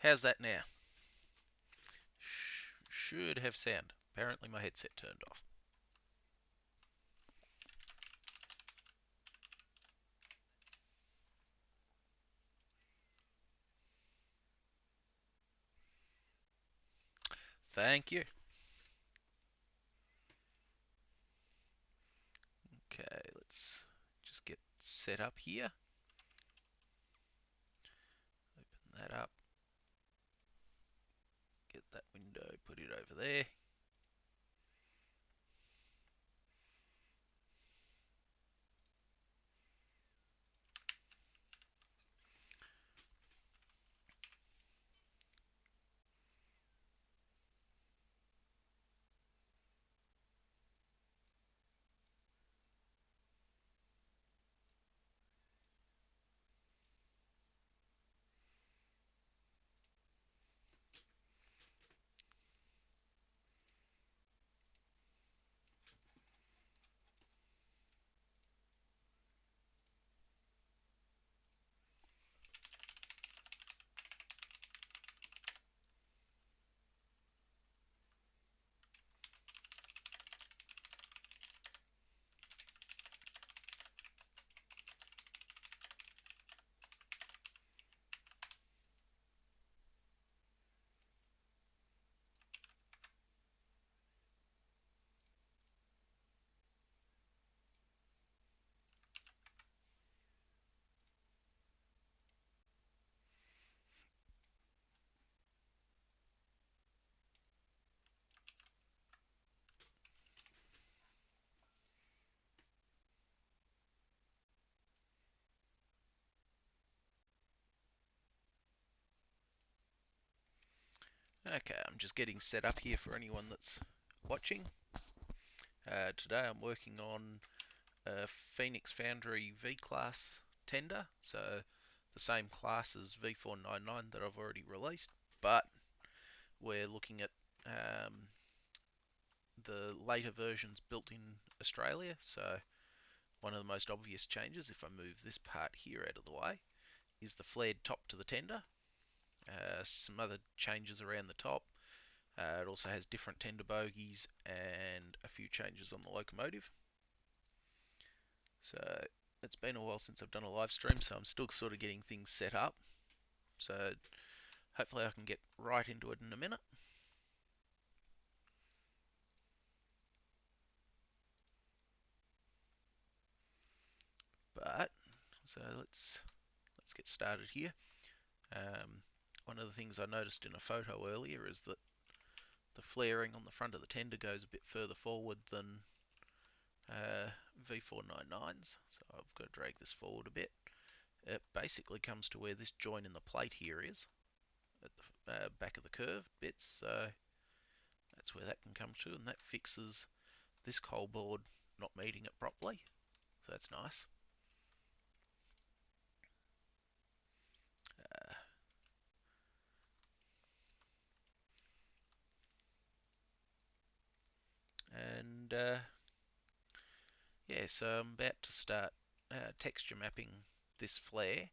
How's that now? Should have sound. Apparently my headset turned off. Thank you. Okay, let's just get set up here. Open that up. Get that window, put it over there. Okay, I'm just getting set up here for anyone that's watching. Today I'm working on a Phoenix Foundry V-Class tender, so the same class as V499 that I've already released, but we're looking at the later versions built in Australia. So one of the most obvious changes, if I move this part here out of the way, is the flared top to the tender. Some other changes around the top. It also has different tender bogies and a few changes on the locomotive. So it's been a while since I've done a live stream, so I'm still sort of getting things set up. So hopefully I can get right into it in a minute. But so let's get started here. Um, One of the things I noticed in a photo earlier is that the flaring on the front of the tender goes a bit further forward than V499's. So I've got to drag this forward a bit. It basically comes to where this joint in the plate here is, at the back of the curved bits. So that's where that can come to, and that fixes this cold board not meeting it properly. So that's nice. Uh, and Yeah, so I'm about to start texture mapping this flare.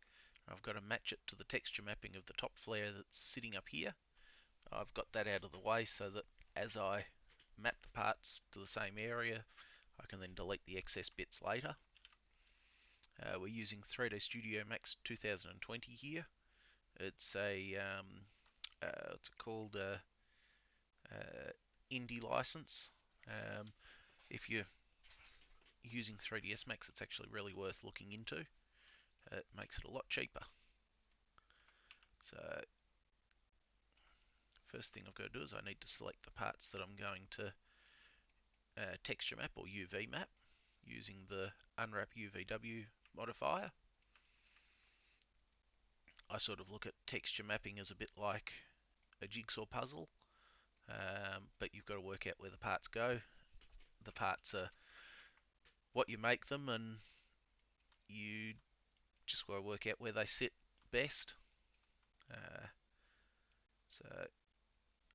I've got to match it to the texture mapping of the top flare that's sitting up here. I've got that out of the way so that as I map the parts to the same area, I can then delete the excess bits later. We're using 3D Studio Max 2020 here. It's a what's it called? Indie license. If you're using 3ds Max, it's actually really worth looking into. It makes it a lot cheaper. So first thing I've got to do is I need to select the parts that I'm going to texture map or UV map using the Unwrap UVW modifier. I sort of look at texture mapping as a bit like a jigsaw puzzle, but you've got to work out where the parts go. The parts are what you make them, and you just got to work out where they sit best. Uh, so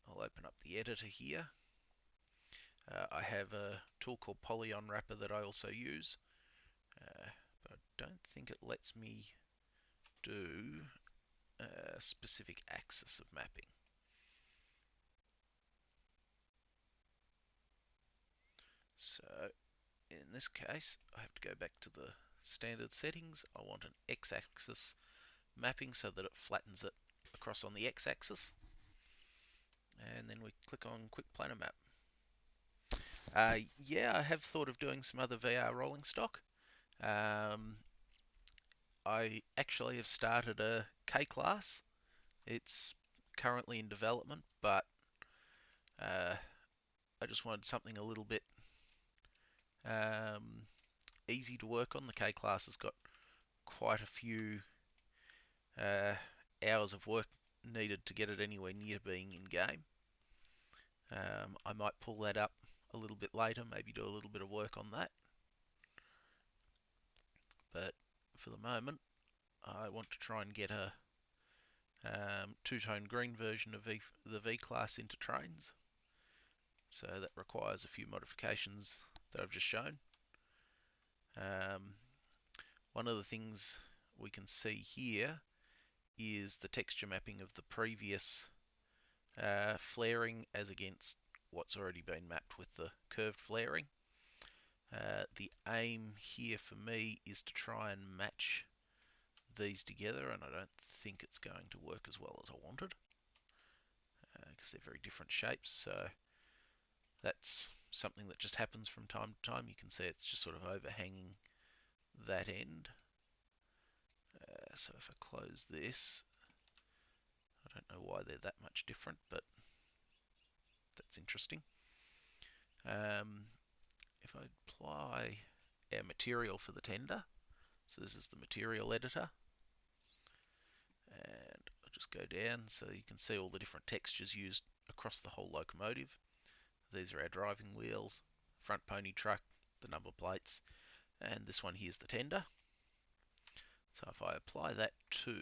I'll open up the editor here. I have a tool called Poly Unwrapper that I also use, but I don't think it lets me do a specific axis of mapping. So in this case, I have to go back to the standard settings. I want an x-axis mapping so that it flattens it across on the x-axis. And then we click on Quick Planar Map. Yeah, I have thought of doing some other VR rolling stock. I actually have started a K class. It's currently in development, but I just wanted something a little bit um, easy to work on. The K class has got quite a few uh, hours of work needed to get it anywhere near being in game. I might pull that up a little bit later, maybe do a little bit of work on that. But for the moment, I want to try and get a two-tone green version of the V-Class into trains. So that requires a few modifications that I've just shown. Um, one of the things we can see here is the texture mapping of the previous flaring as against what's already been mapped with the curved flaring. The aim here for me is to try and match these together, and I don't think it's going to work as well as I wanted because they're very different shapes. So that's something that just happens from time to time. You can see it's just sort of overhanging that end. So if I close this, I don't know why they're that much different, but that's interesting. If I apply our material for the tender, so this is the material editor, and I'll just go down so you can see all the different textures used across the whole locomotive. These are our driving wheels, front pony truck, the number plates, and this one here is the tender. So if I apply that to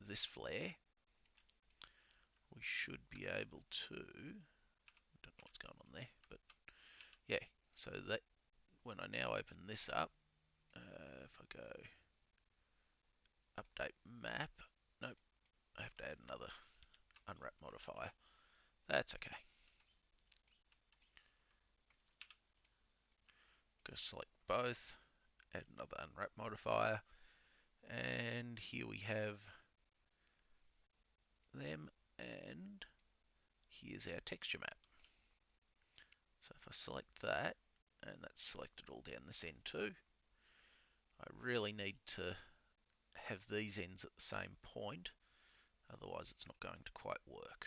this flare, we should be able to, I don't know what's going on there, but yeah, so that when I now open this up, if I go update map, nope, I have to add another unwrap modifier. That's okay. Go select both, add another unwrap modifier, and here we have them, and here's our texture map. So if I select that, and that's selected all down this end too, I really need to have these ends at the same point, otherwise it's not going to quite work.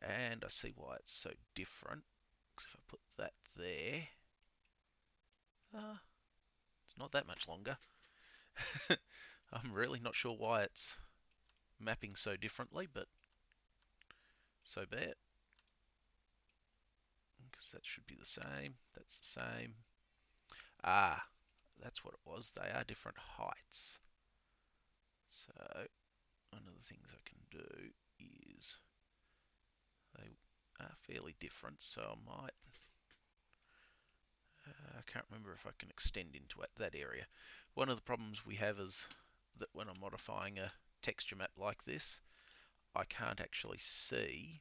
And I see why it's so different, because if I put that there, it's not that much longer. I'm really not sure why it's mapping so differently, but so be it. Because that should be the same, that's the same. That's what it was, they are different heights. So one of the things I can do is they are fairly different, so I might, I can't remember if I can extend into that area. One of the problems we have is that when I'm modifying a texture map like this, I can't actually see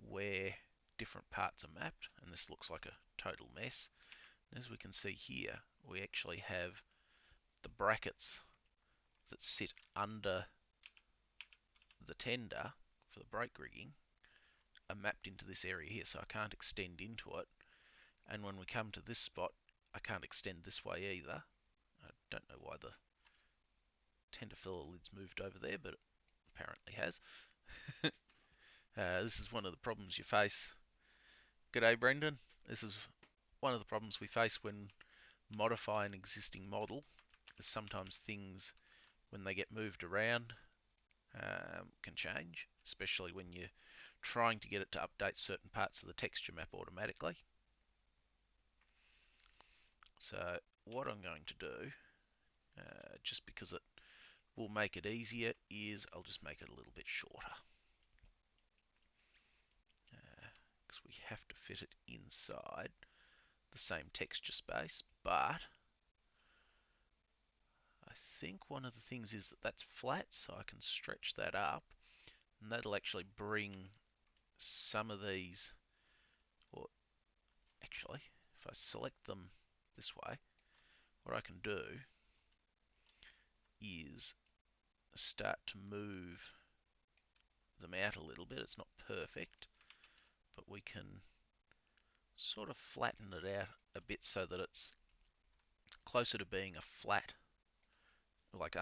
where different parts are mapped, and this looks like a total mess. As we can see here, we actually have the brackets that sit under the tender for the brake rigging are mapped into this area here, so I can't extend into it. And when we come to this spot, I can't extend this way either. I don't know why the tender filler lid's moved over there, but it apparently has. This is one of the problems you face. G'day, Brendan. This is one of the problems we face when modify an existing model, is sometimes things, when they get moved around, can change, especially when you're trying to get it to update certain parts of the texture map automatically. So what I'm going to do, just because it will make it easier, is I'll just make it a little bit shorter. Because we have to fit it inside the same texture space, but I think one of the things is that that's flat, so I can stretch that up, and that'll actually bring some of these, or actually, if I select them this way, what I can do is start to move them out a little bit. It's not perfect, but we can sort of flatten it out a bit so that it's closer to being a flat, like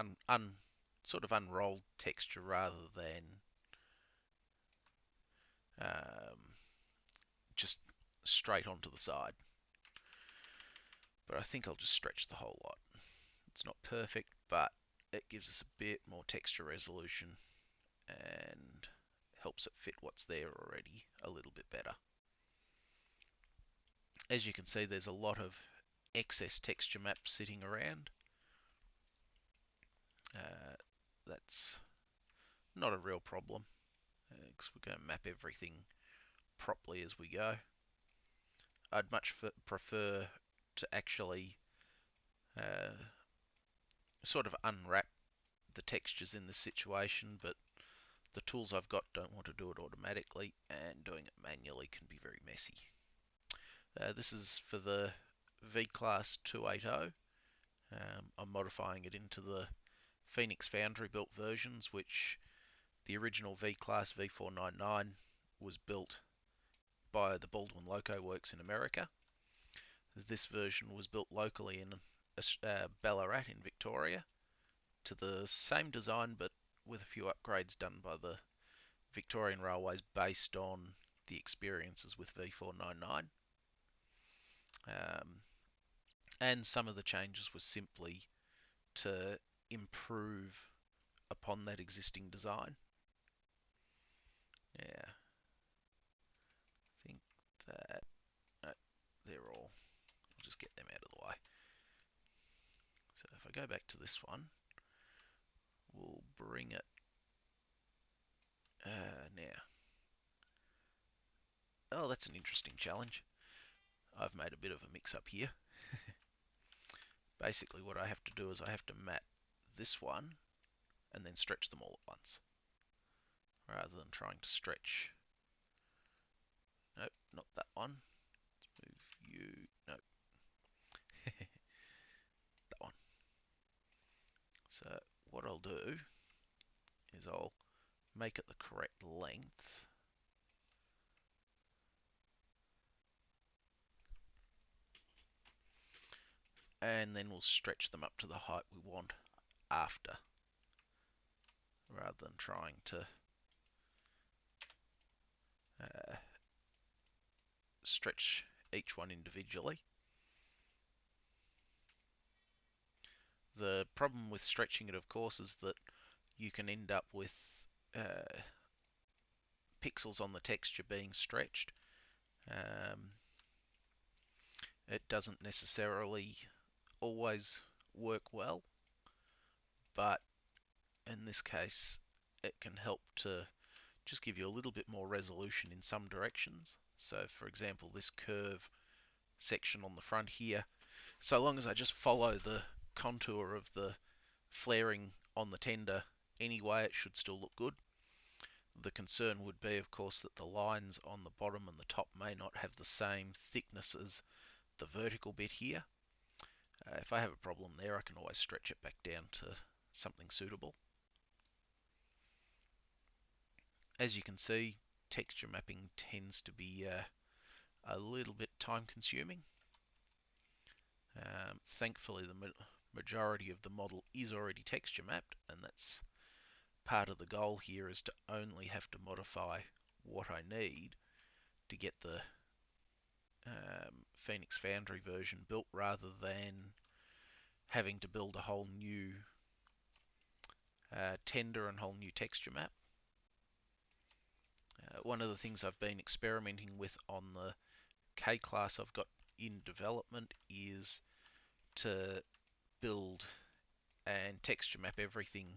sort of unrolled texture rather than um, just straight onto the side. But I think I'll just stretch the whole lot. It's not perfect, but it gives us a bit more texture resolution and helps it fit what's there already a little bit better. As you can see, there's a lot of excess texture maps sitting around. That's not a real problem because we're going to map everything properly as we go. I'd much prefer to actually sort of unwrap the textures in this situation, but the tools I've got don't want to do it automatically, and doing it manually can be very messy. This is for the V-Class 280. I'm modifying it into the Phoenix Foundry built versions, which the original V-Class V499 was built by the Baldwin Loco Works in America. This version was built locally in Ballarat in Victoria to the same design, but with a few upgrades done by the Victorian Railways based on the experiences with V499. And some of the changes were simply to improve upon that existing design. Yeah, I think that they're all, I'll just get them out of the way. So if I go back to this one, we'll bring it now. Oh, that's an interesting challenge. I've made a bit of a mix-up here. Basically what I have to do is I have to map this one and then stretch them all at once, rather than trying to stretch. Nope, not that one. Let's move you. Nope. That one. So what I'll do is I'll make it the correct length. And then we'll stretch them up to the height we want after, rather than trying to stretch each one individually. The problem with stretching it, of course, is that you can end up with pixels on the texture being stretched. It doesn't necessarily always work well, but in this case it can help to just give you a little bit more resolution in some directions. So for example, this curve section on the front here, so long as I just follow the contour of the flaring on the tender anyway, it should still look good. The concern would be, of course, that the lines on the bottom and the top may not have the same thickness as the vertical bit here. If I have a problem there, I can always stretch it back down to something suitable. As you can see, texture mapping tends to be a little bit time consuming. Thankfully, the majority of the model is already texture mapped, and that's part of the goal here, is to only have to modify what I need to get the Phoenix Foundry version built, rather than having to build a whole new tender and whole new texture map. One of the things I've been experimenting with on the K-Class I've got in development is to build and texture map everything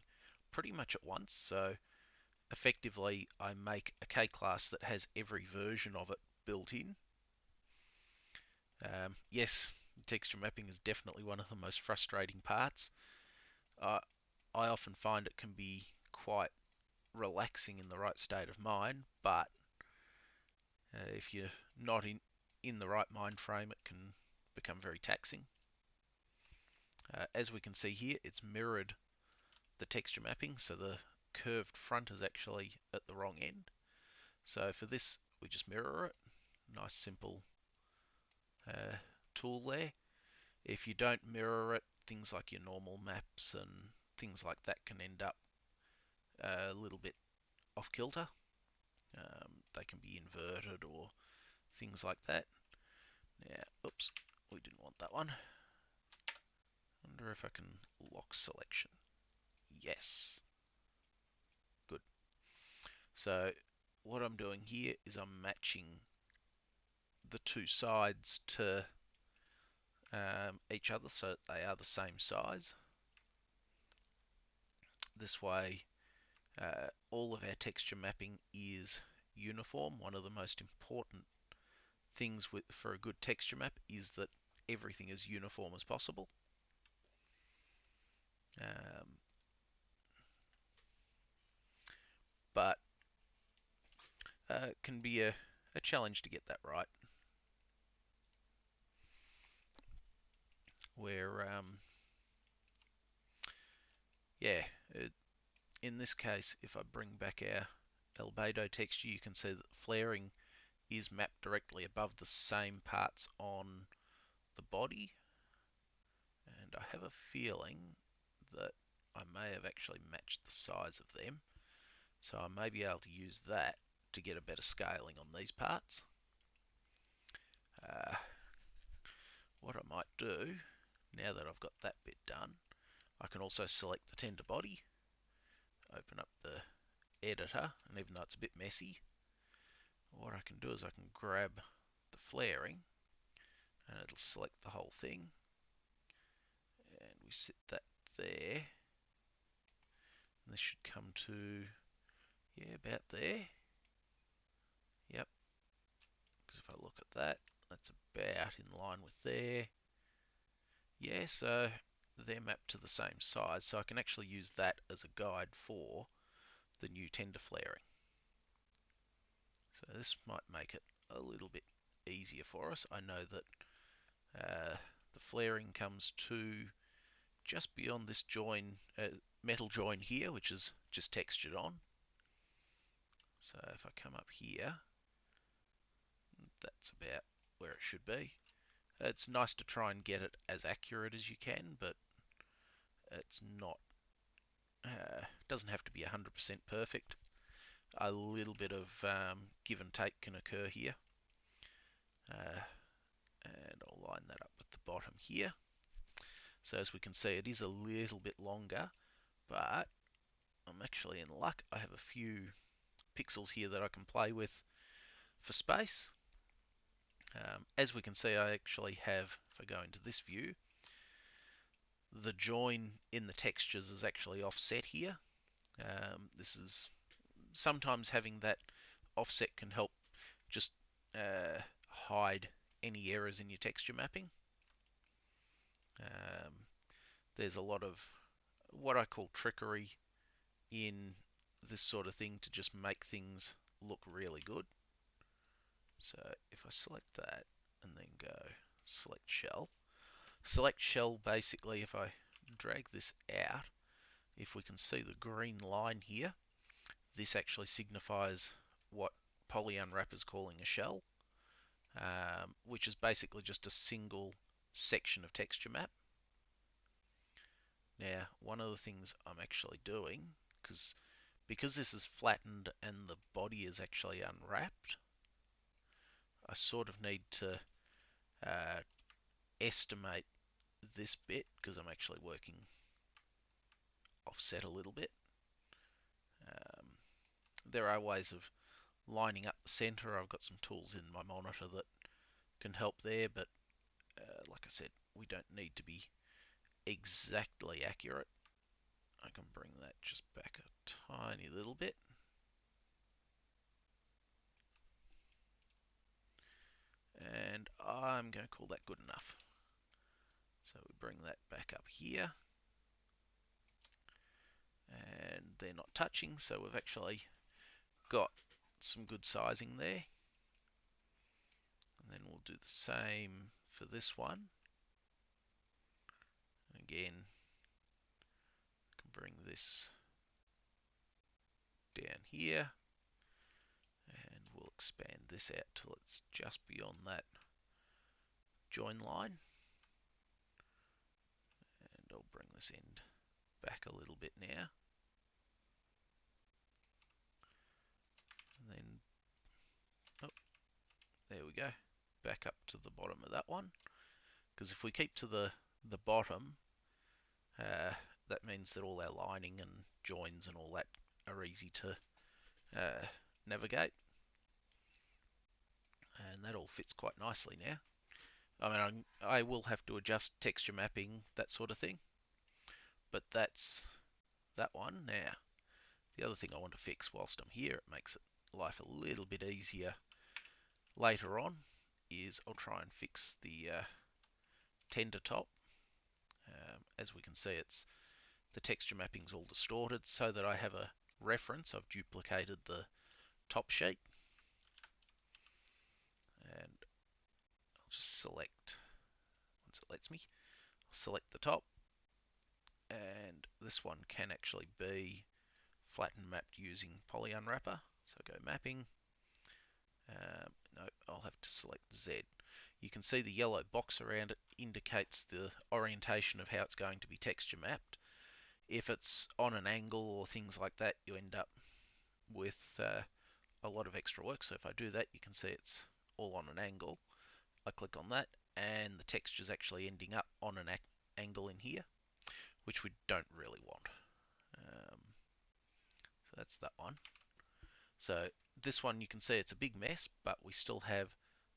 pretty much at once. So effectively I make a K-Class that has every version of it built in. Yes, texture mapping is definitely one of the most frustrating parts. I I often find it can be quite relaxing in the right state of mind, but if you're not in the right mind frame, it can become very taxing. As we can see here, it's mirrored the texture mapping, so the curved front is actually at the wrong end. So for this, we just mirror it. Nice simple uh, tool there. If you don't mirror it, things like your normal maps and things like that can end up a little bit off kilter. They can be inverted or things like that. Now, oops, we didn't want that one. Wonder if I can lock selection. Yes, good. So what I'm doing here is I'm matching the two sides to each other so they are the same size. This way, all of our texture mapping is uniform. One of the most important things for a good texture map is that everything is uniform as possible. Um, but it can be a challenge to get that right. Where, yeah, in this case, if I bring back our albedo texture, you can see that flaring is mapped directly above the same parts on the body. And I have a feeling that I may have actually matched the size of them. So I may be able to use that to get a better scaling on these parts. What I might do, now that I've got that bit done, I can also select the tender body, open up the editor, and even though it's a bit messy, what I can do is I can grab the flaring and it'll select the whole thing, and we set that there, and this should come to, yeah, about there. Yep, because if I look at that, that's about in line with there. Yeah, so they're mapped to the same size, so I can actually use that as a guide for the new tender flaring. So this might make it a little bit easier for us. I know that the flaring comes to just beyond this join, metal join here, which is just textured on. So if I come up here, that's about where it should be. It's nice to try and get it as accurate as you can, but it's not, doesn't have to be 100% perfect. A little bit of give and take can occur here. And I'll line that up with the bottom here. So as we can see, it is a little bit longer, but I'm actually in luck. I have a few pixels here that I can play with for space. As we can see, I actually have, if I go into this view, the join in the textures is actually offset here. This is sometimes having that offset can help just hide any errors in your texture mapping. Um, there's a lot of what I call trickery in this sort of thing to just make things look really good. So if I select that and then go select shell, basically if I drag this out, if we can see the green line here, this actually signifies what PolyUnwrap is calling a shell, which is basically just a single section of texture map. Now, one of the things I'm actually doing, because this is flattened and the body is actually unwrapped, I sort of need to uh, estimate this bit because I'm actually working offset a little bit. Um, there are ways of lining up the center. I've got some tools in my monitor that can help there, but like I said, we don't need to be exactly accurate. I can bring that just back a tiny little bit. And I'm going to call that good enough. So we bring that back up here. and they're not touching, so we've actually got some good sizing there. And then we'll do the same for this one. Again, I can bring this down here, and we'll expand this out till it's just beyond that join line. And I'll bring this end back a little bit now. And then, oh, there we go, back up to the bottom of that one. Because if we keep to the bottom, that means that all our lining and joins and all that are easy to navigate. And that all fits quite nicely now. I mean, I will have to adjust texture mapping, that sort of thing, but that's that one. Now, the other thing I want to fix whilst I'm here, it makes life a little bit easier later on, is I'll try and fix the tender top. As we can see, the texture mapping's all distorted, so that I have a reference. I've duplicated the top sheet, and I'll just select, once it lets me, I'll select the top, and this one can actually be flatten mapped using poly unwrapper. So go mapping. No, I'll have to select Z. You can see the yellow box around it indicates the orientation of how it's going to be texture mapped. If it's on an angle or things like that, you end up with a lot of extra work. So if I do that, you can see it's all on an angle. I click on that, and the texture's actually ending up on an angle in here, which we don't really want. So that's that one. So this one, you can see it's a big mess, but we still have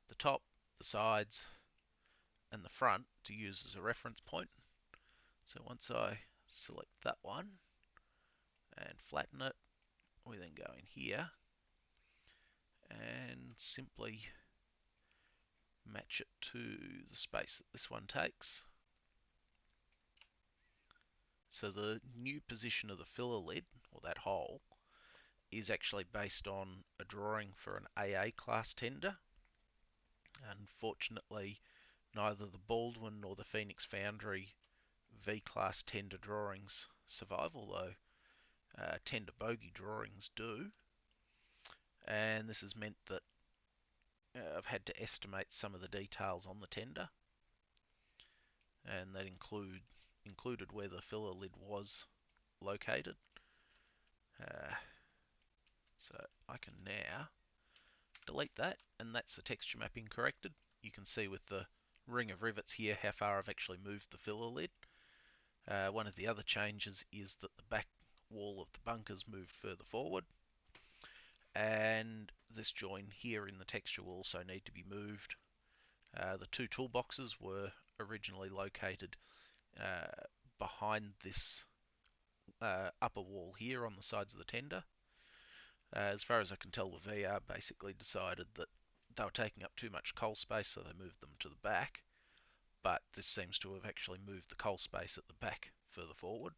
the top, the sides, and the front to use as a reference point. So once I select that one and flatten it, we then go in here and simply match it to the space that this one takes. So the new position of the filler lid, or that hole, is actually based on a drawing for an AA class tender. Unfortunately, neither the Baldwin nor the Phoenix Foundry V-class tender drawings survive, although tender bogey drawings do. And this has meant that I've had to estimate some of the details on the tender, and that included where the filler lid was located. So I can now delete that, and that's the texture mapping corrected. You can see with the ring of rivets here how far I've actually moved the filler lid. One of the other changes is that the back wall of the bunker's moved further forward, and this join here in the texture will also need to be moved. The two toolboxes were originally located behind this upper wall here on the sides of the tender. As far as I can tell, the VR basically decided that they were taking up too much coal space, so they moved them to the back. But this seems to have actually moved the coal space at the back further forward.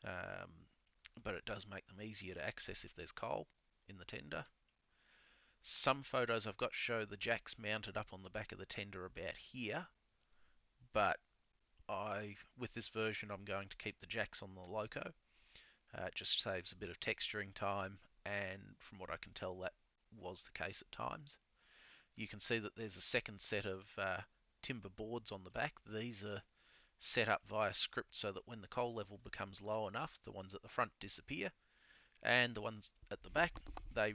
But it does make them easier to access if there's coal in the tender. Some photos I've got show the jacks mounted up on the back of the tender about here, but with this version, I'm going to keep the jacks on the loco. It just saves a bit of texturing time, and from what I can tell, that was the case at times. You can see that there's a second set of timber boards on the back. These are set up via script so that when the coal level becomes low enough, the ones at the front disappear, and the ones at the back, they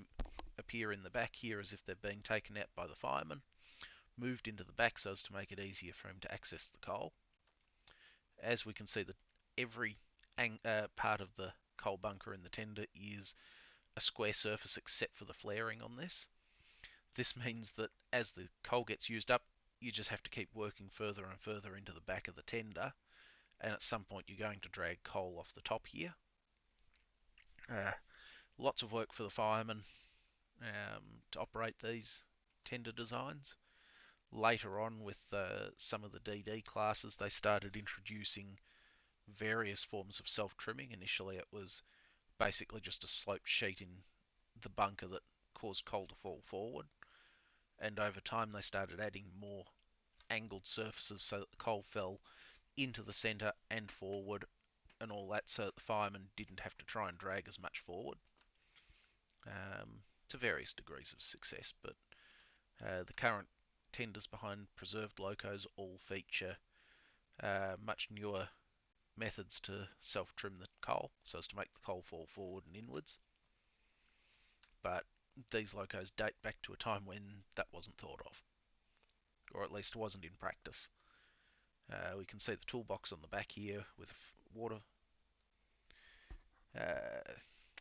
appear in the back here as if they're being taken out by the fireman, moved into the back so as to make it easier for him to access the coal. As we can see, that every part of the coal bunker in the tender is a square surface except for the flaring on this. This means that as the coal gets used up, you just have to keep working further and further into the back of the tender, and at some point you're going to drag coal off the top here. Lots of work for the firemen to operate these tender designs. Later on, with some of the DD classes, they started introducing various forms of self-trimming. Initially it was basically just a sloped sheet in the bunker that caused coal to fall forward, and over time they started adding more angled surfaces so that the coal fell into the centre and forward and all that, so that the firemen didn't have to try and drag as much forward, to various degrees of success. But the current tenders behind preserved locos all feature much newer methods to self-trim the coal so as to make the coal fall forward and inwards. But these locos date back to a time when that wasn't thought of, or at least wasn't in practice. We can see the toolbox on the back here with water.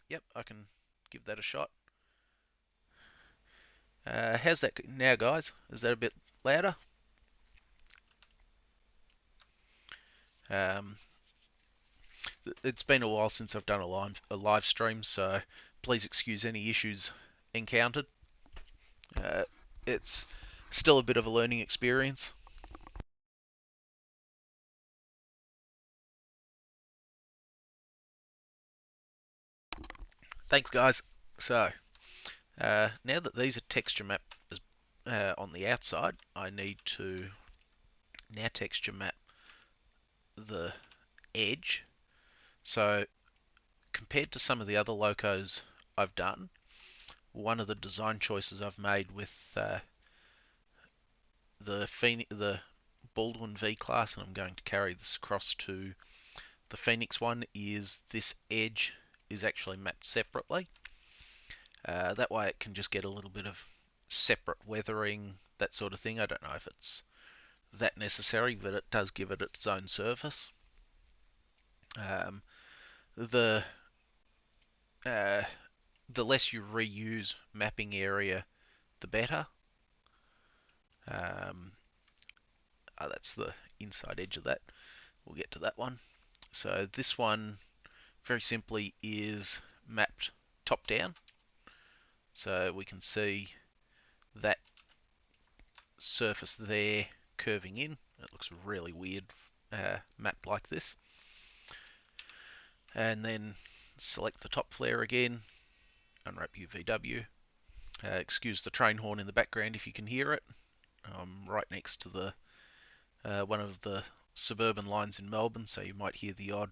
Yep, I can give that a shot. How's that now, guys? Is that a bit louder? Um, it's been a while since I've done a live stream, so please excuse any issues encountered. It's still a bit of a learning experience. Thanks, guys. So, now that these are texture mapped on the outside, I need to now texture map the edge. So, compared to some of the other locos I've done, one of the design choices I've made with the Baldwin V class, and I'm going to carry this across to the Phoenix one, is this edge is actually mapped separately. That way it can just get a little bit of separate weathering, that sort of thing. I don't know if it's that necessary, but it does give it its own surface. Um, the uh, the less you reuse mapping area, the better. That's the inside edge of that. We'll get to that one. So this one, very simply, is mapped top down. So we can see that surface there curving in. It looks really weird mapped like this. And then select the top flare again, unwrap UVW. Excuse the train horn in the background if you can hear it. I'm right next to the one of the suburban lines in Melbourne, so you might hear the odd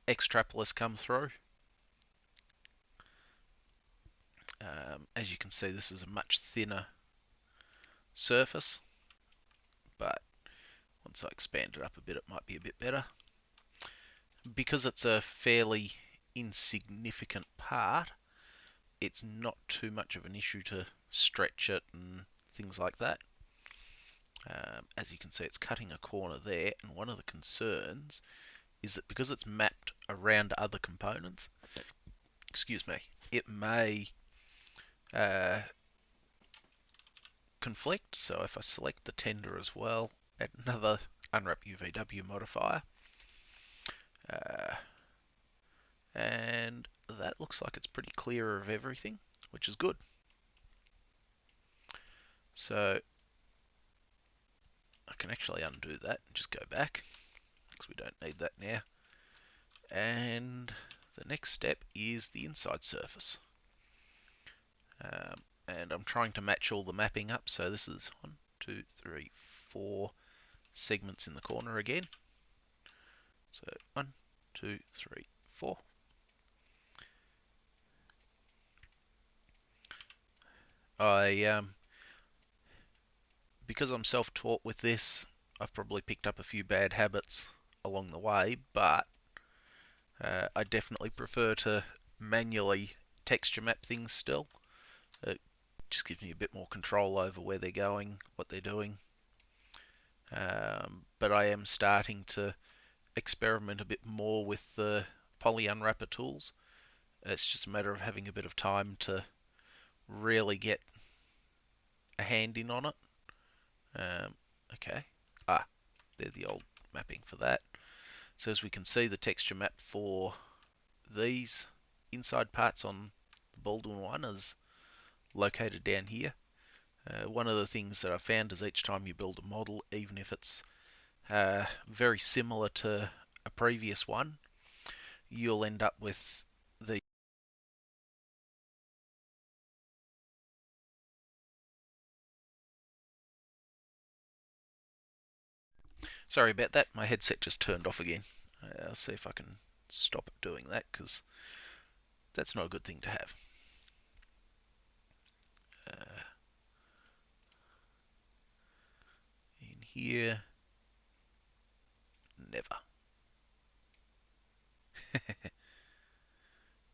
extrapolis come through. As you can see, this is a much thinner surface, but once I expand it up a bit, it might be a bit better. Because it's a fairly insignificant part, it's not too much of an issue to stretch it and things like that. As you can see, it's cutting a corner there, and one of the concerns is that because it's mapped around other components, excuse me, it may conflict. So if I select the tender as well, add another unwrap UVW modifier, and that looks like it's pretty clear of everything, which is good. So I can actually undo that and just go back, because we don't need that now. And the next step is the inside surface. And I'm trying to match all the mapping up, so this is 1, 2, 3, 4 segments in the corner again. So 1, 2, 3, 4. Because I'm self-taught with this, I've probably picked up a few bad habits along the way, but I definitely prefer to manually texture map things still. It just gives me a bit more control over where they're going, what they're doing. But I am starting to experiment a bit more with the poly unwrapper tools. It's just a matter of having a bit of time to really get a hand in on it. Okay. They're the old mapping for that. So as we can see, the texture map for these inside parts on the Baldwin one is located down here. One of the things that I found is each time you build a model, even if it's very similar to a previous one, you'll end up with the... Sorry about that, my headset just turned off again. I'll see if I can stop it doing that, because that's not a good thing to have. Uh, in here, never.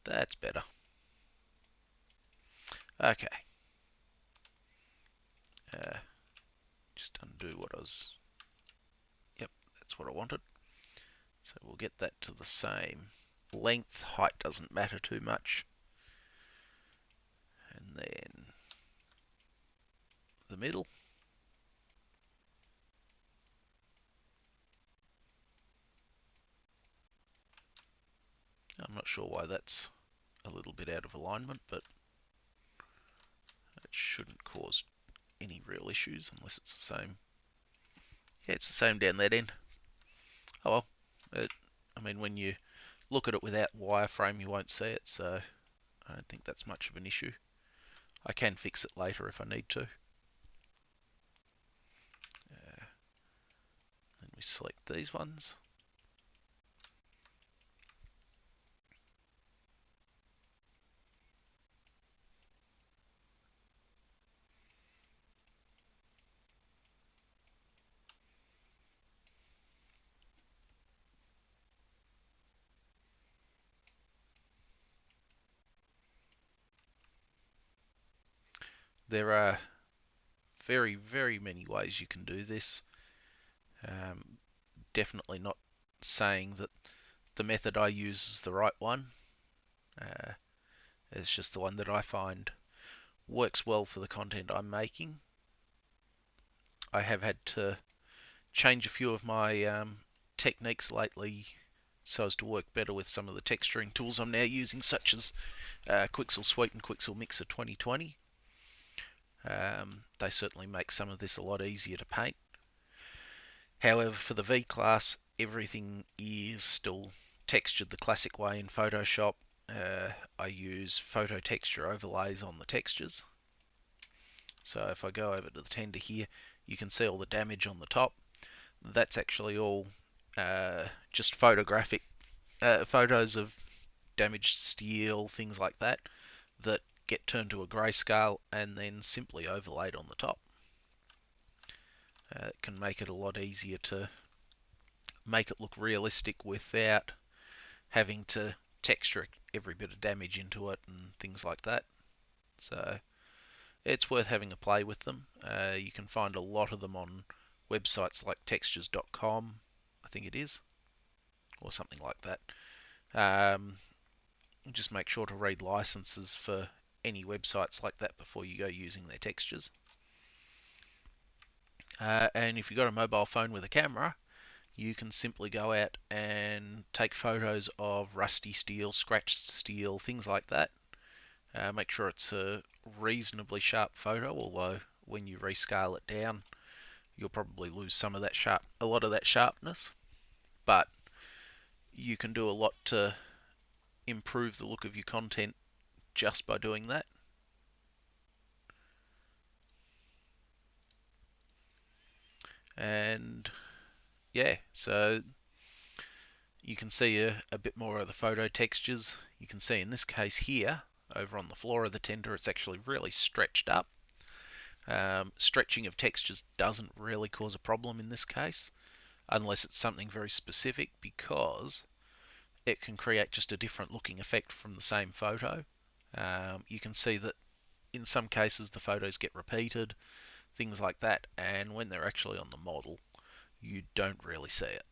That's better. Okay. Uh, just undo what I was... Yep, that's what I wanted. So we'll get that to the same length. Height doesn't matter too much. And then the middle. I'm not sure why that's a little bit out of alignment, but it shouldn't cause any real issues unless it's the same. Yeah, it's the same down that end. Oh well. I mean, when you look at it without wireframe, you won't see it, so I don't think that's much of an issue. I can fix it later if I need to. Then we select these ones. There are very, very many ways you can do this. Definitely not saying that the method I use is the right one. Uh, it's just the one that I find works well for the content I'm making. I have had to change a few of my techniques lately so as to work better with some of the texturing tools I'm now using, such as Quixel Suite and Quixel Mixer 2020. They certainly make some of this a lot easier to paint. However, for the V class, everything is still textured the classic way in Photoshop. I use photo texture overlays on the textures. So if I go over to the tender here, you can see all the damage on the top. That's actually all just photographic photos of damaged steel, things like that, that get turned to a grayscale and then simply overlaid on the top. It can make it a lot easier to make it look realistic without having to texture every bit of damage into it and things like that. So it's worth having a play with them. You can find a lot of them on websites like textures.com, I think it is, or something like that. Just make sure to read licenses for any websites like that before you go using their textures. And if you've got a mobile phone with a camera, you can simply go out and take photos of rusty steel, scratched steel, things like that. Make sure it's a reasonably sharp photo, although when you rescale it down, you'll probably lose a lot of that sharpness. But you can do a lot to improve the look of your content just by doing that. And yeah, so you can see a bit more of the photo textures. You can see in this case here, over on the floor of the tender, it's actually really stretched up. Stretching of textures doesn't really cause a problem in this case, unless it's something very specific, because it can create just a different looking effect from the same photo. You can see that in some cases the photos get repeated, things like that, and when they're actually on the model, you don't really see it.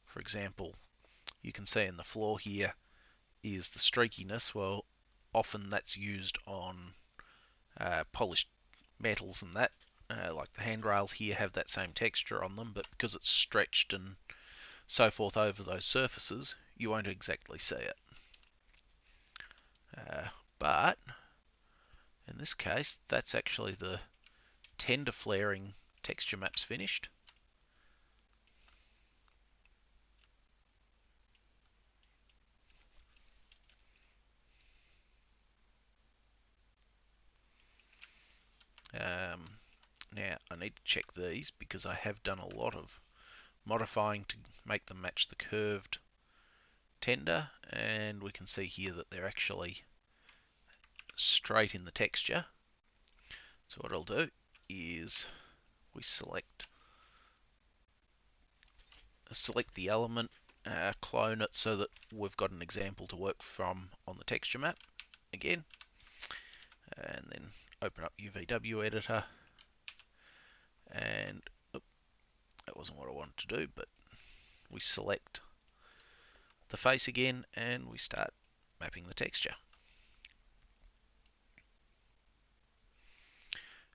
For example, you can see in the floor here is the streakiness. Well, often that's used on polished metals and that. Like the handrails here have that same texture on them, but because it's stretched and so forth over those surfaces, you won't exactly see it. But in this case, that's actually the tender flaring texture maps finished. need to check these because I have done a lot of modifying to make them match the curved tender, and we can see here that they're actually straight in the texture. So what I'll do is we select the element, clone it so that we've got an example to work from on the texture map again, and then open up UVW editor, and that wasn't what I wanted to do, but we select the face again and we start mapping the texture.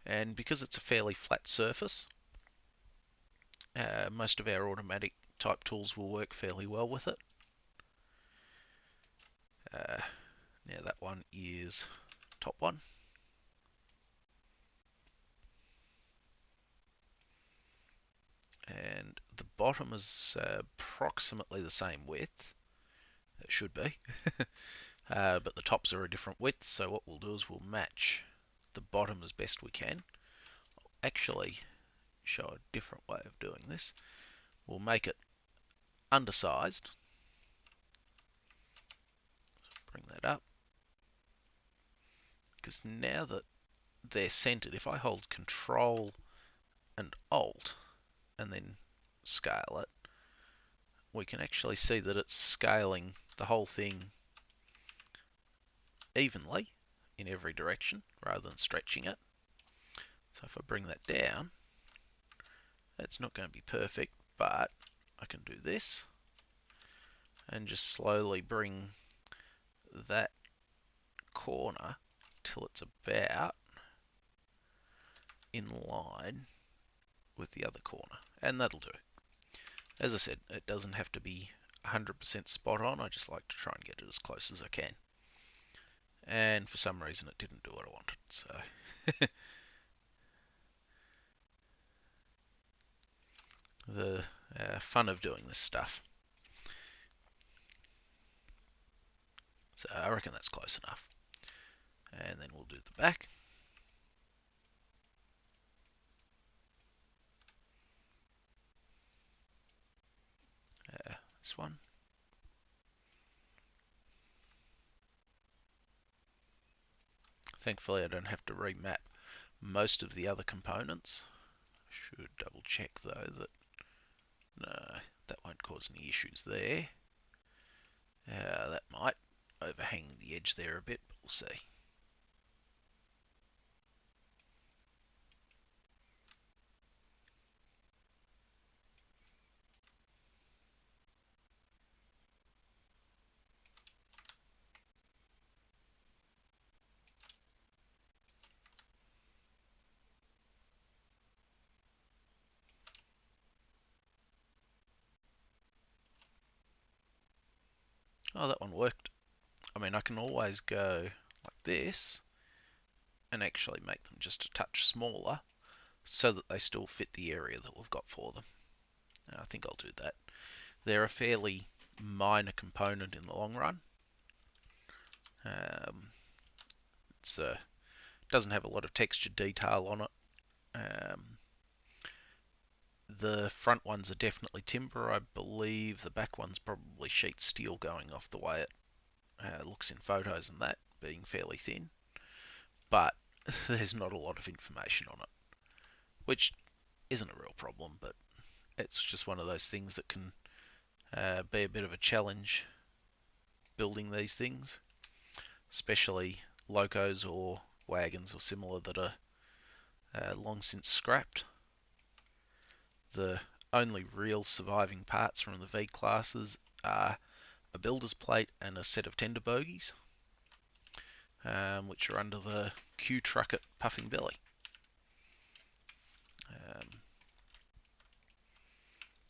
And because it's a fairly flat surface, most of our automatic type tools will work fairly well with it. Now that one is top one. And the bottom is approximately the same width. It should be. But the tops are a different width, so what we'll do is we'll match the bottom as best we can. I'll actually show a different way of doing this. We'll make it undersized. Bring that up. Because now that they're centered, if I hold Control and Alt and then scale it, we can actually see that it's scaling the whole thing evenly in every direction rather than stretching it. So if I bring that down, it's not going to be perfect, but I can do this and just slowly bring that corner till it's about in line with the other corner, and that'll do. As I said, it doesn't have to be 100% spot on. I just like to try and get it as close as I can. And for some reason it didn't do what I wanted, so the fun of doing this stuff. So I reckon that's close enough. And then we'll do the back. This one. Thankfully I don't have to remap most of the other components. Should double check though that no, that won't cause any issues there. That might overhang the edge there a bit, but we'll see. Oh, that one worked. I mean, I can always go like this and actually make them just a touch smaller so that they still fit the area that we've got for them. And I think I'll do that. They're a fairly minor component in the long run. It doesn't have a lot of texture detail on it. The front ones are definitely timber. I believe the back one's probably sheet steel going off the way it looks in photos and that, being fairly thin. But there's not a lot of information on it, which isn't a real problem, but it's just one of those things that can be a bit of a challenge building these things, especially locos or wagons or similar that are long since scrapped. The only real surviving parts from the V classes are a builder's plate and a set of tender bogies, which are under the Q truck at Puffing Belly,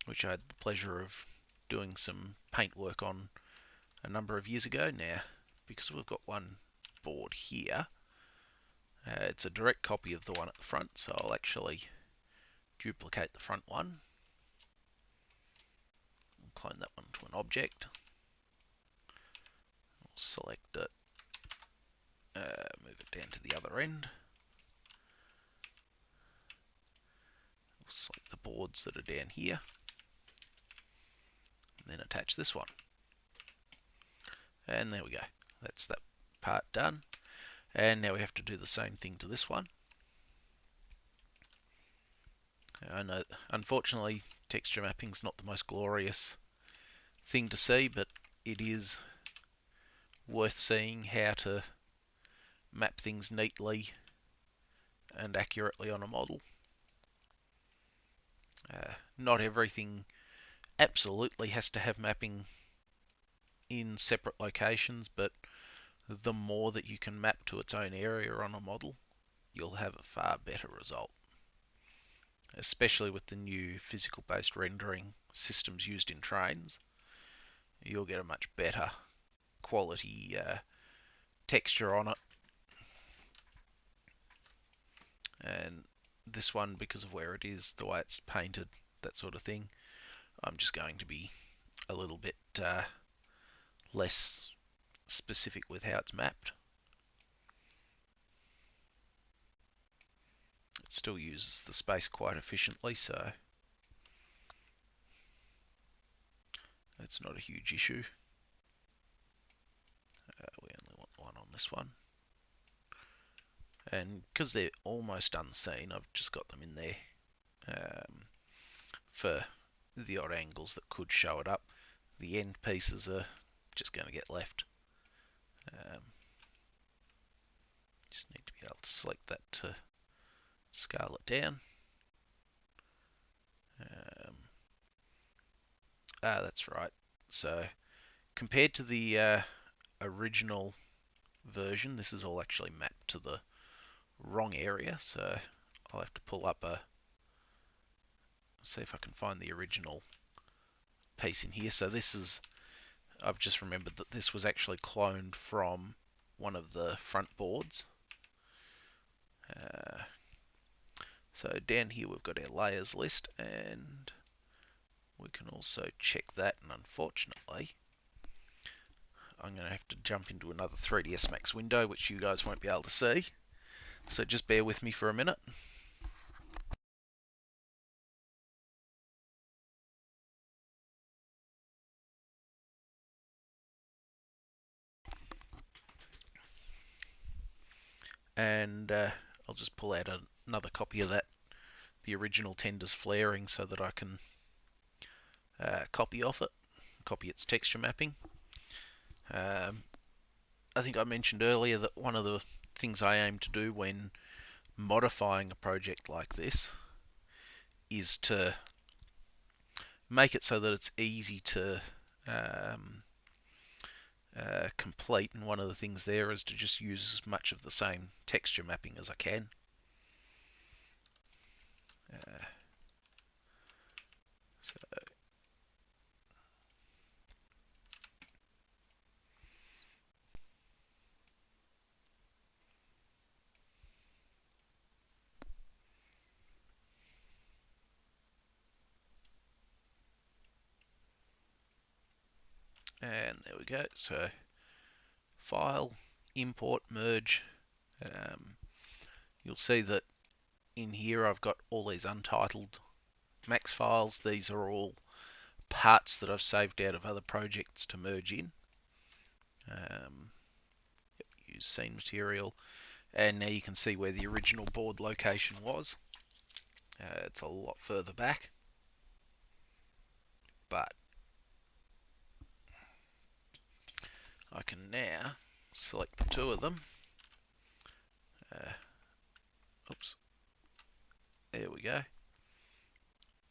which I had the pleasure of doing some paint work on a number of years ago now. Because we've got one board here, it's a direct copy of the one at the front, so I'll actually duplicate the front one. We'll clone that one to an object. We'll select it, move it down to the other end. boards that are down here, and then attach this one. And there we go. That's that part done. And now we have to do the same thing to this one. I know, unfortunately, texture mapping's not the most glorious thing to see, but it is worth seeing how to map things neatly and accurately on a model. Not everything absolutely has to have mapping in separate locations, but the more that you can map to its own area on a model, you'll have a far better result. Especially with the new physical-based rendering systems used in trains, you'll get a much better quality texture on it. And this one, because of where it is, the way it's painted, that sort of thing, I'm just going to be a little bit less specific with how it's mapped. It still uses the space quite efficiently, so it's not a huge issue. We only want one on this one. And because they're almost unseen, I've just got them in there for the odd angles that could show it up. The end pieces are just going to get left. Just need to be able to select that to scale it down. That's right. So compared to the original version, this is all actually mapped to the wrong area. So I'll have to pull up see if I can find the original piece in here. So this is, I've just remembered that this was actually cloned from one of the front boards. So down here we've got our layers list, and we can also check that, and unfortunately I'm going to have to jump into another 3ds Max window, which you guys won't be able to see. So just bear with me for a minute. And I'll just pull out another copy of that, the original tenders flaring, so that I can copy off it, copy its texture mapping. I think I mentioned earlier that one of the things I aim to do when modifying a project like this is to make it so that it's easy to complete, and one of the things there is to just use as much of the same texture mapping as I can. And there we go. So file, import, merge. You'll see that in here I've got all these untitled Max files. These are all parts that I've saved out of other projects to merge in. Use scene material, and now you can see where the original board location was. It's a lot further back, but I can now select the two of them. Oops, there we go,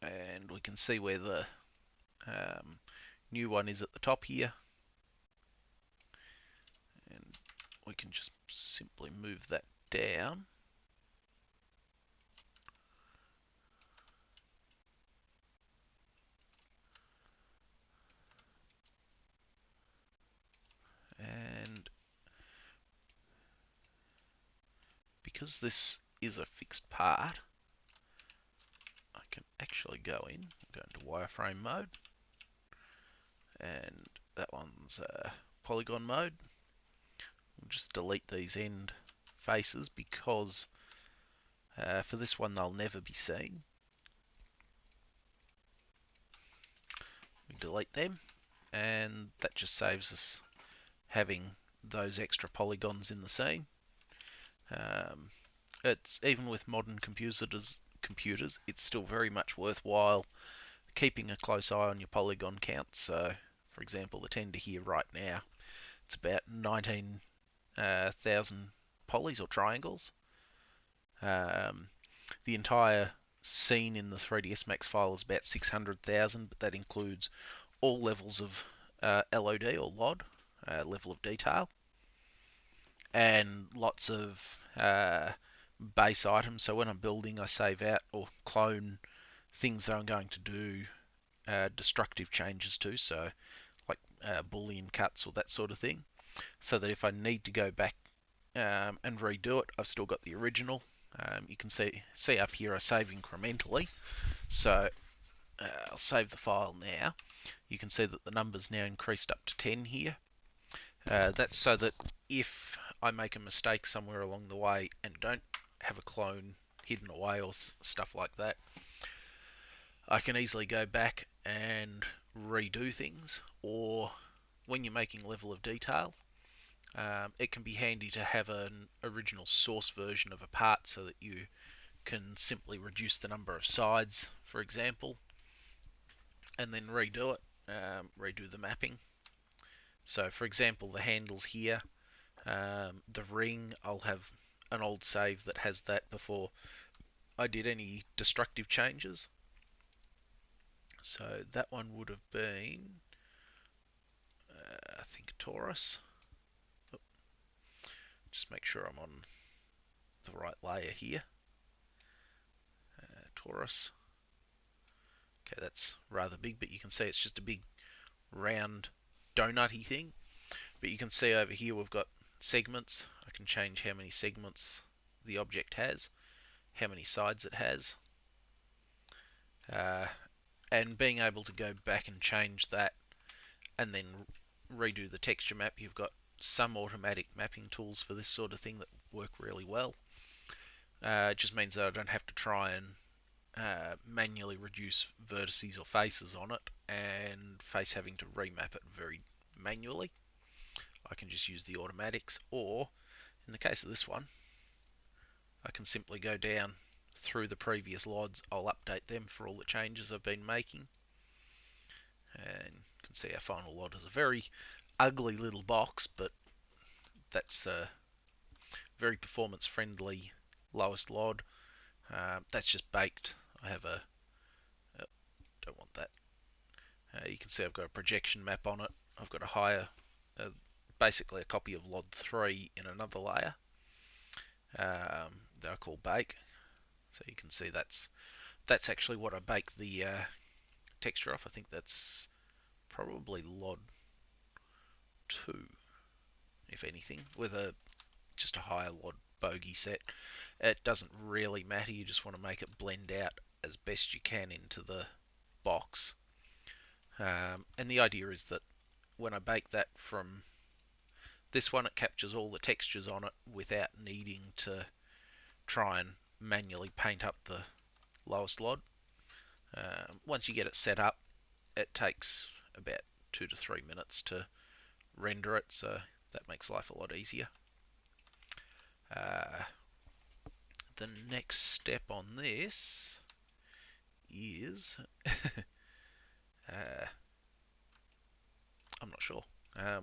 and we can see where the new one is at the top here, and we can just simply move that down. And because this is a fixed part, I can actually go into wireframe mode, and that one's polygon mode. We'll just delete these end faces because for this one they'll never be seen. delete them, and that just saves us having those extra polygons in the scene. It's even with modern computers, it's still very much worthwhile keeping a close eye on your polygon count. So, for example, the tender here right now, it's about 19,000 polys or triangles. The entire scene in the 3ds Max file is about 600,000, but that includes all levels of LOD or LOD, level of detail, and lots of base items. So when I'm building, I save out or clone things that I'm going to do destructive changes to, so like Boolean cuts or that sort of thing, so that if I need to go back and redo it, I've still got the original. You can see up here I save incrementally, so I'll save the file now. You can see that the number's now increased up to 10 here. That's so that if I make a mistake somewhere along the way and don't have a clone hidden away or stuff like that, I can easily go back and redo things. Or when you're making level of detail, it can be handy to have an original source version of a part so that you can simply reduce the number of sides, for example, and then redo it, redo the mapping. So for example, the handles here, the ring, I'll have an old save that has that before I did any destructive changes. So that one would have been, I think, Taurus. Oh, just make sure I'm on the right layer here. Taurus. Okay, that's rather big, but you can see it's just a big round donutty thing. But you can see over here we've got segments. I can change how many segments the object has, how many sides it has, and being able to go back and change that and then redo the texture map. You've got some automatic mapping tools for this sort of thing that work really well. It just means that I don't have to try and manually reduce vertices or faces on it and face having to remap it very manually. I can just use the automatics, or in the case of this one, I can simply go down through the previous LODs. I'll update them for all the changes I've been making, and you can see our final LOD is a very ugly little box, but that's a very performance friendly lowest LOD. That's just baked. I have a don't want that. You can see I've got a projection map on it. I've got a higher, basically a copy of LOD 3 in another layer that I call bake. So you can see that's actually what I bake the texture off. I think that's probably LOD 2, if anything, with just a higher LOD bogey set. It doesn't really matter. You just want to make it blend out as best you can into the box. And the idea is that when I bake that from this one, it captures all the textures on it without needing to try and manually paint up the lowest LOD. Once you get it set up, it takes about 2 to 3 minutes to render it, so that makes life a lot easier. The next step on this is I'm not sure. I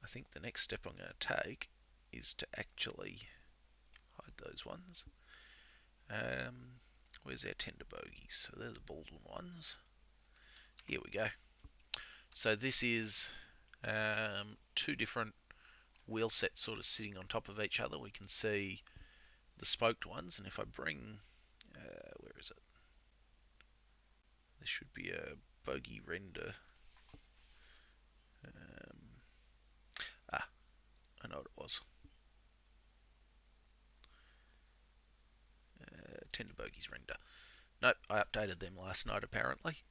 think the next step I'm going to take is to actually hide those ones. Where's our tender bogies? So they're the Baldwin ones. Here we go. So this is two different wheel sets sort of sitting on top of each other. We can see the spoked ones, and if I bring, where is it? There should be a bogey render. I know what it was. Tender bogies render. Nope, I updated them last night apparently.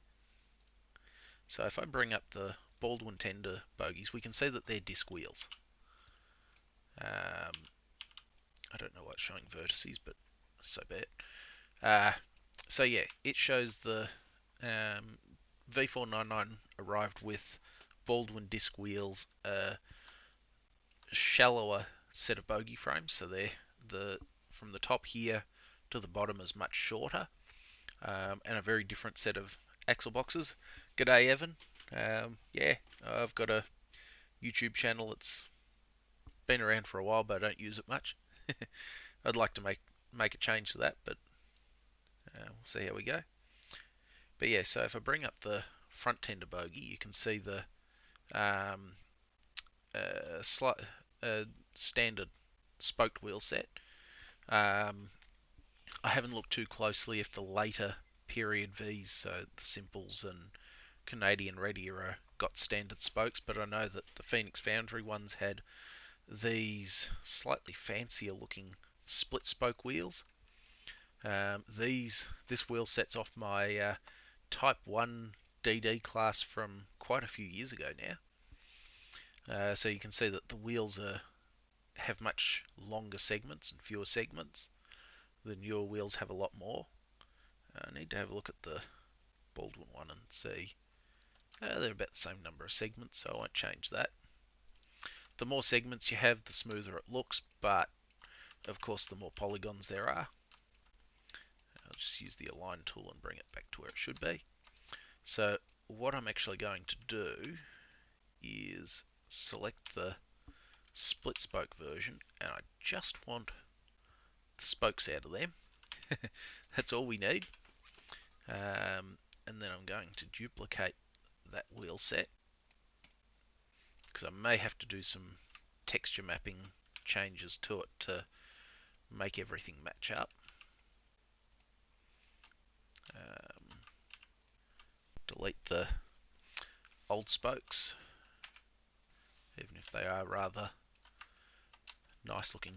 So if I bring up the Baldwin tender bogies, we can see that they're disc wheels. I don't know what's showing vertices, but so be it. So yeah, it shows the V499 arrived with Baldwin disc wheels, a shallower set of bogie frames, so they're from the top here to the bottom is much shorter, and a very different set of axle boxes. G'day, Evan. Yeah, I've got a YouTube channel that's been around for a while, but I don't use it much. I'd like to make a change to that, but we'll see how we go. But yeah, so if I bring up the front tender bogie, you can see the um, standard spoked wheel set. I haven't looked too closely if the later period Vs, so the Simples and Canadian Red era, got standard spokes, but I know that the Phoenix Foundry ones had these slightly fancier looking split spoke wheels. This wheel set's off my Type 1 DD class from quite a few years ago now. So you can see that the wheels have much longer segments and fewer segments. The newer wheels have a lot more. I need to have a look at the Baldwin one and see. They're about the same number of segments, so I won't change that. The more segments you have, the smoother it looks, but of course the more polygons there are. I'll just use the align tool and bring it back to where it should be. So what I'm actually going to do is select the split spoke version, and I just want the spokes out of them. That's all we need. And then I'm going to duplicate that wheel set, because I may have to do some texture mapping changes to it to make everything match up. Delete the old spokes, even if they are rather nice looking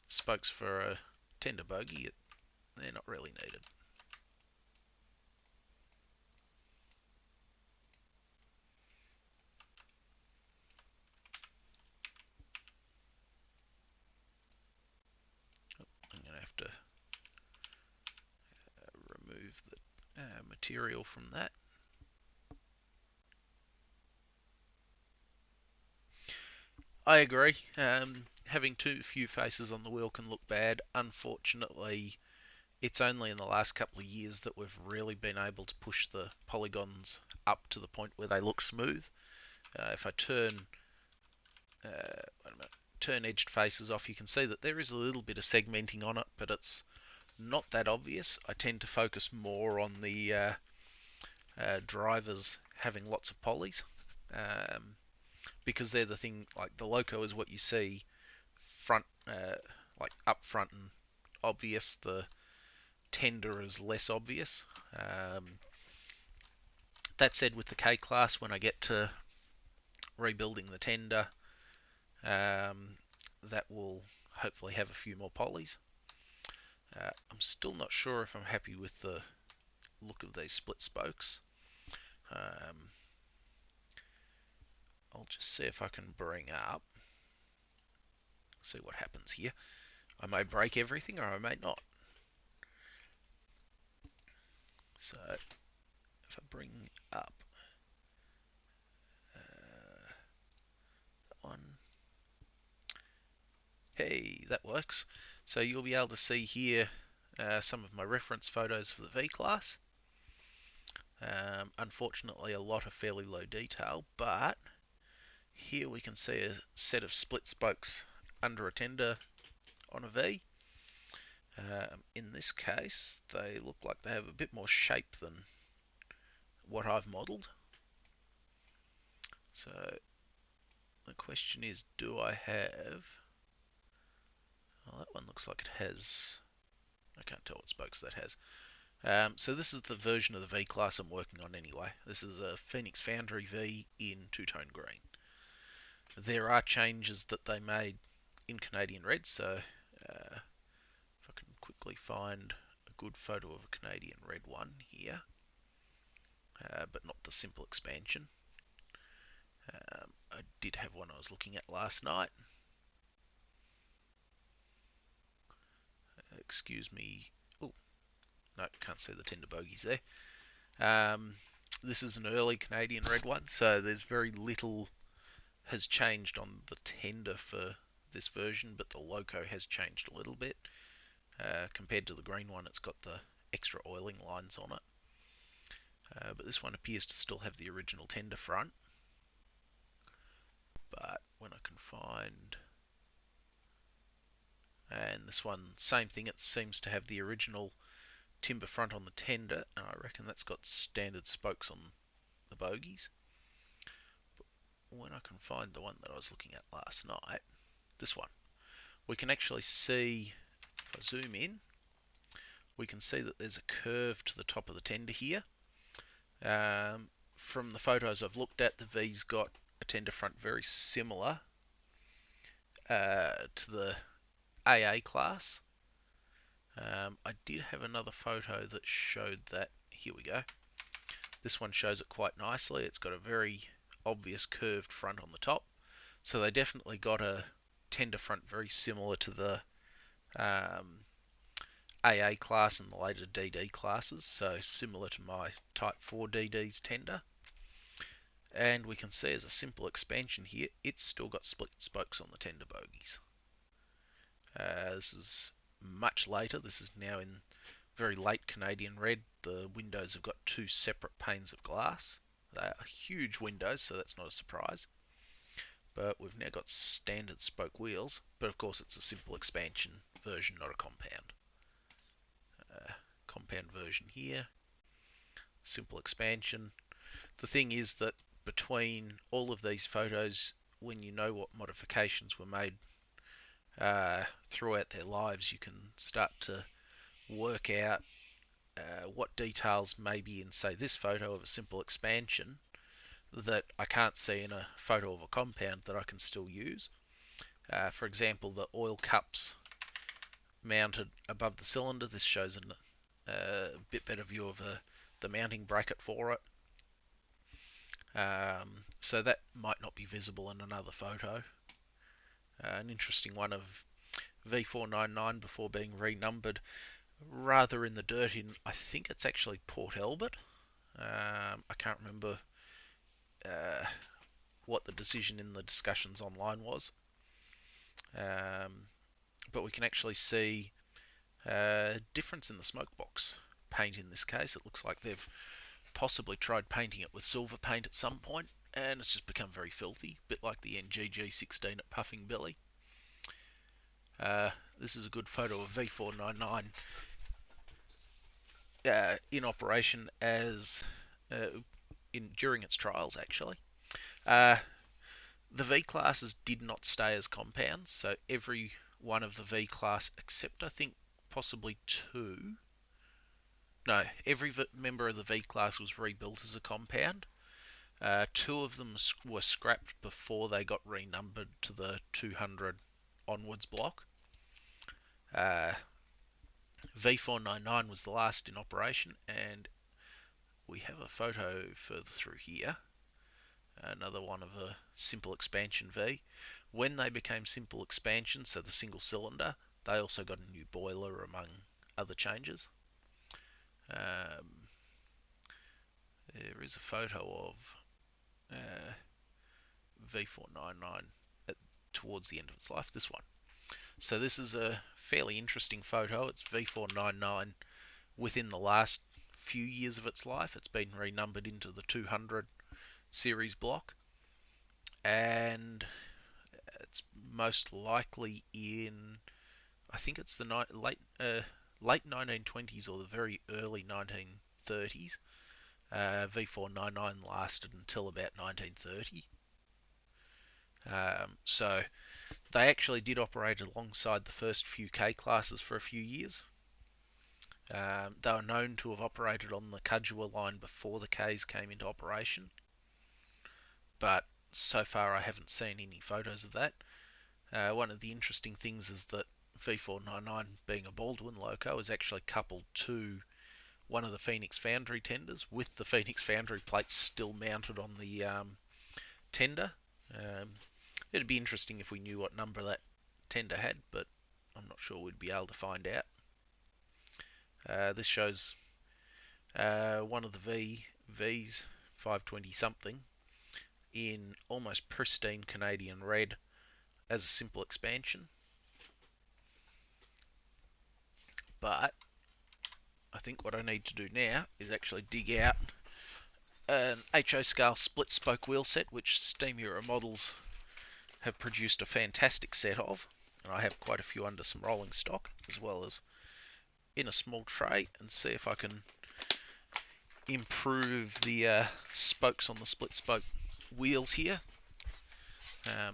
spokes for a tender bogie. They're not really needed. I'm going to have to remove the material from that. I agree. Having too few faces on the wheel can look bad. Unfortunately, it's only in the last couple of years that we've really been able to push the polygons up to the point where they look smooth. If I turn turn edged faces off, you can see that there is a little bit of segmenting on it, but it's not that obvious. I tend to focus more on the drivers having lots of polys, because they're the thing. Like the loco is what you see front, like up front and obvious. The tender is less obvious. That said, with the K class, when I get to rebuilding the tender, that will hopefully have a few more polys. I'm still not sure if I'm happy with the look of these split spokes. I'll just see if I can bring up, see what happens here. I may break everything or I may not. So if I bring up that one, hey, that works. So you'll be able to see here some of my reference photos for the V class. Unfortunately, a lot of fairly low detail, but here we can see a set of split spokes under a tender on a V. In this case, they look like they have a bit more shape than what I've modelled. So the question is, do I have... Well, that one looks like it has... I can't tell what spokes that has. So this is the version of the V class I'm working on anyway. This is a Phoenix Foundry V in two-tone green. There are changes that they made in Canadian Red, so if I can quickly find a good photo of a Canadian Red one here, but not the simple expansion. I did have one I was looking at last night. Excuse me. Oh, no, can't see the tender bogies there. Um, this is an early Canadian red one, so there's very little has changed on the tender for this version, but the loco has changed a little bit. Compared to the green one, it's got the extra oiling lines on it. But this one appears to still have the original tender front. But when I can find... And this one, same thing, it seems to have the original timber front on the tender, and I reckon that's got standard spokes on the bogies. But when I can find the one that I was looking at last night, this one, we can actually see, if I zoom in, we can see that there's a curve to the top of the tender here. From the photos I've looked at, the V's got a tender front very similar to the AA class. I did have another photo that showed that. Here we go. This one shows it quite nicely. It's got a very obvious curved front on the top. So they definitely got a tender front very similar to the AA class and the later DD classes. So similar to my Type 4 DD's tender. And we can see as a simple expansion here, it's still got split spokes on the tender bogies. This is much later. This is now in very late Canadian red. The windows have got two separate panes of glass. They are huge windows, so that's not a surprise. But we've now got standard spoke wheels, but of course it's a simple expansion version, not a compound. Compound version here, simple expansion. The thing is that between all of these photos, when you know what modifications were made throughout their lives, you can start to work out what details may be in, say, this photo of a simple expansion that I can't see in a photo of a compound that I can still use. For example, the oil cups mounted above the cylinder. This shows a bit better view of the mounting bracket for it. So that might not be visible in another photo. An interesting one of V499 before being renumbered rather in the dirt in, I think it's actually Port Albert. I can't remember what the decision in the discussions online was. But we can actually see difference in the smoke box paint in this case. It looks like they've possibly tried painting it with silver paint at some point, and it's just become very filthy, a bit like the NGG16 at Puffing Billy. This is a good photo of V499 in operation as during its trials, actually. The V classes did not stay as compounds, so every one of the V class, except I think possibly two. No, every member of the V class was rebuilt as a compound. Two of them were scrapped before they got renumbered to the 200 onwards block. V499 was the last in operation, and we have a photo further through here. Another one of a simple expansion V. When they became simple expansion, so the single cylinder, they also got a new boiler among other changes. There is a photo of V499 towards the end of its life, this one. So this is a fairly interesting photo. It's V499 within the last few years of its life. It's been renumbered into the 200 series block, and it's most likely in, I think it's the late 1920s or the very early 1930s. V499 lasted until about 1930. So they actually did operate alongside the first few K classes for a few years. They were known to have operated on the Cudgewar line before the Ks came into operation, but so far I haven't seen any photos of that. One of the interesting things is that V499, being a Baldwin loco, is actually coupled to one of the Phoenix Foundry tenders, with the Phoenix Foundry plates still mounted on the tender. It'd be interesting if we knew what number that tender had, but I'm not sure we'd be able to find out. This shows One of the V's, 520 something, in almost pristine Canadian red as a simple expansion. But I think what I need to do now is actually dig out an HO scale split spoke wheel set, which Steam Hero Models have produced a fantastic set of, and I have quite a few under some rolling stock, as well as in a small tray, and see if I can improve the spokes on the split spoke wheels here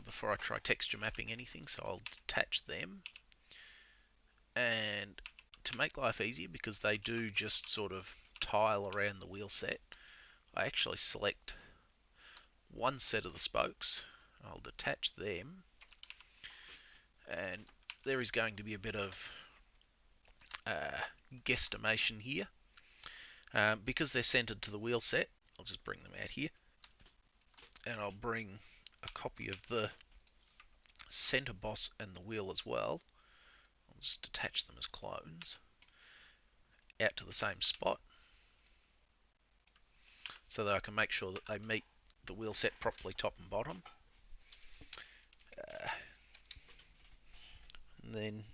before I try texture mapping anything. So I'll detach them, and to make life easier, because they do just sort of tile around the wheel set, I actually select one set of the spokes. I'll detach them, and there is going to be a bit of guesstimation here. Because they're centered to the wheel set, I'll just bring them out here, and I'll bring a copy of the center boss and the wheel as well. I'll just attach them as clones out to the same spot, so that I can make sure that they meet the wheel set properly top and bottom. And then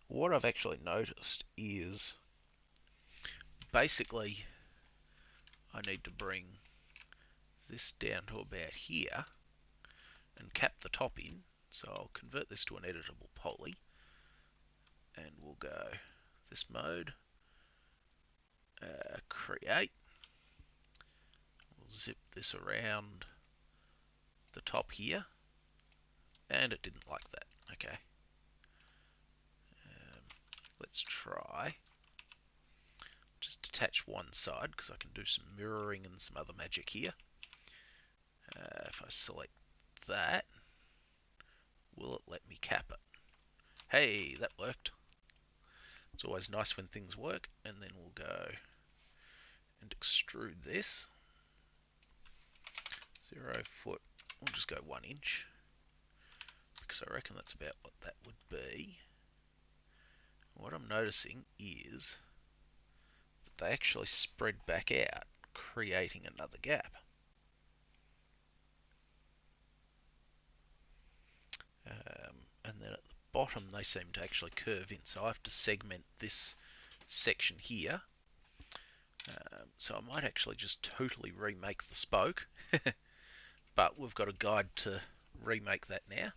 what I've actually noticed is basically I need to bring this down to about here and cap the top in. So I'll convert this to an editable poly, and we'll go this mode, create. We'll zip this around the top here, and it didn't like that. Okay. Let's try just detach one side, because I can do some mirroring and some other magic here. If I select that, will it let me cap it? Hey, that worked. It's always nice when things work. And then we'll go and extrude this. 0 foot, we'll just go 1 inch, because I reckon that's about what that would be. What I'm noticing is that they actually spread back out, creating another gap. And then at the bottom they seem to actually curve in, so I have to segment this section here. So I might actually just totally remake the spoke, but we've got a guide to remake that now.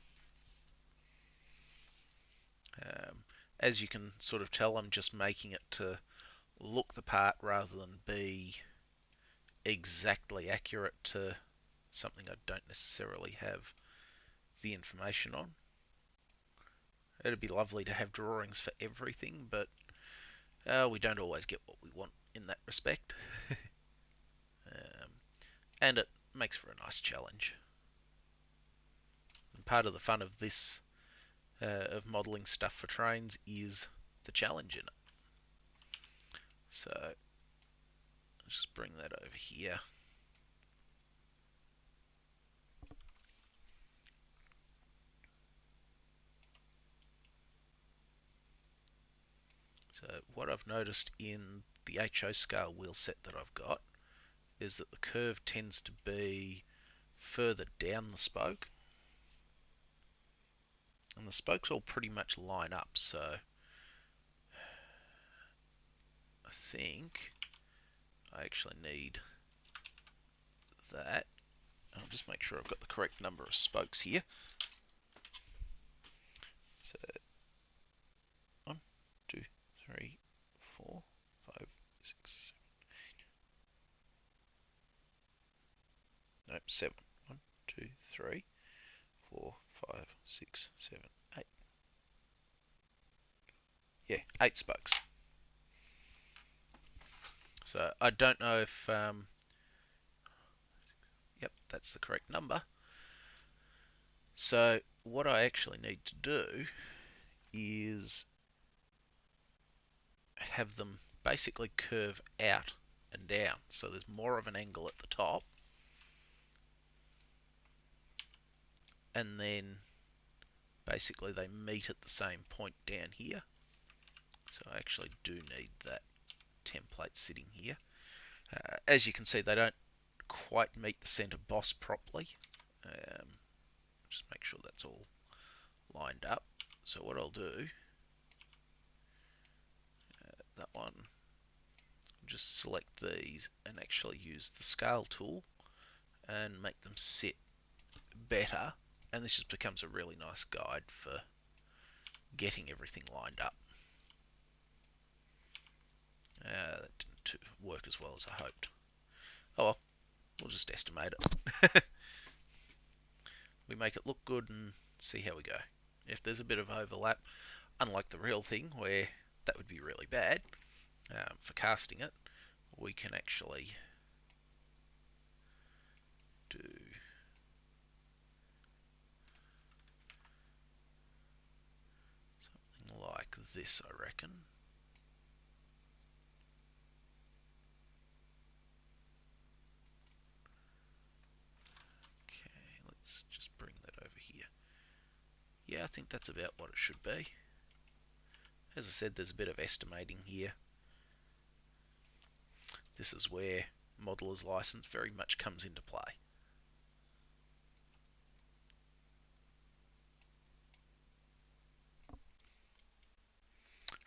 As you can sort of tell, I'm just making it to look the part rather than be exactly accurate to something I don't necessarily have the information on. It'd be lovely to have drawings for everything, but we don't always get what we want in that respect. And it makes for a nice challenge. And part of the fun of this, of modelling stuff for trains, is the challenge in it. So I'll just bring that over here. So what I've noticed in the HO scale wheel set that I've got is that the curve tends to be further down the spoke, and the spokes all pretty much line up, so I think I actually need that. I'll just make sure I've got the correct number of spokes here. So 1, 2, 3, 4, 5, 6, 7. Nope, 7. 1, 2, 3, 4, 5, 6, 7, 8. Yeah, 8 spokes. So I don't know if, yep, that's the correct number. So what I actually need to do is have them basically curve out and down, so there's more of an angle at the top, and then basically they meet at the same point down here. So I actually do need that templates sitting here. As you can see, they don't quite meet the center boss properly. Just make sure that's all lined up. So what I'll do, that one, just select these and actually use the scale tool and make them sit better, and this just becomes a really nice guide for getting everything lined up. That didn't work as well as I hoped. Oh well, we'll just estimate it. We make it look good and see how we go. If there's a bit of overlap, unlike the real thing where that would be really bad for casting it, we can actually do something like this, I reckon. Okay, let's just bring that over here. Yeah, I think that's about what it should be. As I said, there's a bit of estimating here. This is where modeler's license very much comes into play.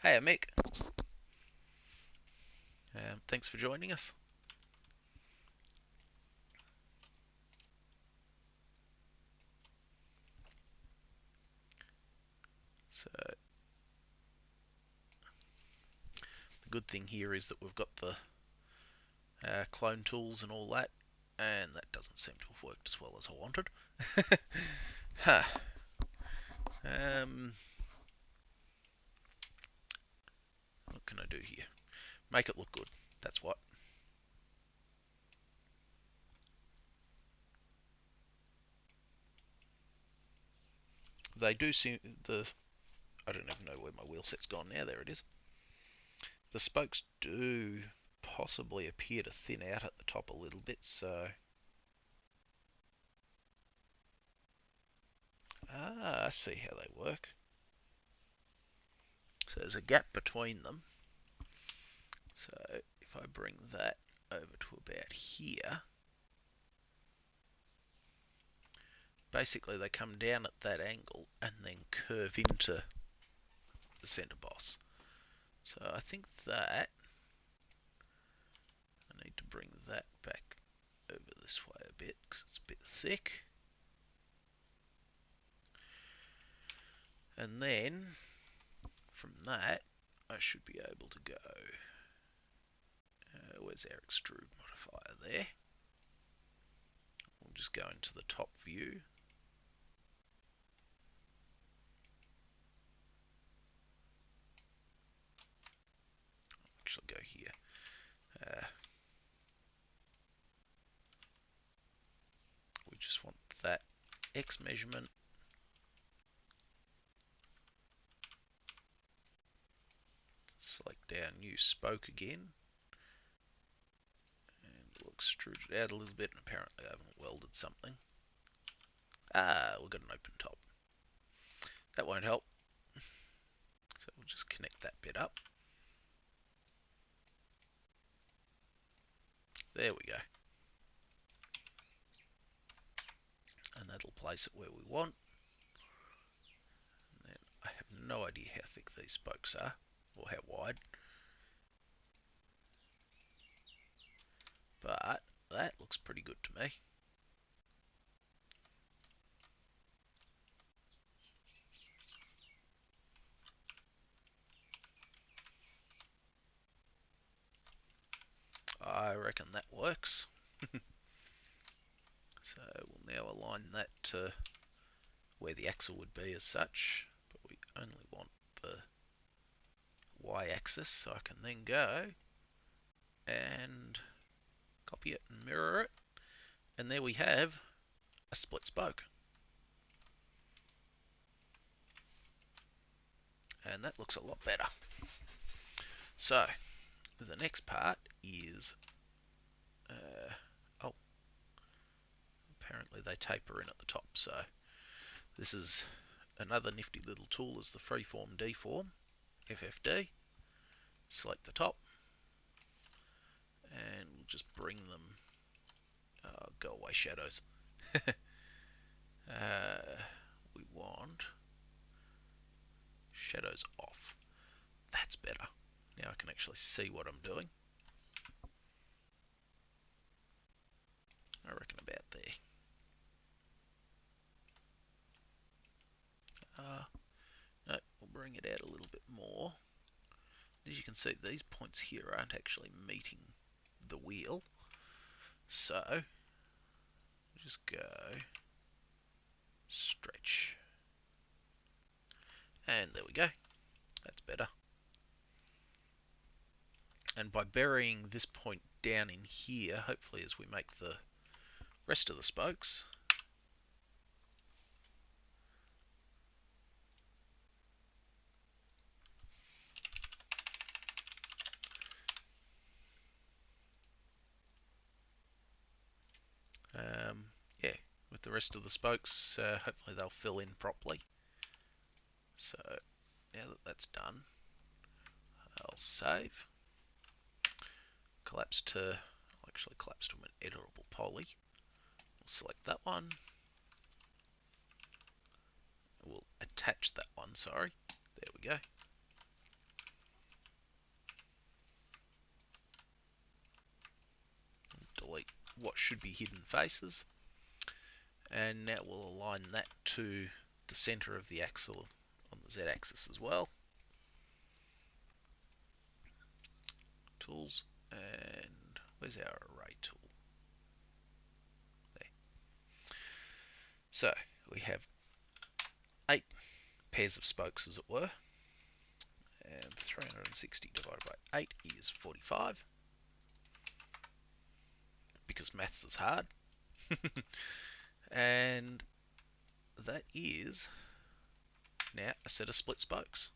Hey, Mick. Thanks for joining us. So the good thing here is that we've got the clone tools and all that, and that doesn't seem to have worked as well as I wanted. Huh. What can I do here? Make it look good. That's what. They do seem I don't even know where my wheel set's gone now. There it is. The spokes do possibly appear to thin out at the top a little bit, so I see how they work. So there's a gap between them. So if I bring that over to about here, basically they come down at that angle and then curve into the center boss. So I think that I need to bring that back over this way a bit because it's a bit thick. And then from that I should be able to go, where's our extrude modifier there? We'll just go into the top view. I'll actually go here. We just want that X measurement. Select our new spoke again. And we'll extrude it out a little bit, and apparently I haven't welded something. We've got an open top. That won't help. So we'll just connect that bit up. There we go. And that'll place it where we want. And then I have no idea how thick these spokes are, or how wide. But that looks pretty good to me. I reckon that works. So we'll now align that to where the axle would be as such, but we only want the y-axis, so I can then go and copy it and mirror it, and there we have a split spoke. And that looks a lot better. So the next part is apparently they taper in at the top, so this is another nifty little tool, is the freeform deform, FFD. Select the top, and we'll just bring them. Go away, shadows. We want shadows off. That's better. Now I can actually see what I'm doing. I reckon about there. No, we'll bring it out a little bit more. As you can see, these points here aren't actually meeting the wheel. So, just go stretch. And there we go. That's better. And by burying this point down in here, hopefully as we make the rest of the spokes, yeah, with the rest of the spokes, hopefully they'll fill in properly. So now that that's done, I'll save. I'll actually collapse to an editable poly. We'll select that one. We'll attach that one, sorry. There we go. Delete what should be hidden faces. And now we'll align that to the center of the axle on the Z-axis as well. Tools, and where's our array tool? There. So we have 8 pairs of spokes, as it were, and 360 divided by 8 is 45, because maths is hard. And that is now a set of split spokes.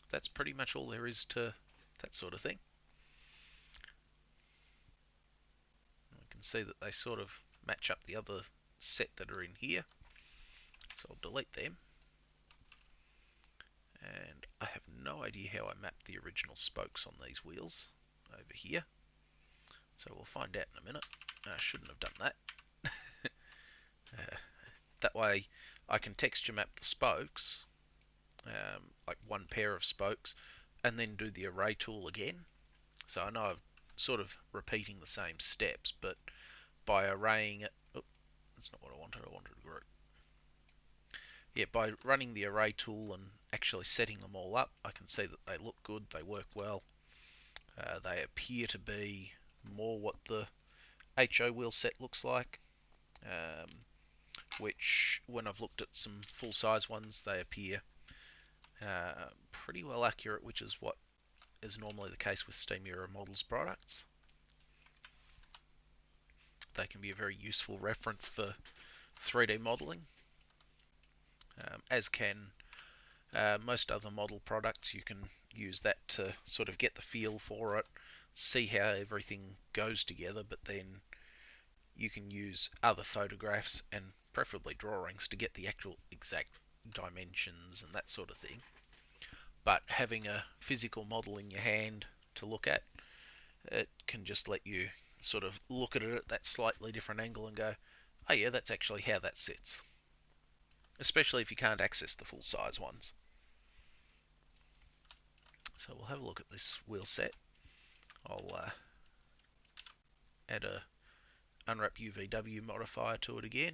That's pretty much all there is to that sort of thing. We can see that they sort of match up the other set that are in here. So I'll delete them. And I have no idea how I mapped the original spokes on these wheels over here. So we'll find out in a minute. I shouldn't have done that. That way I can texture map the spokes, like one pair of spokes, and then do the array tool again. So I know I'm sort of repeating the same steps, but by arraying it, oh, that's not what I wanted a group. Yeah, by running the array tool and actually setting them all up, I can see that they look good, they work well. They appear to be more what the HO wheel set looks like, which when I've looked at some full-size ones, they appear pretty well accurate, which is what is normally the case with Steam Era Models products. They can be a very useful reference for 3D modeling, as can most other model products. You can use that to sort of get the feel for it, see how everything goes together, but then you can use other photographs and preferably drawings to get the actual exact dimensions and that sort of thing. But having a physical model in your hand to look at, it can just let you sort of look at it at that slightly different angle and go, oh yeah, that's actually how that sits. Especially if you can't access the full size ones. So we'll have a look at this wheel set. I'll add a unwrap UVW modifier to it again.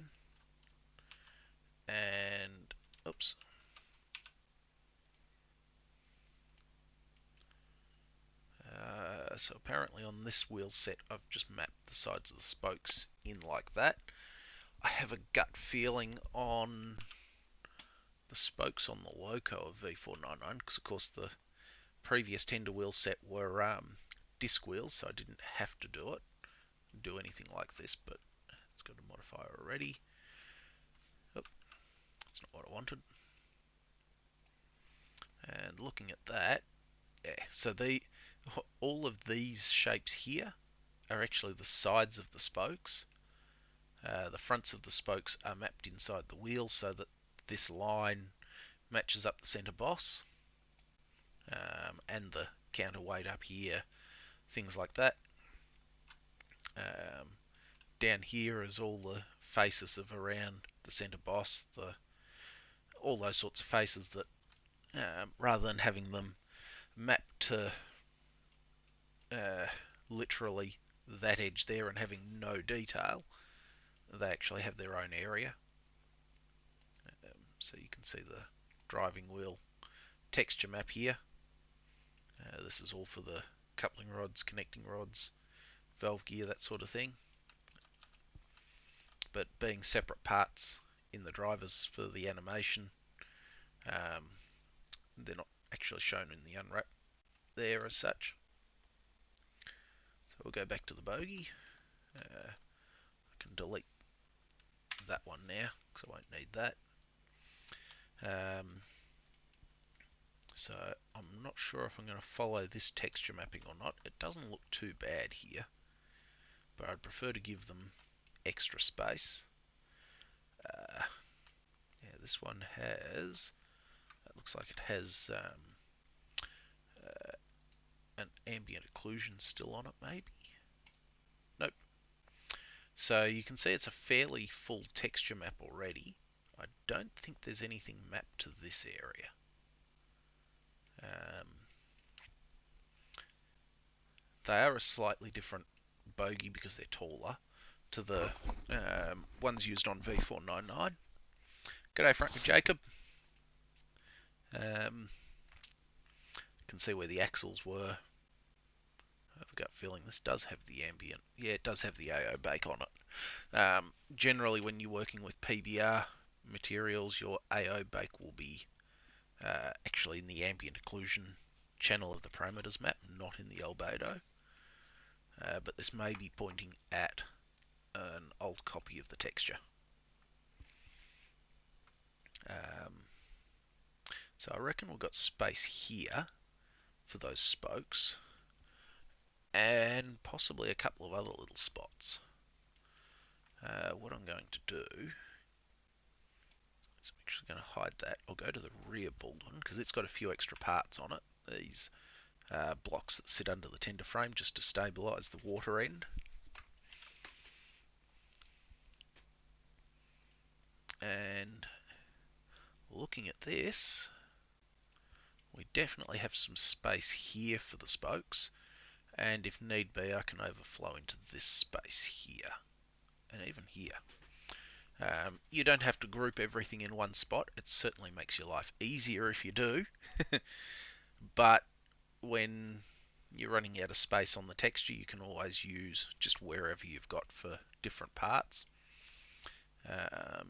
And, oops. So apparently on this wheel set, I've just mapped the sides of the spokes in like that. I have a gut feeling on the spokes on the loco of V499, because of course the previous tender wheel set were disc wheels, so I didn't have to do anything like this, but it's got a modifier already. Oh, that's not what I wanted. And looking at that, yeah, so all of these shapes here are actually the sides of the spokes. The fronts of the spokes are mapped inside the wheel so that this line matches up the center boss. and the counterweight up here, things like that. Um, down here is all the faces of around the centre boss, all those sorts of faces that, rather than having them mapped to uh, literally that edge there and having no detail, they actually have their own area. So you can see the driving wheel texture map here. This is all for the coupling rods, connecting rods, valve gear, that sort of thing. But being separate parts in the drivers for the animation, um, they're not actually shown in the unwrap there as such. So we'll go back to the bogie. I can delete that one now because I won't need that. So I'm not sure if I'm going to follow this texture mapping or not. It doesn't look too bad here, but I'd prefer to give them extra space. Yeah, this one has, it looks like it has an ambient occlusion still on it, maybe? Nope. So you can see it's a fairly full texture map already. I don't think there's anything mapped to this area. They are a slightly different bogey because they're taller to the ones used on V499. G'day Frank and Jacob. Can see where the axles were. I have a gut feeling this does have the ambient. Yeah, it does have the AO bake on it. Generally, when you're working with PBR materials, your AO bake will be actually in the ambient occlusion channel of the parameters map, not in the albedo. But this may be pointing at an old copy of the texture. So I reckon we've got space here for those spokes, and possibly a couple of other little spots. What I'm going to do is I'm actually going to hide that. I'll go to the rear Baldwin because it's got a few extra parts on it. These blocks that sit under the tender frame just to stabilise the water end. And looking at this, we definitely have some space here for the spokes, and if need be I can overflow into this space here and even here. You don't have to group everything in one spot. It certainly makes your life easier if you do. But when you're running out of space on the texture, you can always use just wherever you've got for different parts.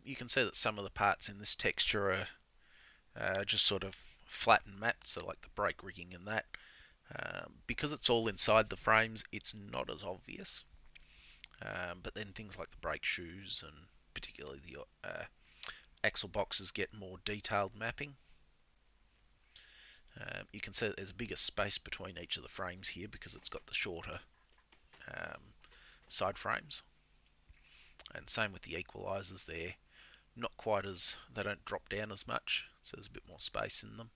You can see that some of the parts in this texture are just sort of flat and mapped, so like the brake rigging and that. Because it's all inside the frames, it's not as obvious. But then things like the brake shoes and particularly the axle boxes get more detailed mapping. You can see that there's a bigger space between each of the frames here because it's got the shorter side frames. And same with the equalizers, they're not quite as, they don't drop down as much, so there's a bit more space in them.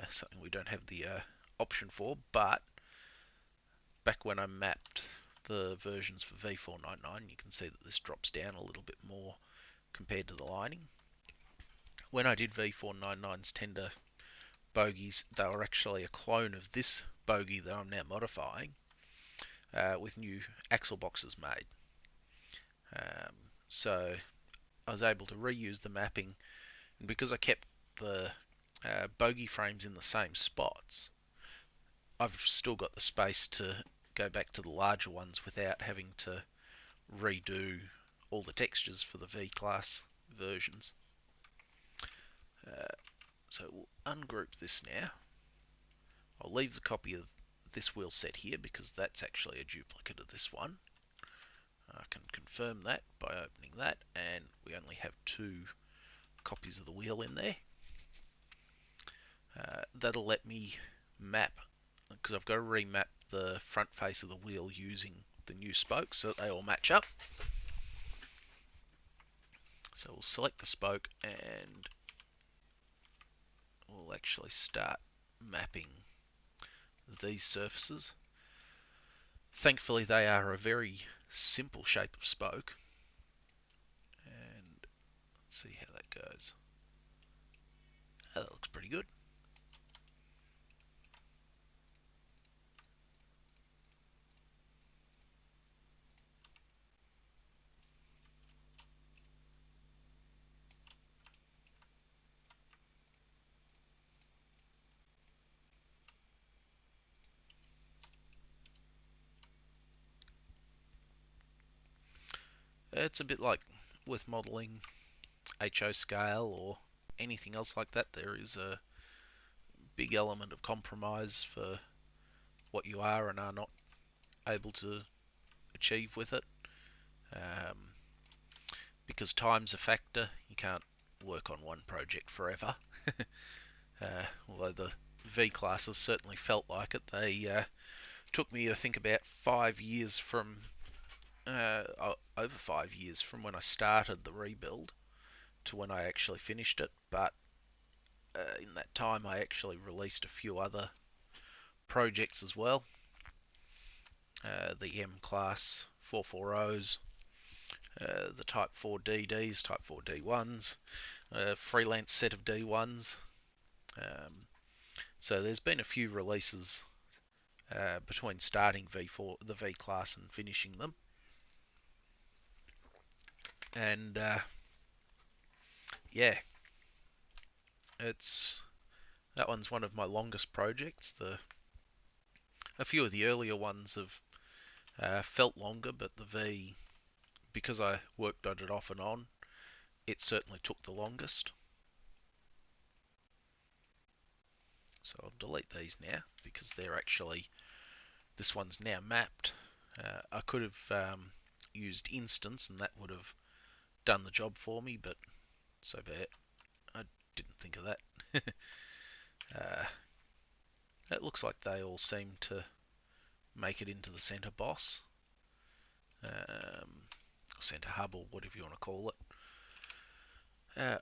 Something we don't have the option for, but back when I mapped the versions for V499, you can see that this drops down a little bit more compared to the lining. When I did V499's tender bogies, they were actually a clone of this bogie that I'm now modifying with new axle boxes made. So I was able to reuse the mapping, and because I kept the bogie frames in the same spots, I've still got the space to go back to the larger ones without having to redo all the textures for the V-Class versions. So we'll ungroup this now. I'll leave the copy of this wheel set here because that's actually a duplicate of this one. I can confirm that by opening that, and we only have 2 copies of the wheel in there. That'll let me map, because I've got to remap the front face of the wheel using the new spokes so that they all match up. So we'll select the spoke and we'll actually start mapping these surfaces. Thankfully they are a very simple shape of spoke, and let's see how that goes. Oh, that looks pretty good. It's a bit like with modelling HO scale or anything else like that. There is a big element of compromise for what you are and are not able to achieve with it. Um, because time's a factor, you can't work on one project forever. Although the V classes certainly felt like it. They took me, I think, about 5 years from over 5 years from when I started the rebuild to when I actually finished it. But in that time, I actually released a few other projects as well. The M class 440s, the Type 4 DDs, Type 4 D1s, freelance set of D1s. So there's been a few releases between starting V4, the V class, and finishing them. And yeah, it's that one's one of my longest projects. A few of the earlier ones have felt longer, but the V, because I worked on it off and on, it certainly took the longest. So I'll delete these now because they're actually, this one's now mapped. I could have used instance and that would have done the job for me, but so be it. I didn't think of that. It looks like they all seem to make it into the center boss, center hub, or whatever you want to call it.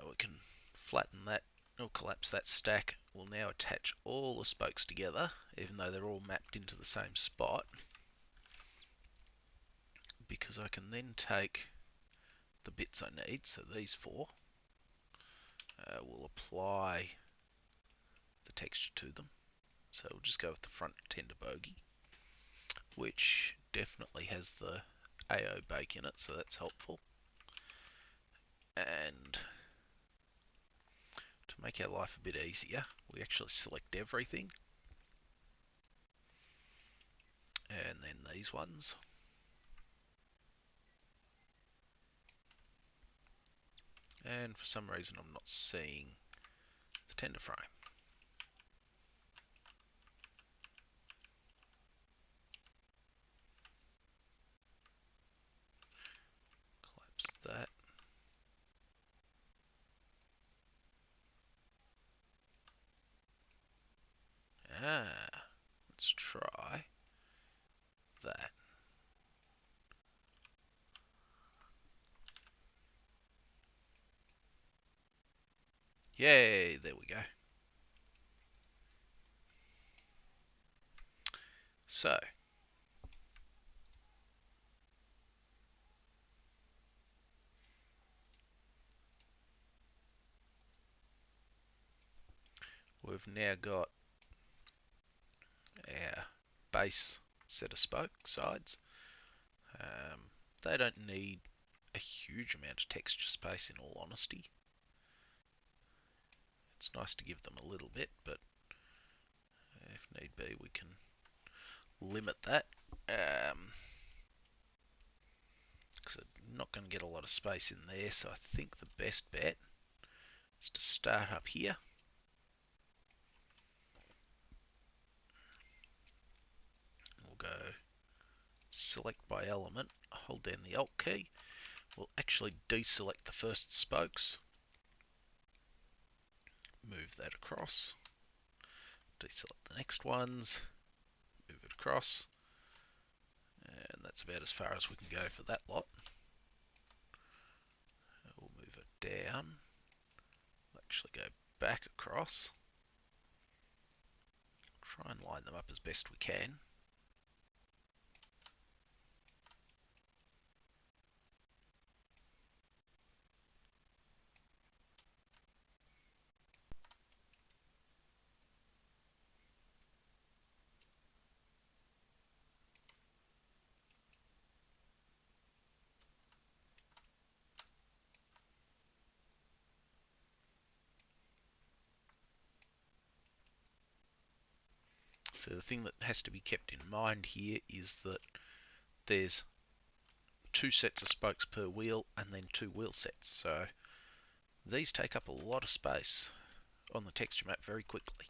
We can flatten that or collapse that stack. We'll now attach all the spokes together, even though they're all mapped into the same spot, because I can then take the bits I need, so these four, we'll apply the texture to them. So we'll just go with the front tender bogey, which definitely has the AO bake in it, so that's helpful. And to make our life a bit easier, we actually select everything, and then these ones. And for some reason I'm not seeing the tender frame. Collapse that. Let's try that. Yay, there we go. So, we've now got our base set of spoke sides. They don't need a huge amount of texture space, in all honesty. It's nice to give them a little bit, but if need be, we can limit that. Because I'm not going to get a lot of space in there, so I think the best bet is to start up here. We'll go select by element, hold down the Alt key. We'll actually deselect the first spokes, move that across, deselect the next ones, move it across, and that's about as far as we can go for that lot. We'll move it down, we'll actually go back across, try and line them up as best we can. So the thing that has to be kept in mind here is that there's 2 sets of spokes per wheel and then 2 wheel sets. So these take up a lot of space on the texture map very quickly.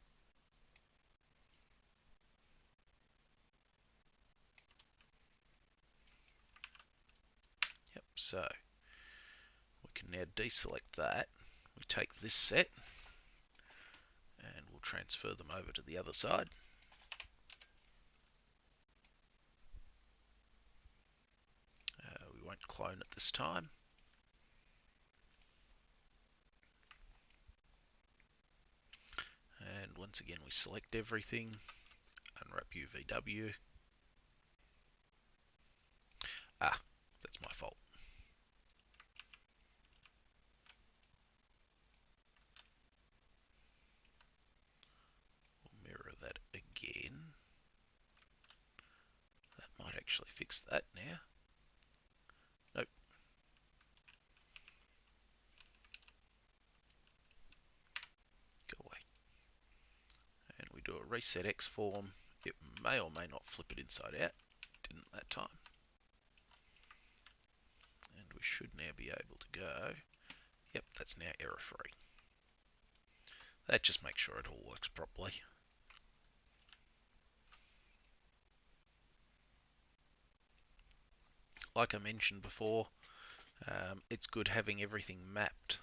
Yep, so we can now deselect that. We take this set and we'll transfer them over to the other side. We won't clone at this time. And once again we select everything, unwrap UVW. That's my fault. We'll mirror that again. That might actually fix that now. Nope. Go away. And we do a reset X form. It may or may not flip it inside out. Didn't that time. And we should now be able to go. Yep, that's now error free. That just makes sure it all works properly. Like I mentioned before, it's good having everything mapped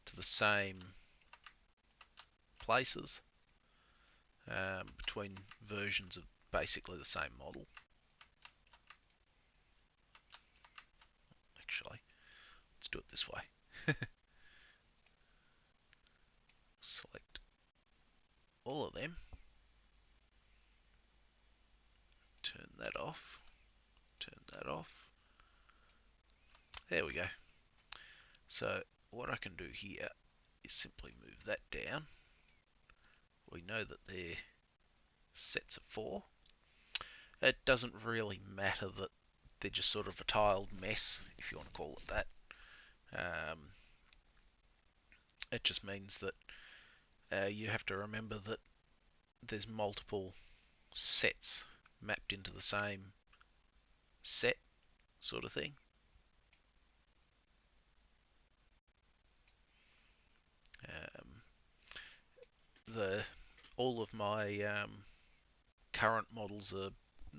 to the same places between versions of basically the same model. Actually, let's do it this way. Select all of them, turn that off, turn that off. There we go. So what I can do here is simply move that down. We know that they're sets of 4. It doesn't really matter that they're just sort of a tiled mess, if you want to call it that. It just means that you have to remember that there's multiple sets mapped into the same set sort of thing. All of my current models are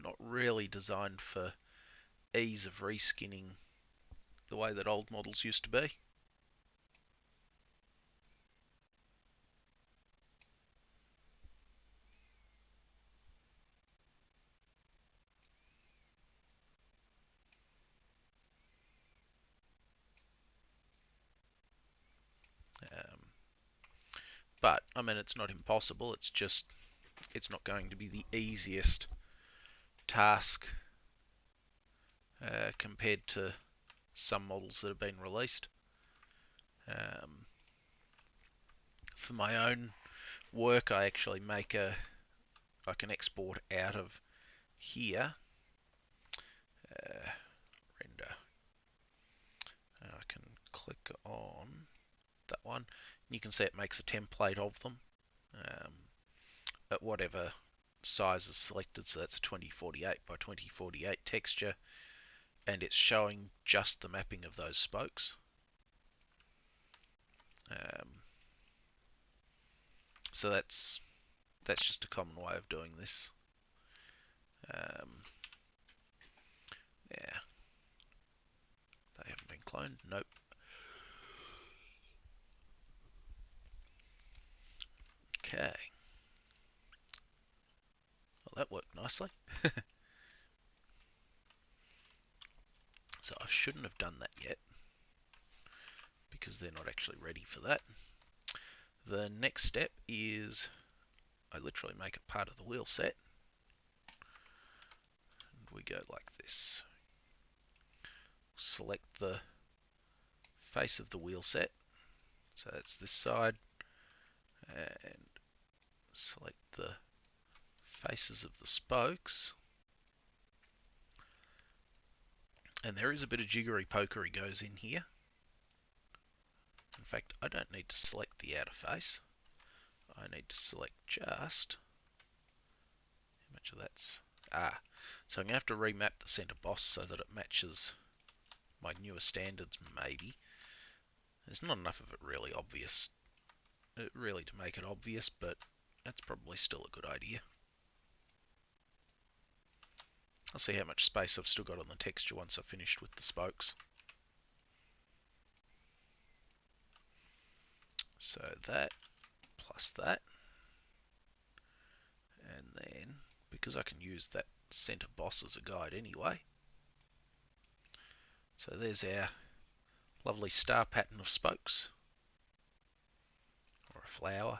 not really designed for ease of reskinning the way that old models used to be. But I mean, it's not impossible. It's just it's not going to be the easiest task compared to some models that have been released. For my own work, I actually make I can export out of here, render. I can click on that one. And you can see it makes a template of them at whatever size is selected. So that's a 2048 by 2048 texture, and it's showing just the mapping of those spokes. So that's just a common way of doing this. Yeah, they haven't been cloned. Nope. Okay. Well, that worked nicely. So I shouldn't have done that yet because they're not actually ready for that. The next step is I literally make it part of the wheel set. And we go like this. Select the face of the wheel set. So that's this side. And select the faces of the spokes. And there is a bit of jiggery pokery goes in here. In fact, I don't need to select the outer face. I need to select just how much of that's so I'm going to have to remap the center boss so that it matches my newer standards, maybe. There's not enough of it really obvious, really to make it obvious, but that's probably still a good idea. I'll see how much space I've still got on the texture once I've finished with the spokes. So that plus that, and then because I can use that center boss as a guide anyway, so there's our lovely star pattern of spokes, or a flower,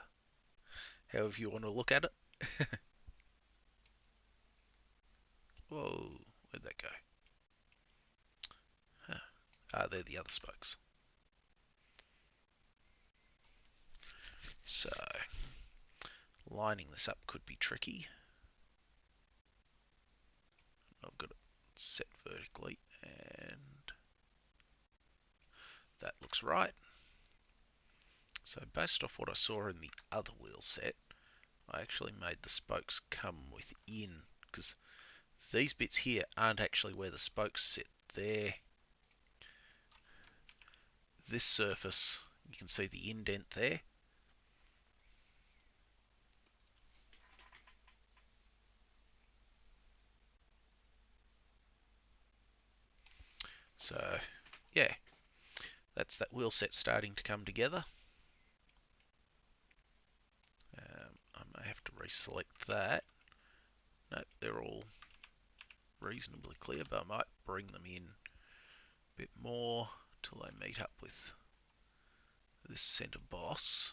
however you want to look at it. Whoa, where'd that go? Huh. They're the other spokes. So, lining this up could be tricky. I've got it set vertically, and that looks right. So based off what I saw in the other wheel set, I actually made the spokes come within, because these bits here aren't actually where the spokes sit. They're this surface. You can see the indent there. So yeah, that's that wheel set starting to come together. I may have to reselect that. No, they're all reasonably clear, but I might bring them in a bit more till they meet up with this center boss.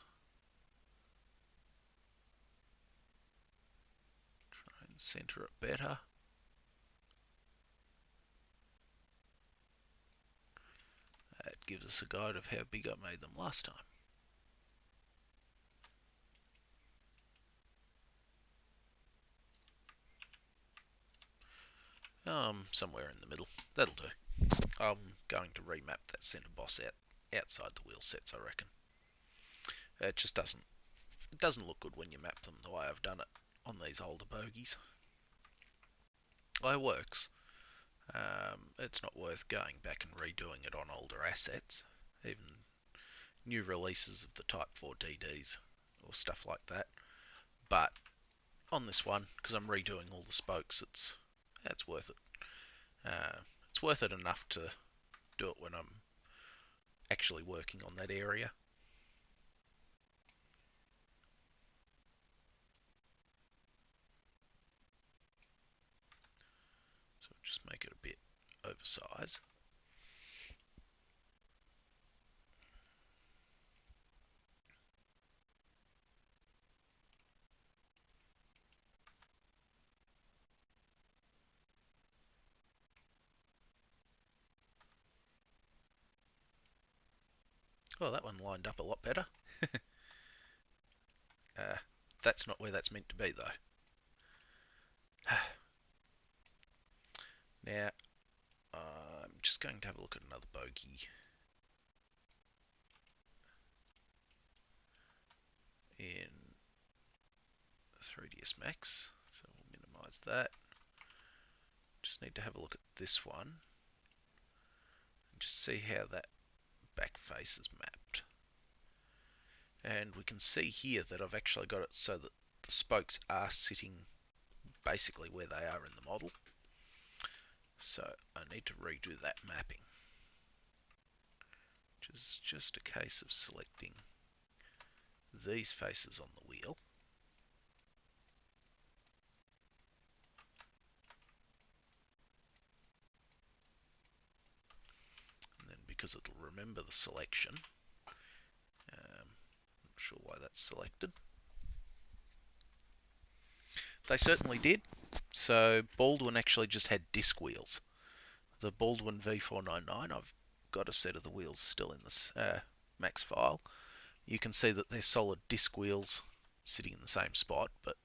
Try and center it better. That gives us a guide of how big I made them last time. Somewhere in the middle. That'll do. I'm going to remap that center boss outside the wheel sets, I reckon. It just doesn't look good when you map them the way I've done it on these older bogies. It works. It's not worth going back and redoing it on older assets, even new releases of the Type 4 DDs or stuff like that. But on this one, because I'm redoing all the spokes, it's worth it. It's worth it enough to do it when I'm actually working on that area. So just make it a bit oversized. Oh, that one lined up a lot better. uh, that's not where that's meant to be, though. Now, I'm just going to have a look at another bogey in 3ds Max. So we'll minimize that. Just need to have a look at this one and just see how that back face is mapped. And we can see here that I've actually got it so that the spokes are sitting basically where they are in the model. So I need to redo that mapping, which is just a case of selecting these faces on the wheel. And then because it'll remember the selection, not sure why that's selected. they certainly did. So Baldwin actually just had disc wheels. The Baldwin V499, I've got a set of the wheels still in this max file. You can see that they're solid disc wheels sitting in the same spot, but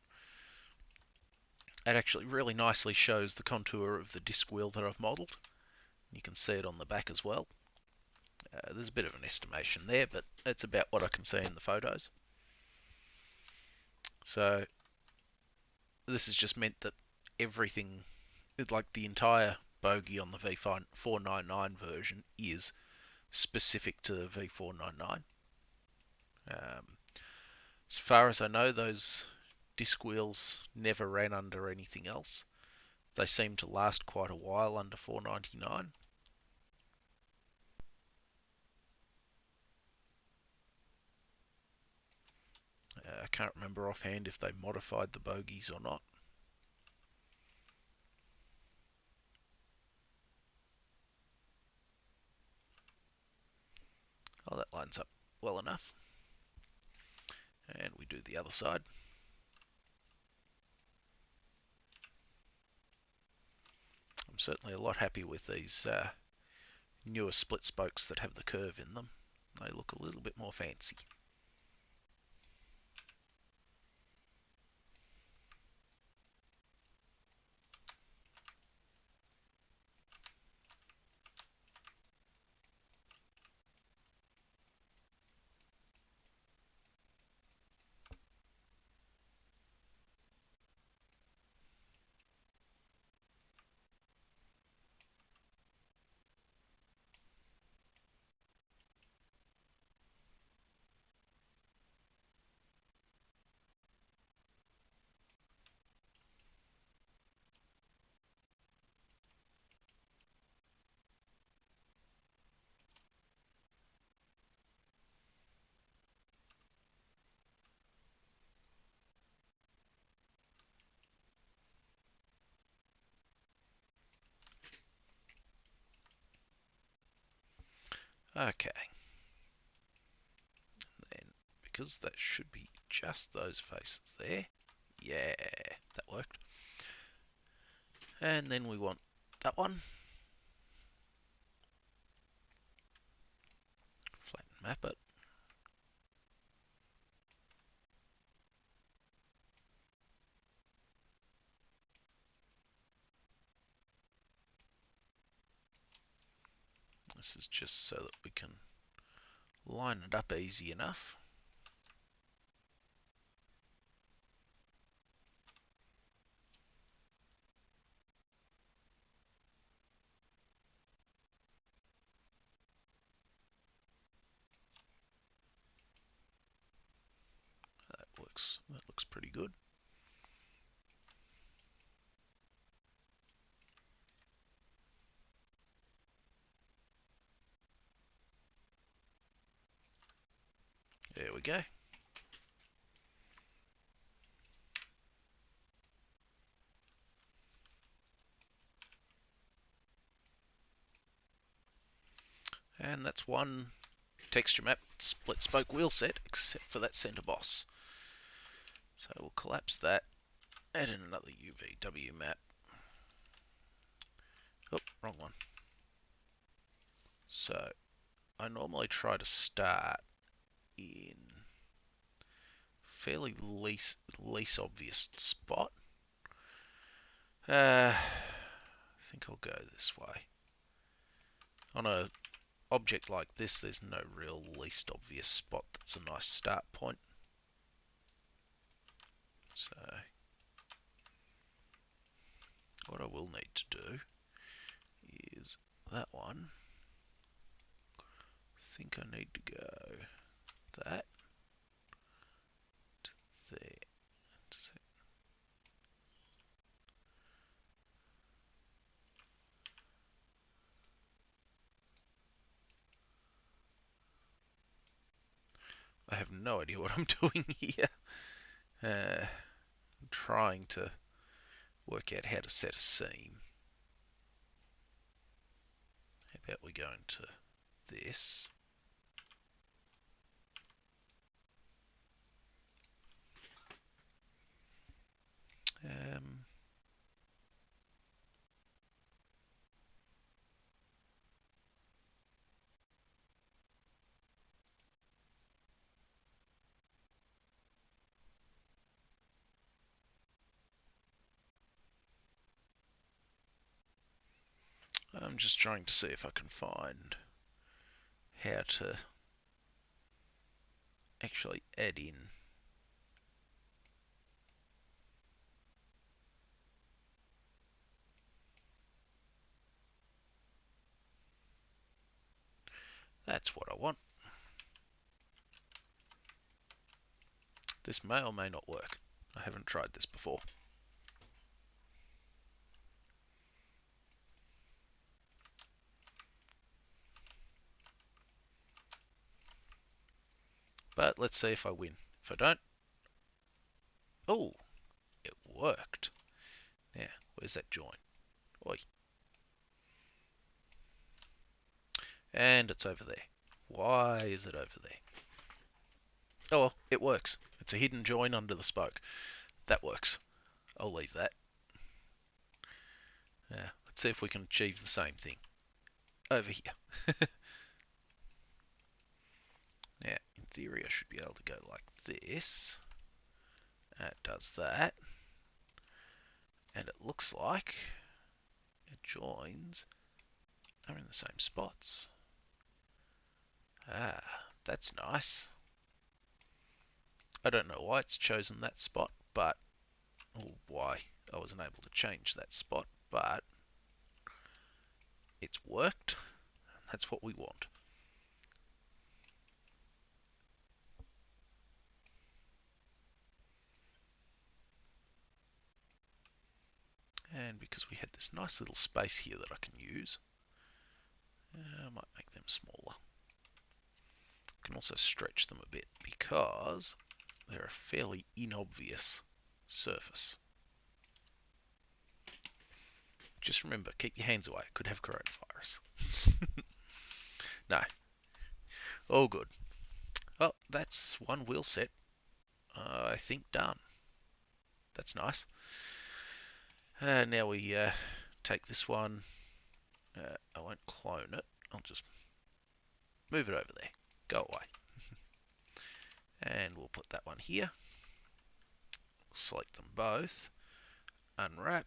it actually really nicely shows the contour of the disc wheel that I've modelled. You can see it on the back as well. There's a bit of an estimation there, but it's about what I can see in the photos. So this has just meant that everything, like the entire bogie on the V499 version, is specific to the V499. As far as I know, those disc wheels never ran under anything else. They seem to last quite a while under 499. I can't remember offhand if they modified the bogies or not. Oh, that lines up well enough. And we do the other side. I'm certainly a lot happy with these newer split spokes that have the curve in them. They look a little bit more fancy. Okay. Then, because that should be just those faces there. Yeah, that worked. And then we want that one. Flatten map it. This is just so that we can line it up easy enough. That works. That looks pretty good. There we go. And that's one texture map split spoke wheel set, except for that center boss. So we'll collapse that, add in another UVW map. Oh, wrong one. So I normally try to start in fairly least obvious spot. I think I'll go this way. On a object like this, there's no real least obvious spot that's a nice start point. So what I will need to do is that one. I think I need to go that to there. I have no idea what I'm doing here. I'm trying to work out how to set a seam. How about we go into this? I'm just trying to see if I can find how to actually add in. That's what I want. This may or may not work. I haven't tried this before. But let's see if I win. If I don't, oh, it worked. Now, where's that join? Oi. And it's over there. Why is it over there? Oh well, it works. It's a hidden join under the spoke. That works. I'll leave that. Let's see if we can achieve the same thing over here. Now, in theory, I should be able to go like this. It does that. And it looks like it joins are in the same spots. Ah, that's nice. I don't know why it's chosen that spot, but or why I wasn't able to change that spot, but it's worked. That's what we want. And because we had this nice little space here that I can use, I might make them smaller. I can also stretch them a bit because they're a fairly inobvious surface. Just remember, keep your hands away. It could have coronavirus. No, all good. Well, that's one wheel set, I think, done. That's nice. Now we take this one. I won't clone it. I'll just move it over there. Go away. And we'll put that one here. Select them both. Unwrap.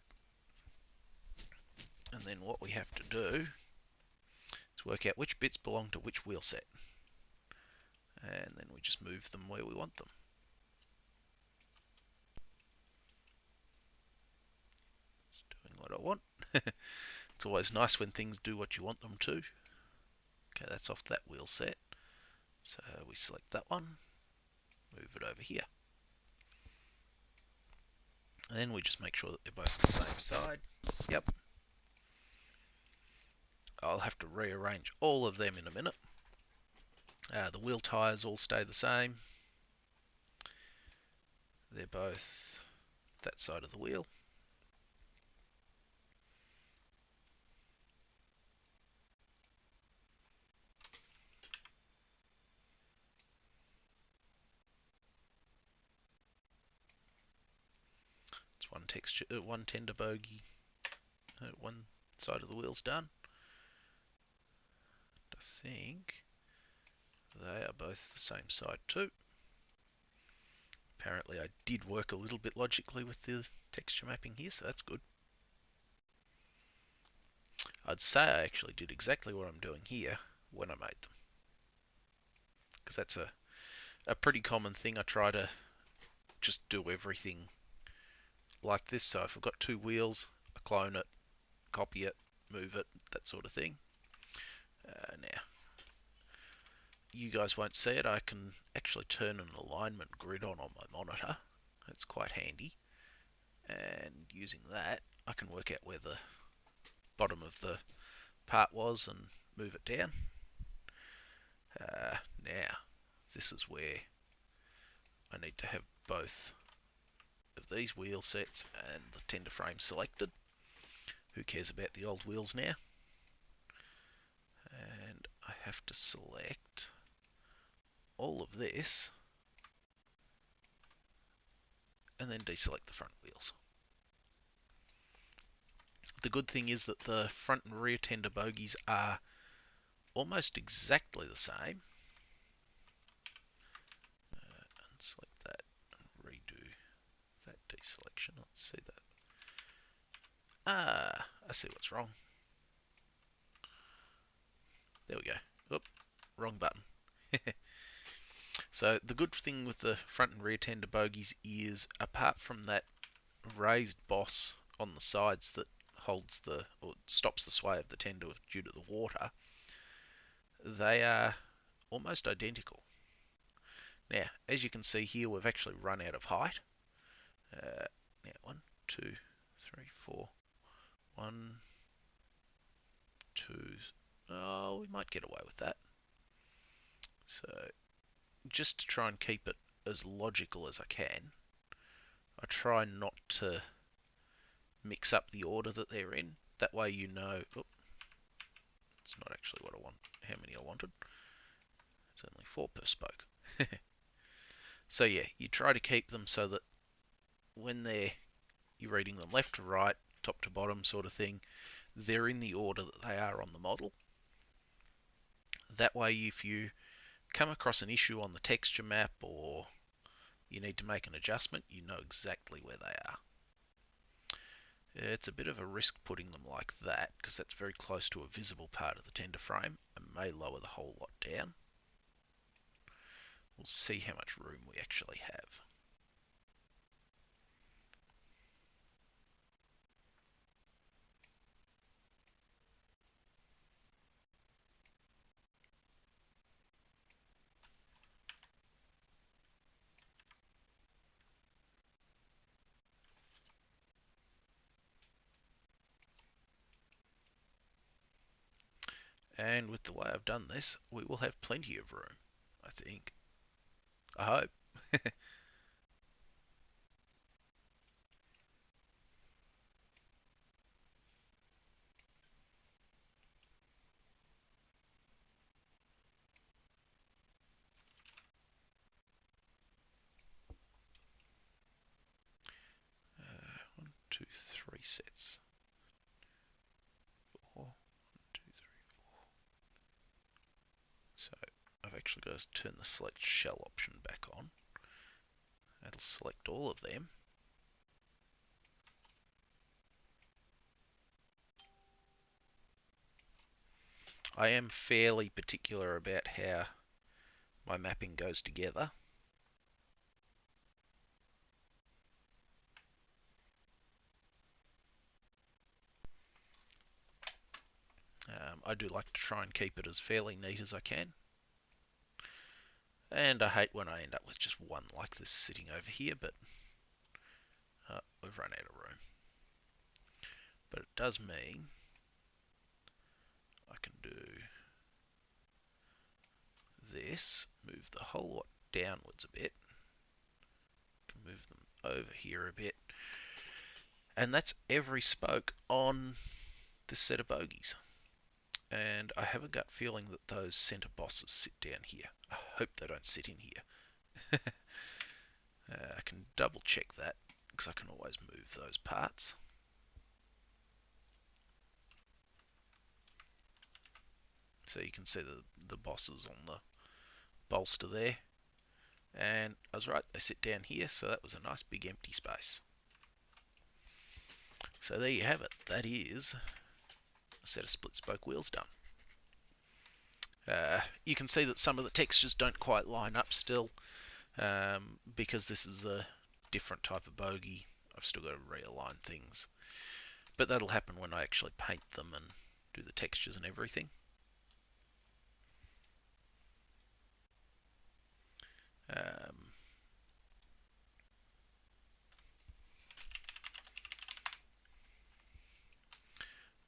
And then what we have to do is work out which bits belong to which wheel set. And then we just move them where we want them. It's doing what I want. It's always nice when things do what you want them to. Okay, that's off that wheel set. So we select that one, move it over here. And then we just make sure that they're both the same side. Yep. I'll have to rearrange all of them in a minute. The wheel tyres all stay the same. They're both that side of the wheel. It's one texture, one tender bogey, one side of the wheel's done. I think they are both the same side too. Apparently I did work a little bit logically with the texture mapping here, so that's good. I'd say I actually did exactly what I'm doing here when I made them. Because that's a pretty common thing. I try to just do everything like this. So if I've got two wheels, I clone it, copy it, move it, that sort of thing. Now, you guys won't see it. I can actually turn an alignment grid on my monitor. It's quite handy. And using that, I can work out where the bottom of the part was and move it down. Now, this is where I need to have both of these wheel sets and the tender frame selected. Who cares about the old wheels now? And I have to select all of this and then deselect the front wheels. The good thing is that the front and rear tender bogies are almost exactly the same. Unselect that and redo that deselection. Let's see that. I see what's wrong. There we go. Oop, wrong button. So the good thing with the front and rear tender bogies is, apart from that raised boss on the sides that holds the or stops the sway of the tender due to the water, they are almost identical. Now, as you can see here, we've actually run out of height. Now, 1, 2, 3, 4. 1, 2. Oh, we might get away with that. So, just to try and keep it as logical as I can, I try not to mix up the order that they're in. That way you know... Oh, it's not actually what I want. How many I wanted. It's only 4 per spoke. So yeah, you try to keep them so that when you're reading them left to right, top to bottom sort of thing, they're in the order that they are on the model. That way, if you come across an issue on the texture map or you need to make an adjustment, you know exactly where they are. It's a bit of a risk putting them like that, because that's very close to a visible part of the tender frame and may lower the whole lot down. We'll see how much room we actually have. And with the way I've done this, we will have plenty of room, I think. I hope. 1, 2, 3 sets. 4, 1, 2, 3, 4. So I've actually got to turn the select shell option back on. That'll select all of them. I am fairly particular about how my mapping goes together. I do like to try and keep it as fairly neat as I can. And I hate when I end up with just one like this sitting over here, but we've run out of room. But it does mean I can do this, move the whole lot downwards a bit, can move them over here a bit, and that's every spoke on this set of bogies. And I have a gut feeling that those centre bosses sit down here. I hope they don't sit in here. I can double check that, because I can always move those parts. So you can see the bosses on the bolster there. And I was right, they sit down here, so that was a nice big empty space. So there you have it. That is a set of split spoke wheels done. You can see that some of the textures don't quite line up still, because this is a different type of bogie. I've still got to realign things. But that'll happen when I actually paint them and do the textures and everything.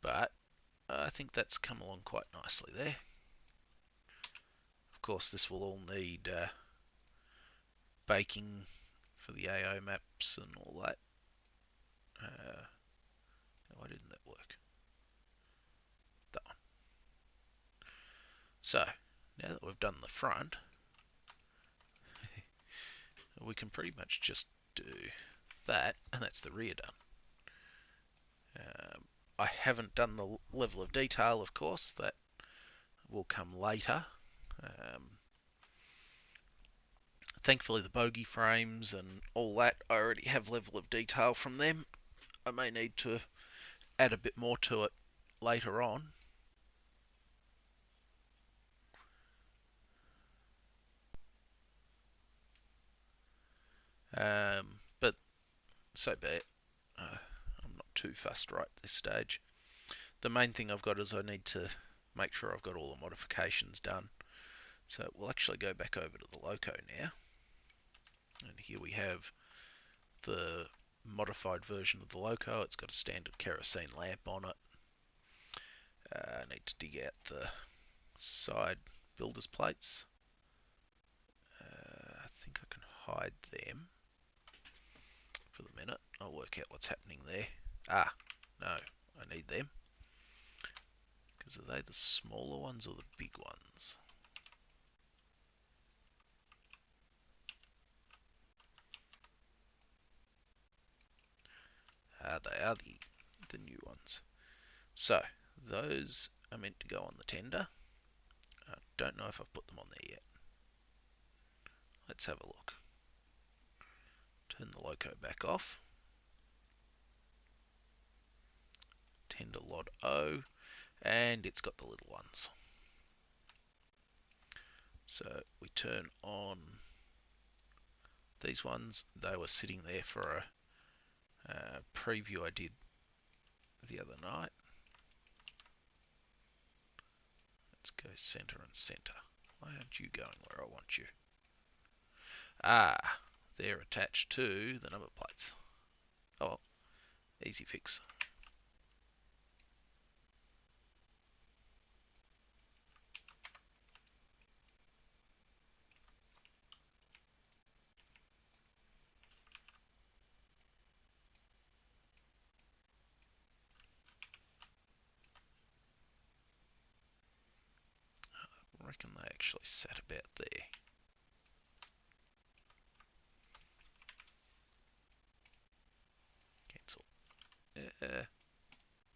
But I think that's come along quite nicely there. Of course, this will all need baking for the AO maps and all that. Why didn't that work? That one. So, now that we've done the front, we can pretty much just do that, and that's the rear done. I haven't done the level of detail, of course, that will come later. Thankfully, the bogie frames and all that, I already have level of detail from them. I may need to add a bit more to it later on. so be it. I'm not too fussed right at this stage. The main thing I've got is I need to make sure I've got all the modifications done. So we'll actually go back over to the loco now. And here we have the modified version of the loco. It's got a standard kerosene lamp on it. I need to dig out the side builder's plates. I think I can hide them for the minute. I'll work out what's happening there. Ah, no, I need them. Because are they the smaller ones or the big ones? They are the new ones. So, those are meant to go on the tender. I don't know if I've put them on there yet. Let's have a look. Turn the loco back off. Tender Lot O, and it's got the little ones. So we turn on these ones. They were sitting there for a preview I did the other night. Let's go center and center. Why aren't you going where I want you? Ah, they're attached to the number plates. Oh, easy fix. I reckon they actually sat about there. Cancel.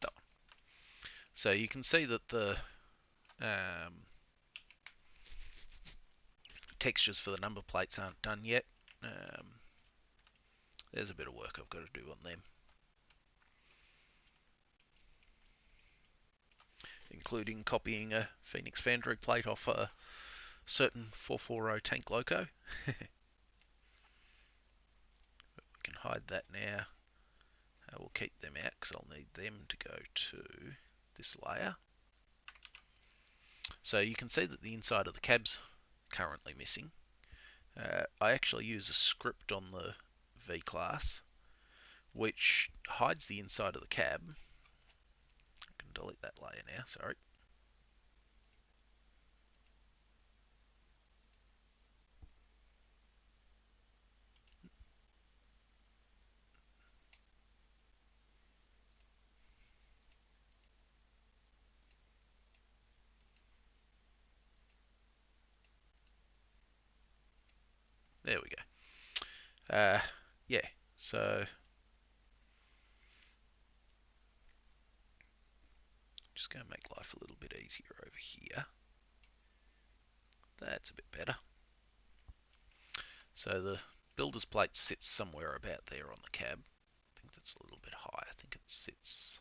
Done. So you can see that the textures for the number plates aren't done yet. There's a bit of work I've got to do on them, including copying a Phoenix Foundry plate off a certain 440 tank loco. We can hide that now. We'll keep them out because I'll need them to go to this layer. So you can see that the inside of the cab's currently missing. I actually use a script on the V-Class which hides the inside of the cab. I can delete that layer now, sorry. There we go. Yeah, so just going to make life a little bit easier over here. That's a bit better. So the builder's plate sits somewhere about there on the cab. I think that's a little bit high. I think it sits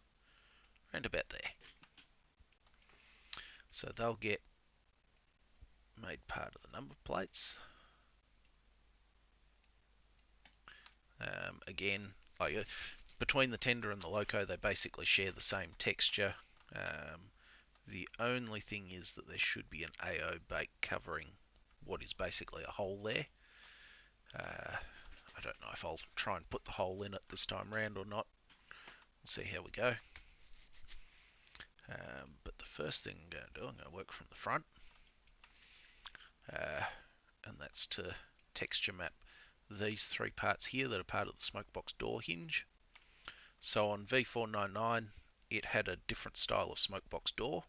around about there. So they'll get made part of the number plates. Again, between the tender and the loco, they basically share the same texture. The only thing is that there should be an AO bake covering what is basically a hole there. I don't know if I'll try and put the hole in it this time round or not. We'll see how we go. But the first thing I'm going to do, I'm going to work from the front. And that's to texture map these three parts here that are part of the smokebox door hinge. So on V499, it had a different style of smokebox door.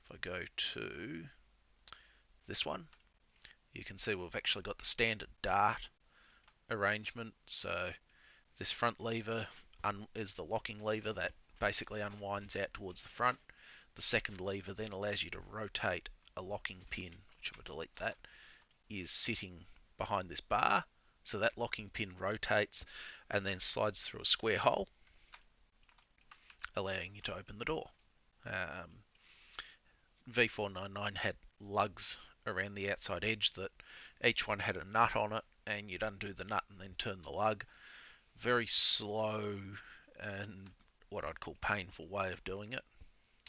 If I go to this one, you can see we've actually got the standard dart arrangement. So this front lever is the locking lever that basically unwinds out towards the front. The second lever then allows you to rotate a locking pin, which if I delete that, is sitting behind this bar. So that locking pin rotates and then slides through a square hole, allowing you to open the door. V499 had lugs around the outside edge that each one had a nut on it, and you'd undo the nut and then turn the lug. very slow and what I'd call painful way of doing it.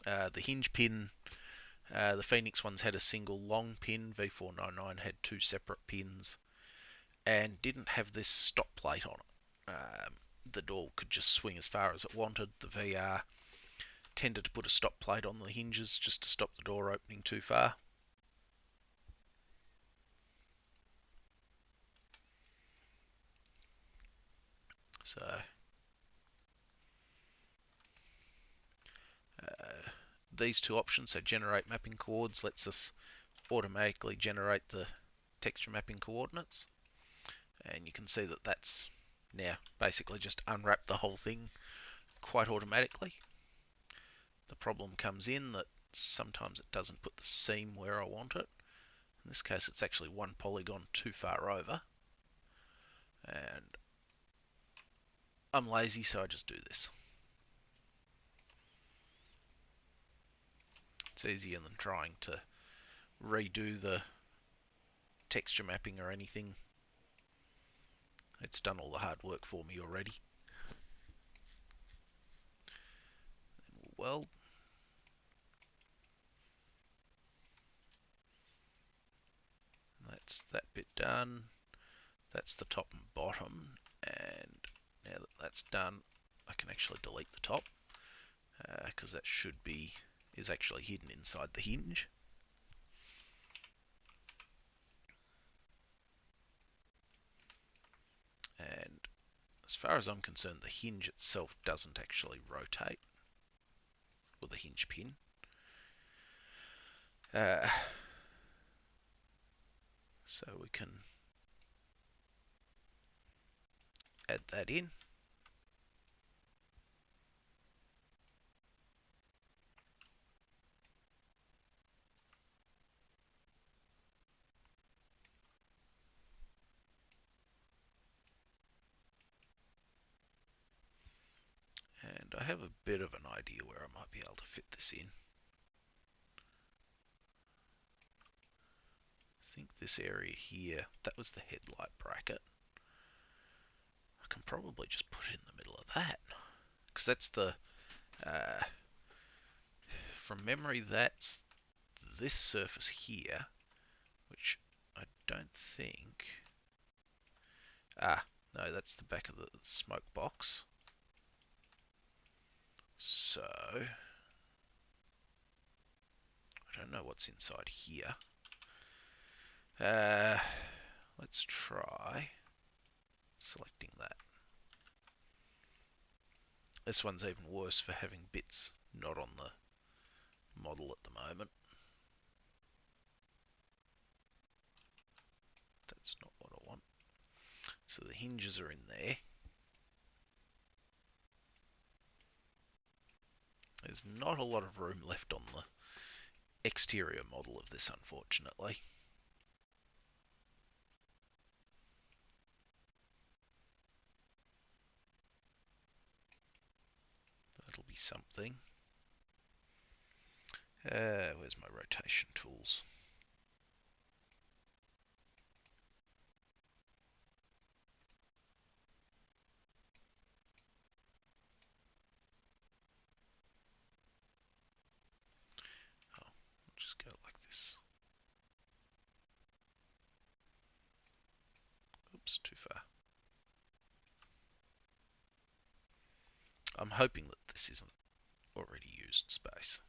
The hinge pin, the Phoenix ones had a single long pin, V499 had two separate pins, and didn't have this stop plate on it. The door could just swing as far as it wanted. The VR tended to put a stop plate on the hinges just to stop the door opening too far. So these two options, so generate mapping coords, lets us automatically generate the texture mapping coordinates, and you can see that that's now basically just unwrap the whole thing quite automatically. The problem comes in that sometimes it doesn't put the seam where I want it. In this case it's actually one polygon too far over, and I'm lazy, so I just do this. It's easier than trying to redo the texture mapping or anything. It's done all the hard work for me already. Well, that's that bit done. That's the top and bottom, and now that that's done, I can actually delete the top because that is actually hidden inside the hinge. And as far as I'm concerned, the hinge itself doesn't actually rotate, or the hinge pin. So we can add that in. And I have a bit of an idea where I might be able to fit this in. I think this area here, that was the headlight bracket. I can probably just put it in the middle of that, because that's the, from memory, that's this surface here, which I don't think, no, that's the back of the smoke box. So, I don't know what's inside here. Let's try selecting that. This one's even worse for having bits not on the model at the moment. That's not what I want. So the hinges are in there. There's not a lot of room left on the exterior model of this, unfortunately. That'll be something. Where's my rotation tools? Oh, I'll just go like this. Oops, too far. I'm hoping that this isn't already used space.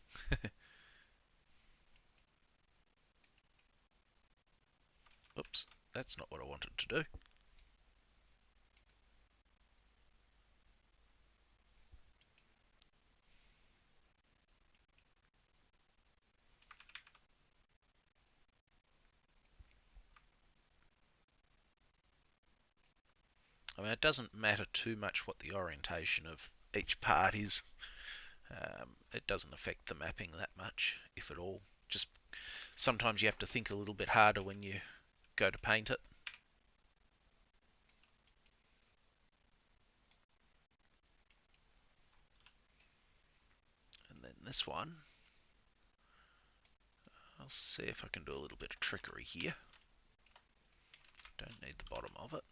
Oops, that's not what I wanted to do. I mean, it doesn't matter too much what the orientation of each part is. It doesn't affect the mapping that much, if at all. Just sometimes you have to think a little bit harder when you go to paint it. And then this one, I'll see if I can do a little bit of trickery here. Don't need the bottom of it.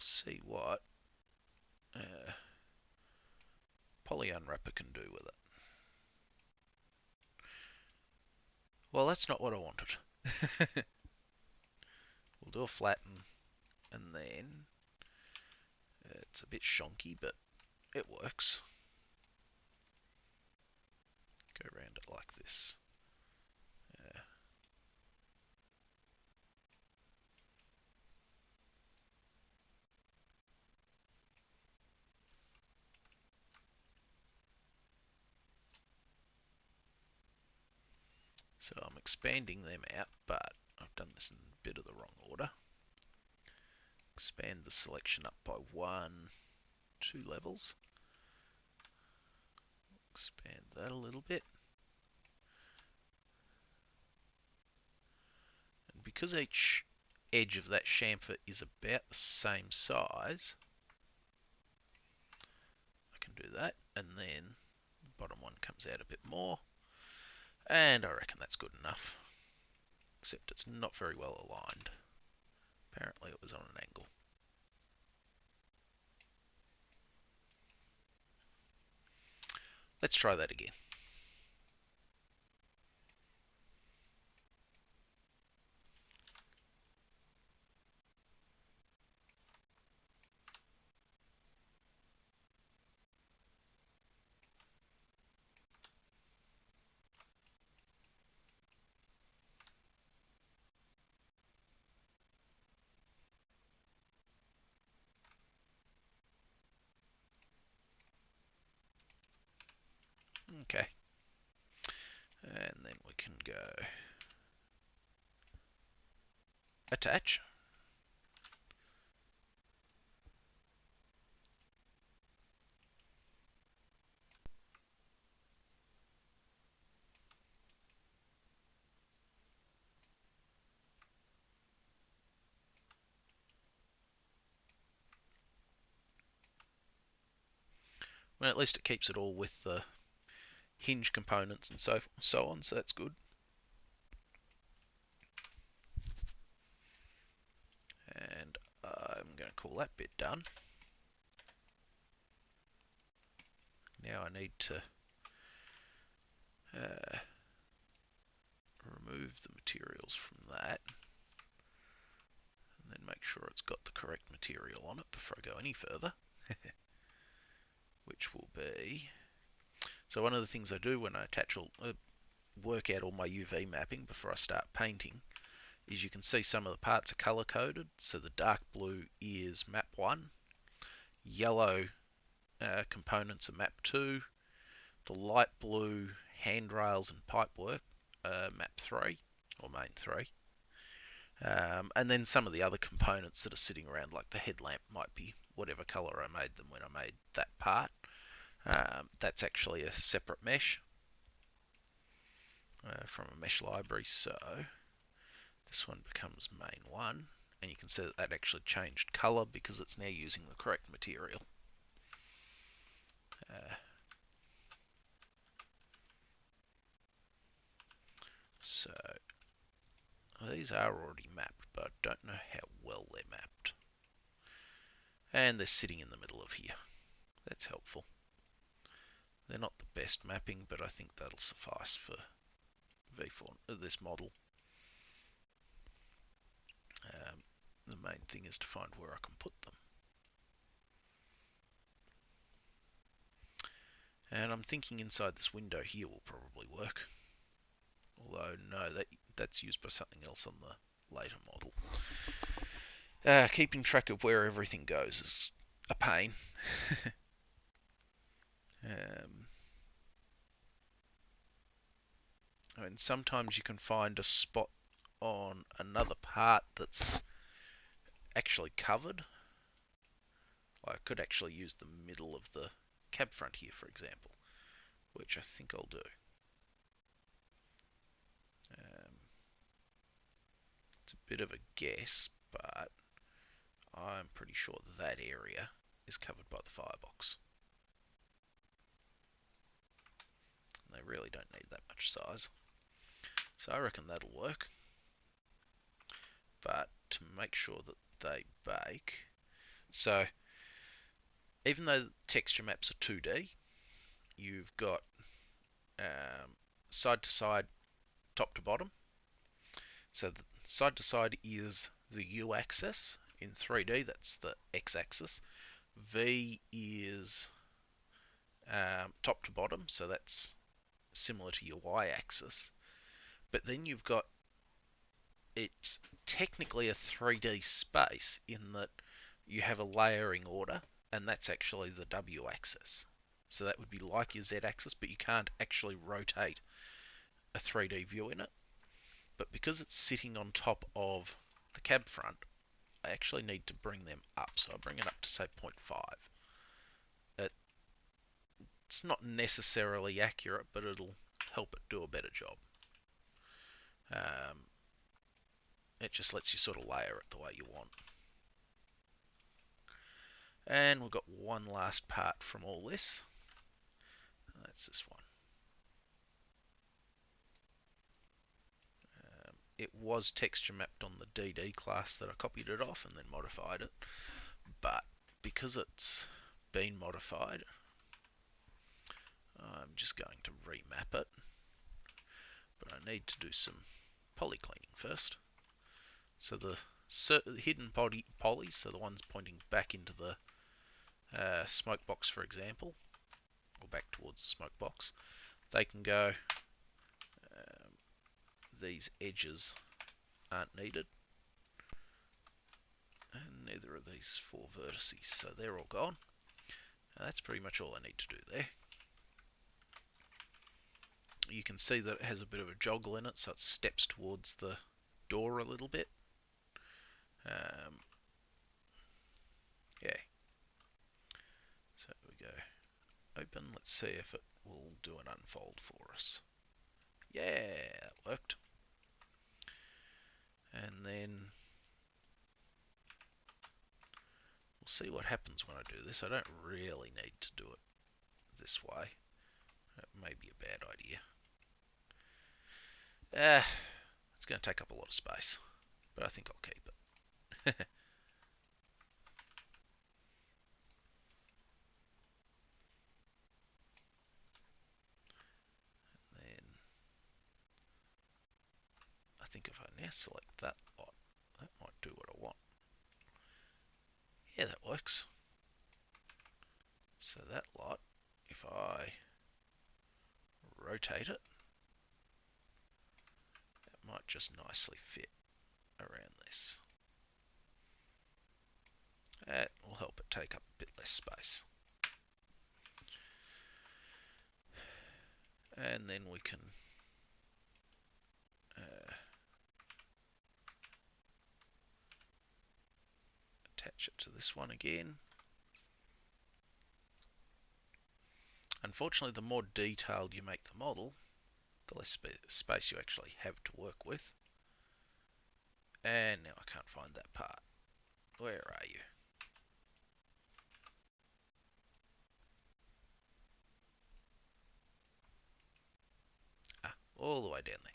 see what poly unwrapper can do with it. Well, that's not what I wanted. We'll do a flatten, and then it's a bit shonky, but it works. Go around it like this. So I'm expanding them out, but I've done this in a bit of the wrong order. Expand the selection up by 2 levels. Expand that a little bit. And because each edge of that chamfer is about the same size, I can do that, and then the bottom one comes out a bit more, and I reckon that's good enough, except it's not very well aligned. Apparently it was on an angle. Let's try that again. Okay. And then we can go attach. Well, at least it keeps it all with the hinge components and so on, so that's good. And I'm going to call that bit done. Now I need to remove the materials from that, and then make sure it's got the correct material on it before I go any further. Which will be, so one of the things I do when I work out all my UV mapping before I start painting is you can see some of the parts are color coded. So the dark blue is map 1, yellow components are map 2, the light blue handrails and pipework map 3 or main 3. And then some of the other components that are sitting around, like the headlamp, might be whatever color I made them when I made that part. That's actually a separate mesh from a mesh library. So this one becomes main 1, and you can see that that actually changed color because it's now using the correct material. So these are already mapped, but I don't know how well they're mapped. And they're sitting in the middle of here. That's helpful. They're not the best mapping, but I think that'll suffice for V4, this model. The main thing is to find where I can put them. And I'm thinking inside this window here will probably work. Although, no, that's used by something else on the later model. Keeping track of where everything goes is a pain. I mean, sometimes you can find a spot on another part that's actually covered. I could actually use the middle of the cab front here, for example, which I think I'll do. It's a bit of a guess, but I'm pretty sure that area is covered by the firebox. And they really don't need that much size. So I reckon that'll work. But to make sure that they bake, So even though texture maps are 2D, you've got side to side, top to bottom. So the side to side is the U-axis. In 3D, that's the X-axis. V is top to bottom, so that's similar to your Y-axis. But then you've got, it's technically a 3D space in that you have a layering order, and that's actually the W-axis. So that would be like your Z-axis, but you can't actually rotate a 3D view in it. But because it's sitting on top of the cab front, I actually need to bring them up. So I bring it up to say 0.5. It's not necessarily accurate, but it'll help it do a better job. Um, it just lets you sort of layer it the way you want. And we've got one last part from all this. That's this one. It was texture mapped on the DD class that I copied it off and then modified it. But because it's been modified, I'm just going to remap it. But I need to do some poly cleaning first. So the hidden polys, so the ones pointing back into the smoke box, for example, or back towards the smoke box, they can go. These edges aren't needed, and neither are these four vertices, so they're all gone. Now that's pretty much all I need to do there. You can see that it has a bit of a joggle in it, so it steps towards the door a little bit. Yeah. So we go open. Let's see if it will do an unfold for us. Yeah, that worked. And then we'll see what happens when I do this. I don't really need to do it this way. That may be a bad idea. It's going to take up a lot of space, but I think I'll keep it. Then I think if I now select that lot, that might do what I want. Yeah, that works. So that lot, if I rotate it, that might just nicely fit around this. That will help it take up a bit less space. And then we can attach it to this one again. Unfortunately, the more detailed you make the model, the less space you actually have to work with. And now I can't find that part. Where are you? Ah, all the way down there.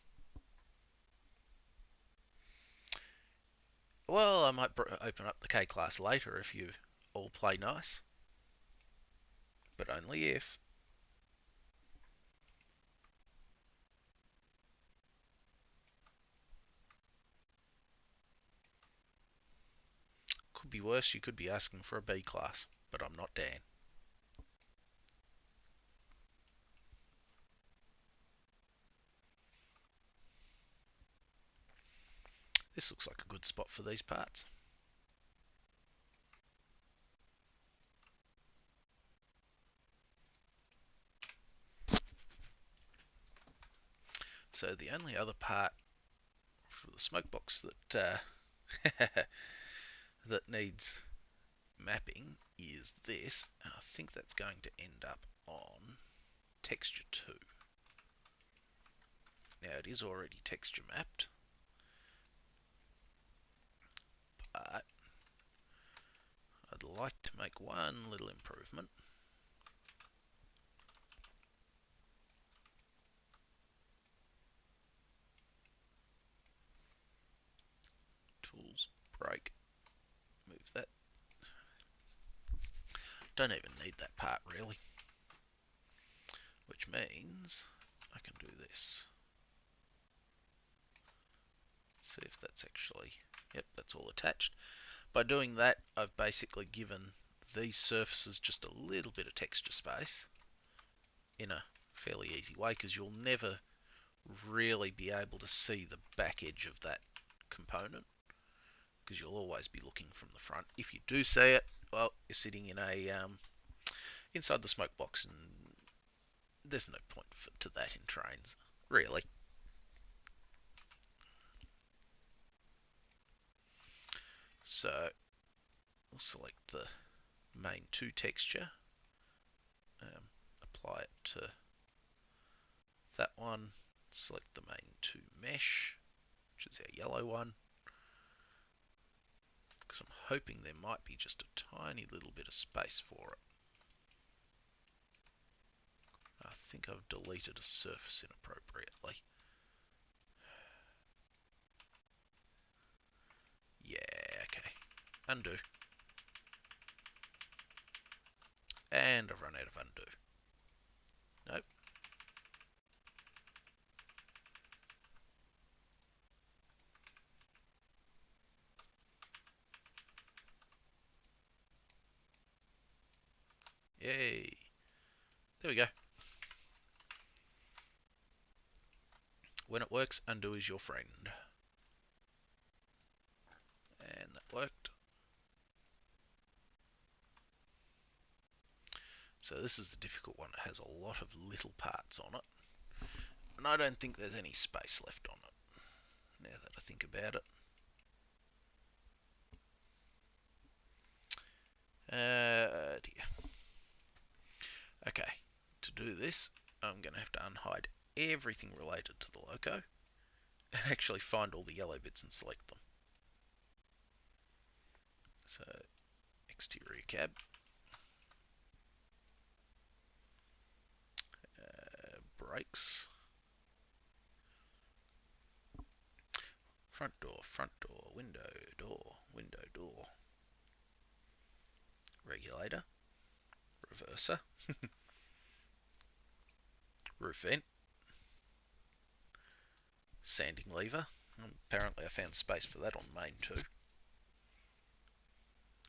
Well, I might open up the K class later if you all play nice. But only if. Could be worse, you could be asking for a B class, but I'm not Dan. This looks like a good spot for these parts. So the only other part for the smoke box that that needs mapping is this, and I think that's going to end up on texture 2. Now it is already texture mapped, but I'd like to make one little improvement. Tools, break, move that Don't even need that part really, which means I can do this. See if that's actually, yep, that's all attached. By doing that, I've basically given these surfaces just a little bit of texture space in a fairly easy way, because you'll never really be able to see the back edge of that component, because you'll always be looking from the front. If you do see it, well, you're sitting in a inside the smoke box, and there's no point to that in trains, really. So we'll select the main 2 texture, apply it to that one, select the main 2 mesh, which is our yellow one, because I'm hoping there might be just a tiny little bit of space for it. I think I've deleted a surface inappropriately. Yeah, okay. Undo. And I've run out of undo. Nope. Yay. There we go. When it works, undo is your friend. And that worked. So this is the difficult one. It has a lot of little parts on it. And I don't think there's any space left on it, now that I think about it. Dear. Okay, to do this, I'm going to have to unhide everything related to the loco and actually find all the yellow bits and select them. So, exterior cab, brakes, front door, window, door, regulator, reverser, roof vent, sanding lever. Apparently I found space for that on main too.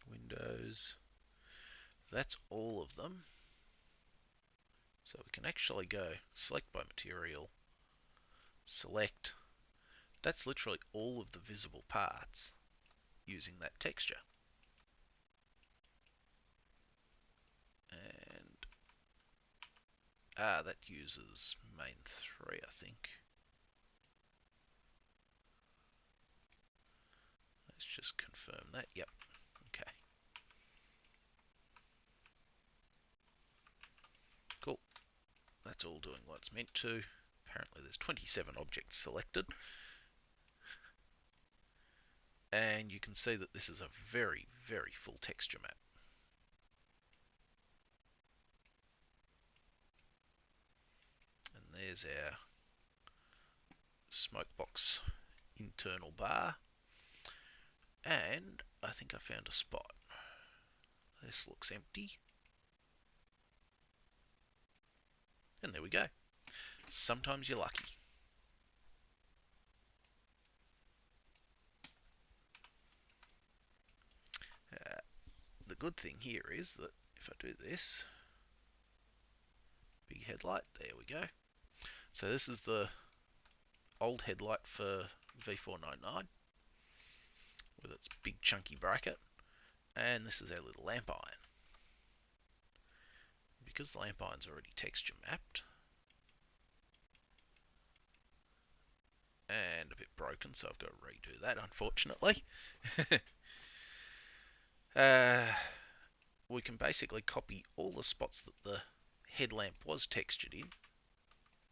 Windows. That's all of them. So we can actually go select by material, select. That's literally all of the visible parts using that texture. And that uses main 3, I think. Let's just confirm that. Yep. Okay. Cool. That's all doing what it's meant to. Apparently there's 27 objects selected. And you can see that this is a very, very full texture map. And there's our smoke box internal bar. And I think I found a spot. This looks empty. And there we go. Sometimes you're lucky. The good thing here is that if I do this, big headlight, there we go. So this is the old headlight for V499 with its big chunky bracket, and this is our little lamp iron. Because the lamp iron's already texture mapped and a bit broken, so I've got to redo that, unfortunately. We can basically copy all the spots that the headlamp was textured in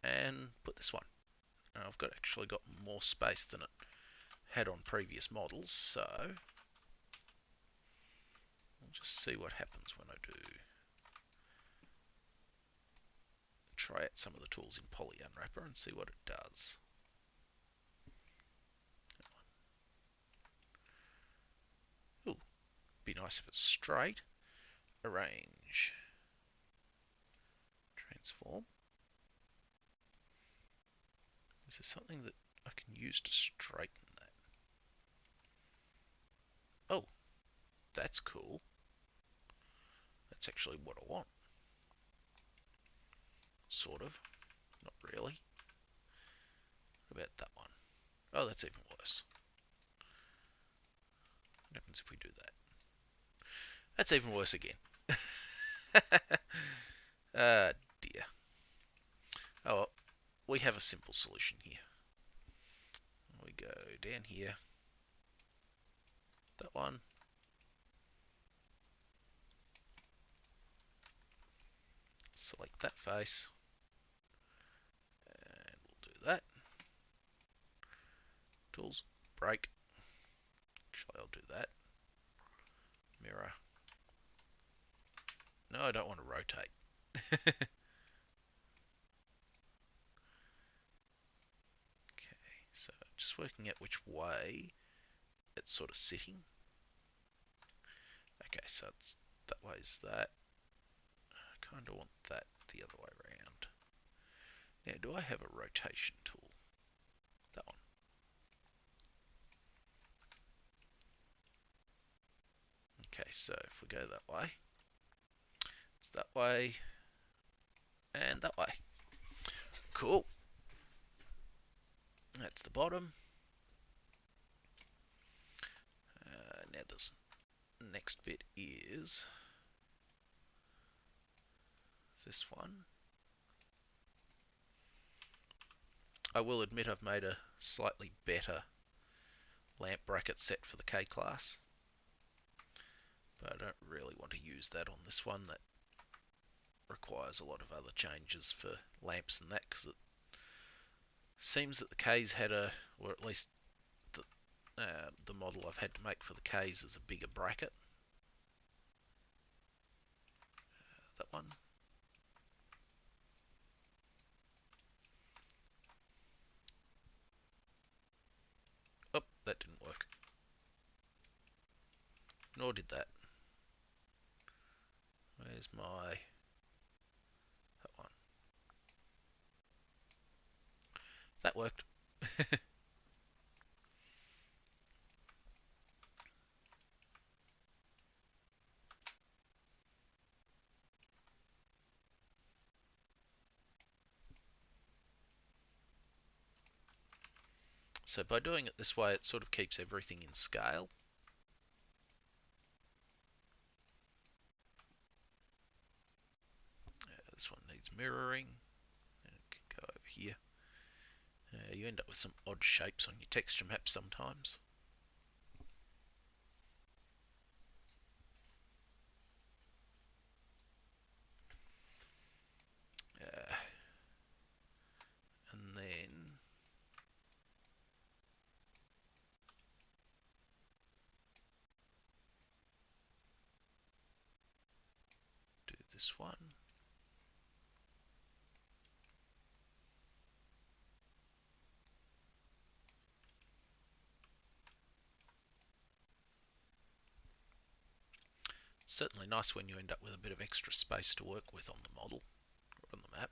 and put this one. And I've actually got more space than it had on previous models, so we'll just see what happens when I do try out some of the tools in Poly Unwrapper and see what it does. Ooh, be nice if it's straight. arrange, transform. Is there something that I can use to straighten that? Oh, that's cool. That's actually what I want. Sort of. Not really. What about that one? Oh, that's even worse. What happens if we do that? That's even worse again. Dear. Oh, well, we have a simple solution here. We go down here. That one. Select that face. And we'll do that. Tools. Break. Actually, I'll do that. Mirror. No, I don't want to rotate. Okay, so just working out which way it's sort of sitting. Okay, so it's that way's that. I kind of want that the other way around. Now, do I have a rotation tool? That one. Okay, so if we go that way, it's that way, and that way. Cool. That's the bottom. Now this next bit is this one. I will admit I've made a slightly better lamp bracket set for the K class, but I don't really want to use that on this one. That requires a lot of other changes for lamps and that, because it seems that the K's had a, or at least the model I've had to make for the K's is a bigger bracket. That one. Oh, that didn't work. Nor did that. Where's my... that one. That worked. So by doing it this way, it sort of keeps everything in scale. This one needs mirroring. And it can go over here. You end up with some odd shapes on your texture map sometimes. And then do this one. Certainly nice when you end up with a bit of extra space to work with on the model or on the map.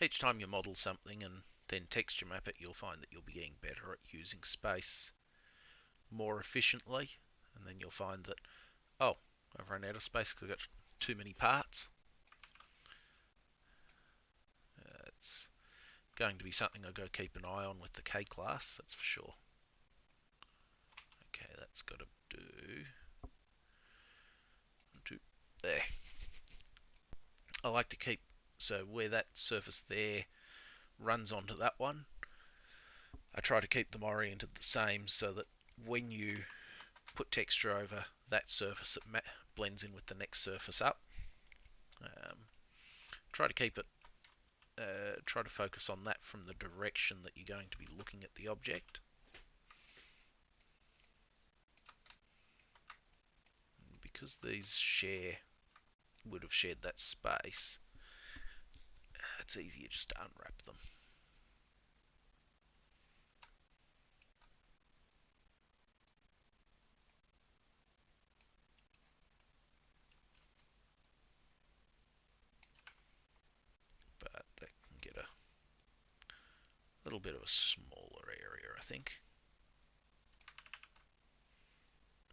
Each time you model something and then texture map it, you'll find that you'll be getting better at using space more efficiently, and then you'll find that, oh, I've run out of space because I've got too many parts. It's going to be something I've got to keep an eye on with the K class, that's for sure. Okay, that's got to do... there. I like to keep, so where that surface there runs onto that one, I try to keep them oriented the same so that when you put texture over that surface, it blends in with the next surface up. Try to keep it, try to focus on that from the direction that you're going to be looking at the object. Because these would have shared that space, it's easier just to unwrap them. little bit of a smaller area, I think.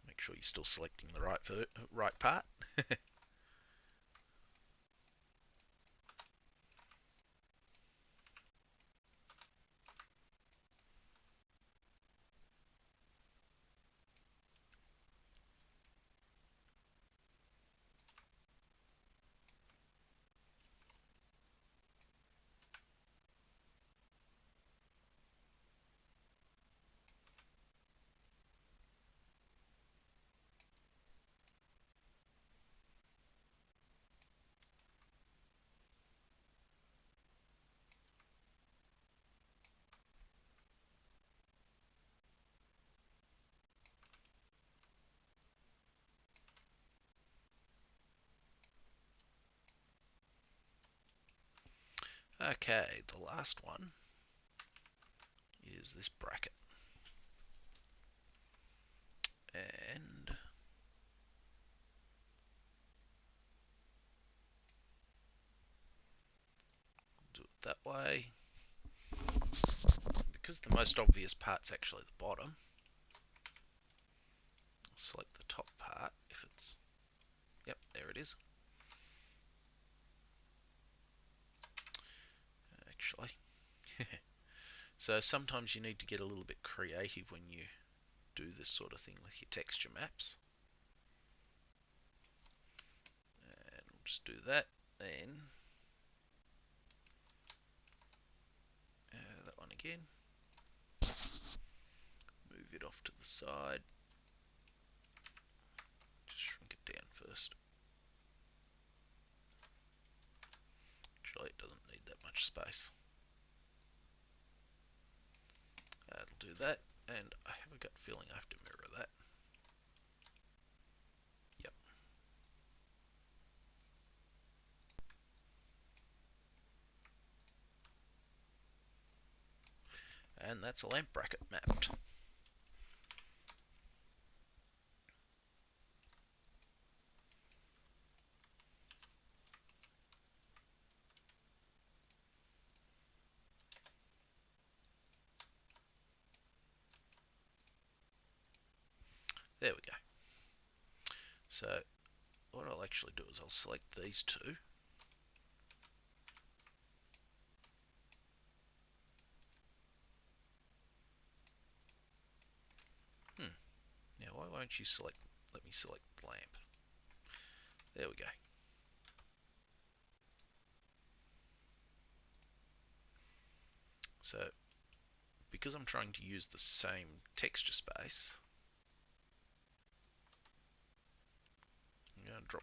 Make sure you're still selecting the right part. Okay, the last one is this bracket. And do it that way. Because the most obvious part's actually the bottom, select the top part if it's, yep, there it is. Actually, so sometimes you need to get a little bit creative when you do this sort of thing with your texture maps. And we'll just do that. Then that one again. Move it off to the side. Just shrink it down first. Actually, it doesn't need that much space. That'll do that. And I have a gut feeling I have to mirror that. Yep. And that's a lamp bracket mapped. There we go. So what I'll actually do is I'll select these two. Now why won't you select, let me select lamp. There we go. So because I'm trying to use the same texture space, I'm going to drop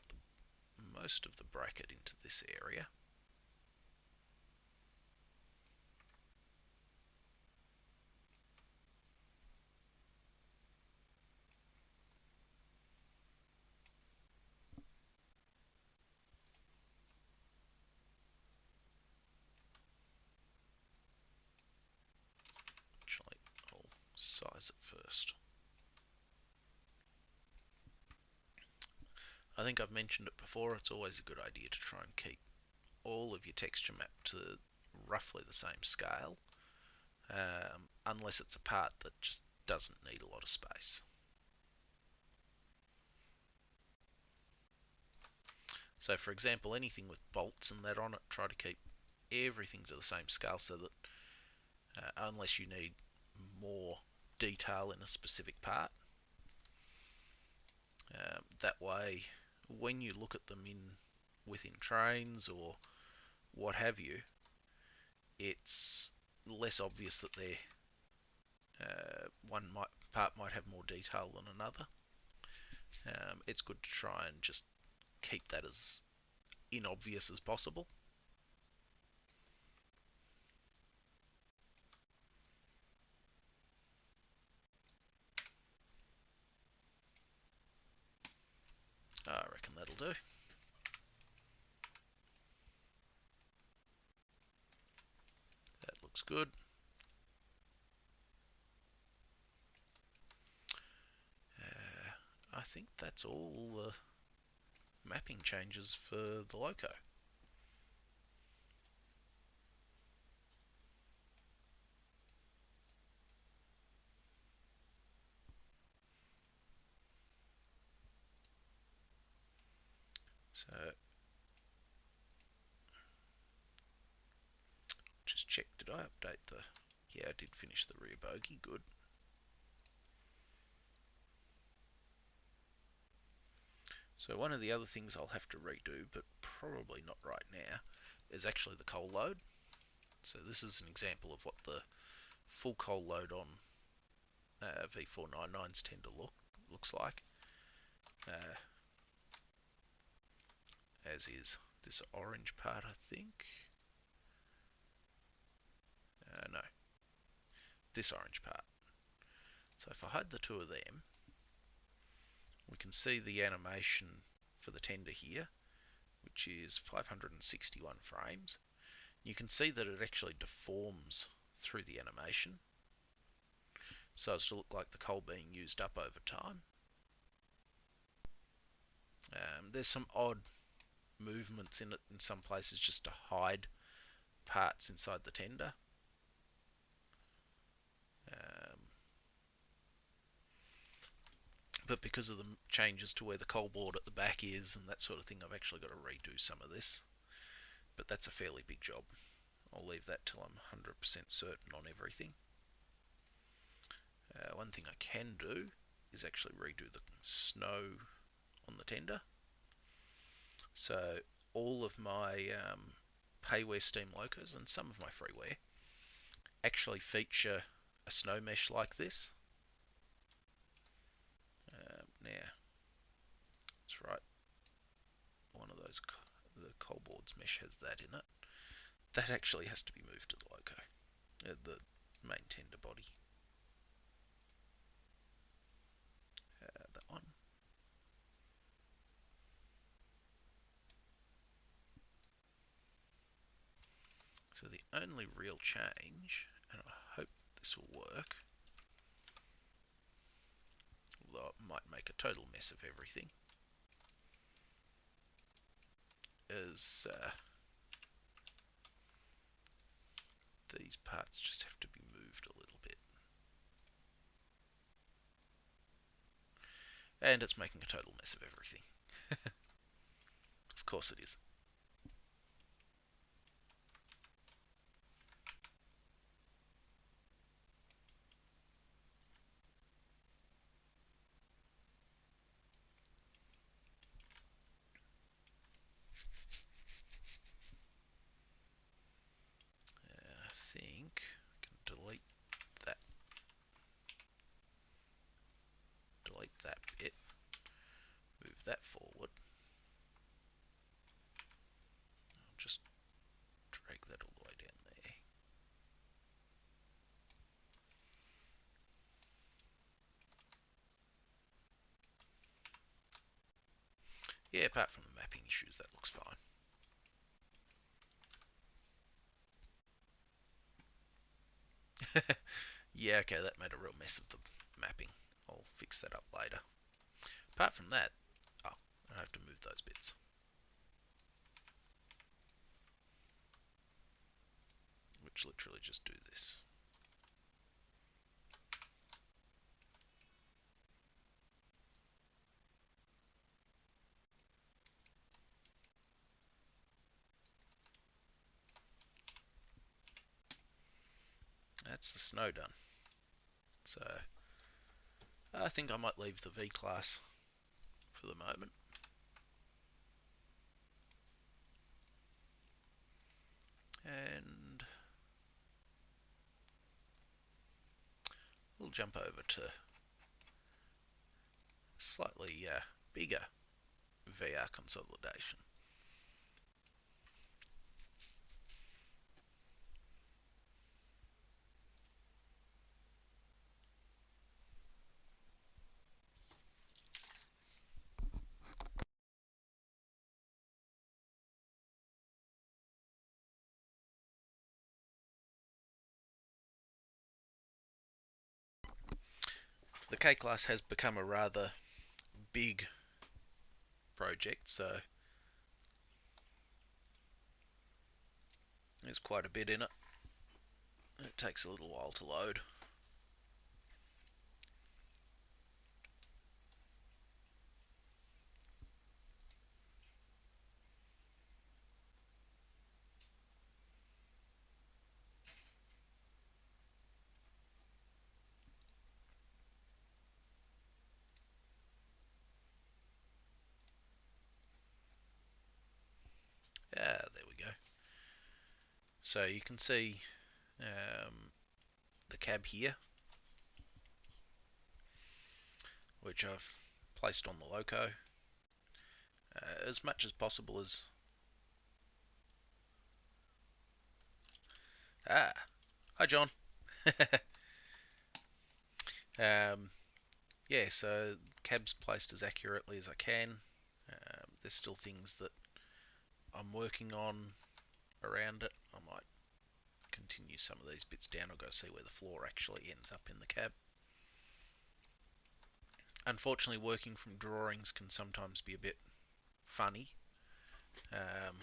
most of the bracket into this area. Actually, I'll size it first. I think I've mentioned it before, it's always a good idea to try and keep all of your texture map to roughly the same scale, unless it's a part that just doesn't need a lot of space. So for example, anything with bolts and that on it, try to keep everything to the same scale so that unless you need more detail in a specific part, that way when you look at them within trains or what have you, it's less obvious that they're part might have more detail than another. It's good to try and just keep that as inobvious as possible. I reckon that'll do. That looks good. I think that's all the mapping changes for the loco. So just check, did I update the... Yeah, I did finish the rear bogie, good. So one of the other things I'll have to redo, but probably not right now, is actually the coal load. So this is an example of what the full coal load on V499s tend to looks like, as is this orange part, I think. No, this orange part. So if I hide the two of them, we can see the animation for the tender here, which is 561 frames. You can see that it actually deforms through the animation, so as to look like the coal being used up over time. There's some odd movements in it in some places just to hide parts inside the tender. Um, but because of the changes to where the coal board at the back is and that sort of thing, I've actually got to redo some of this. But that's a fairly big job. I'll leave that till I'm 100% certain on everything. One thing I can do is actually redo the snow on the tender. So all of my payware steam locos and some of my freeware actually feature a snow mesh like this. Now, that's right, one of those, the coal boards mesh has that in it. That actually has to be moved to the loco, the main tender body. That one. So the only real change, and I hope this will work, although it might make a total mess of everything, is these parts just have to be moved a little bit. And it's making a total mess of everything. Of course it is. I think I can delete that bit, move that forward. I'll just drag that all the way down there. Yeah, apart from the mapping issues, that looks fine. Yeah, okay, that made a real mess of the mapping. I'll fix that up later. Apart from that, oh, I have to move those bits. Which literally just do this. That's the snow done. So I think I might leave the V-class for the moment. And we'll jump over to slightly bigger VR consolidation. The K-Class has become a rather big project, so there's quite a bit in it. It takes a little while to load. There we go. So you can see the cab here, which I've placed on the loco as much as possible as... Hi John. Yeah, so cab's placed as accurately as I can. There's still things that I'm working on around it. I might continue some of these bits down. I've got to see where the floor actually ends up in the cab. Unfortunately, working from drawings can sometimes be a bit funny. Um,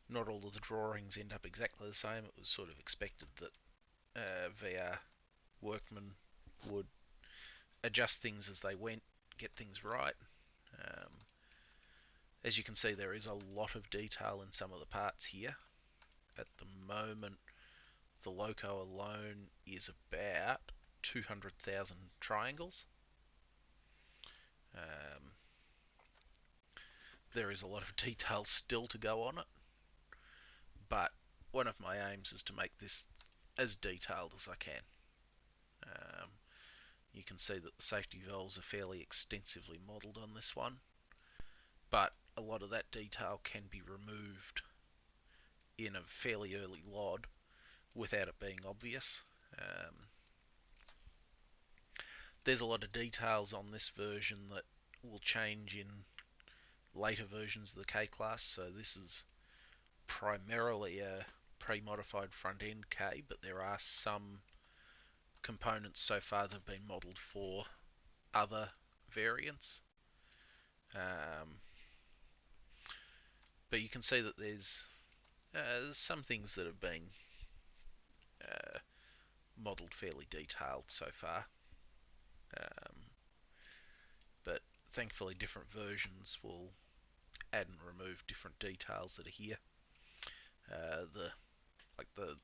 not all of the drawings end up exactly the same. It was sort of expected that VR workmen would adjust things as they went, get things right. Um, as you can see, there is a lot of detail in some of the parts here. At the moment, the loco alone is about 200,000 triangles. There is a lot of detail still to go on it, but one of my aims is to make this as detailed as I can. You can see that the safety valves are fairly extensively modelled on this one, but a lot of that detail can be removed in a fairly early LOD without it being obvious. There's a lot of details on this version that will change in later versions of the K-Class, so this is primarily a pre-modified front-end K, but there are some components so far that have been modelled for other variants. But you can see that there's some things that have been modelled fairly detailed so far. But thankfully different versions will add and remove different details that are here. The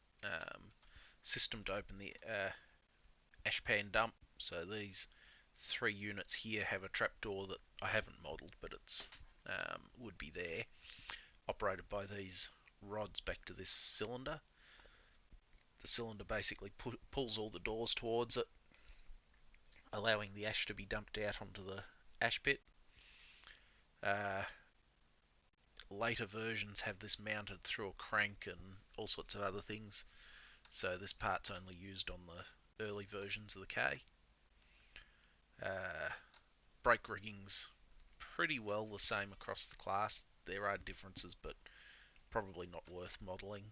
system to open the ashpan dump. So these 3 units here have a trapdoor that I haven't modelled, but it's would be there, operated by these rods back to this cylinder. The cylinder basically pulls all the doors towards it, allowing the ash to be dumped out onto the ash pit. Later versions have this mounted through a crank and all sorts of other things, so this part's only used on the early versions of the K. Brake rigging's pretty well the same across the class. There are differences, but probably not worth modelling.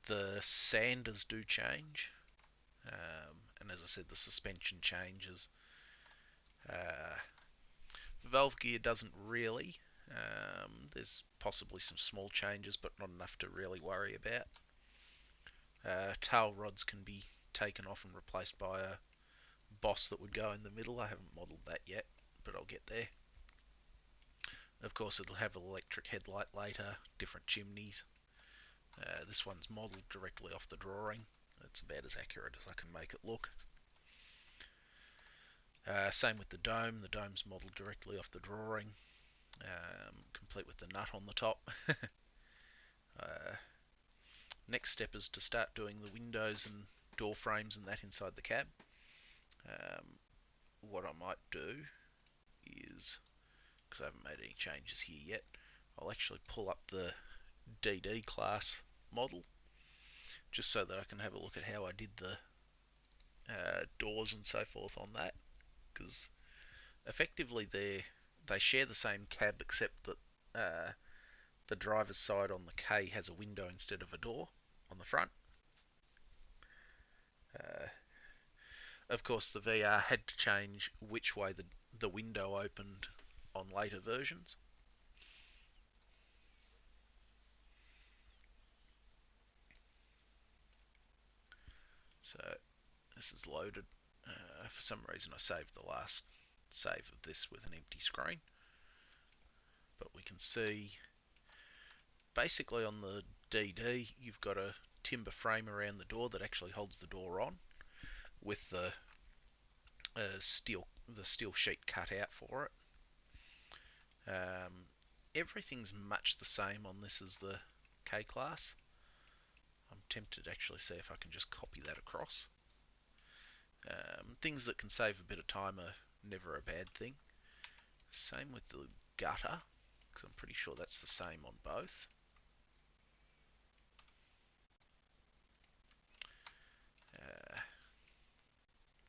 The sanders do change, and as I said, the suspension changes. Valve gear doesn't really. There's possibly some small changes, but not enough to really worry about. Tail rods can be taken off and replaced by a boss that would go in the middle. I haven't modelled that yet, but I'll get there. Of course, it'll have an electric headlight later, different chimneys. This one's modelled directly off the drawing. It's about as accurate as I can make it look. Same with the dome. The dome's modelled directly off the drawing, complete with the nut on the top. Next step is to start doing the windows and door frames and that inside the cab. What I might do is, because I haven't made any changes here yet, I'll actually pull up the DD class model just so that I can have a look at how I did the doors and so forth on that, because effectively they share the same cab, except that the driver's side on the K has a window instead of a door on the front. Of course, the VR had to change which way the window opened on later versions. So this is loaded. For some reason I saved the last save of this with an empty screen. But we can see basically on the DD you've got a timber frame around the door that actually holds the door on, with the steel sheet cut out for it. everything's much the same on this as the K class. I'm tempted to actually see if I can just copy that across. Things that can save a bit of time are never a bad thing. Same with the gutter, because I'm pretty sure that's the same on both.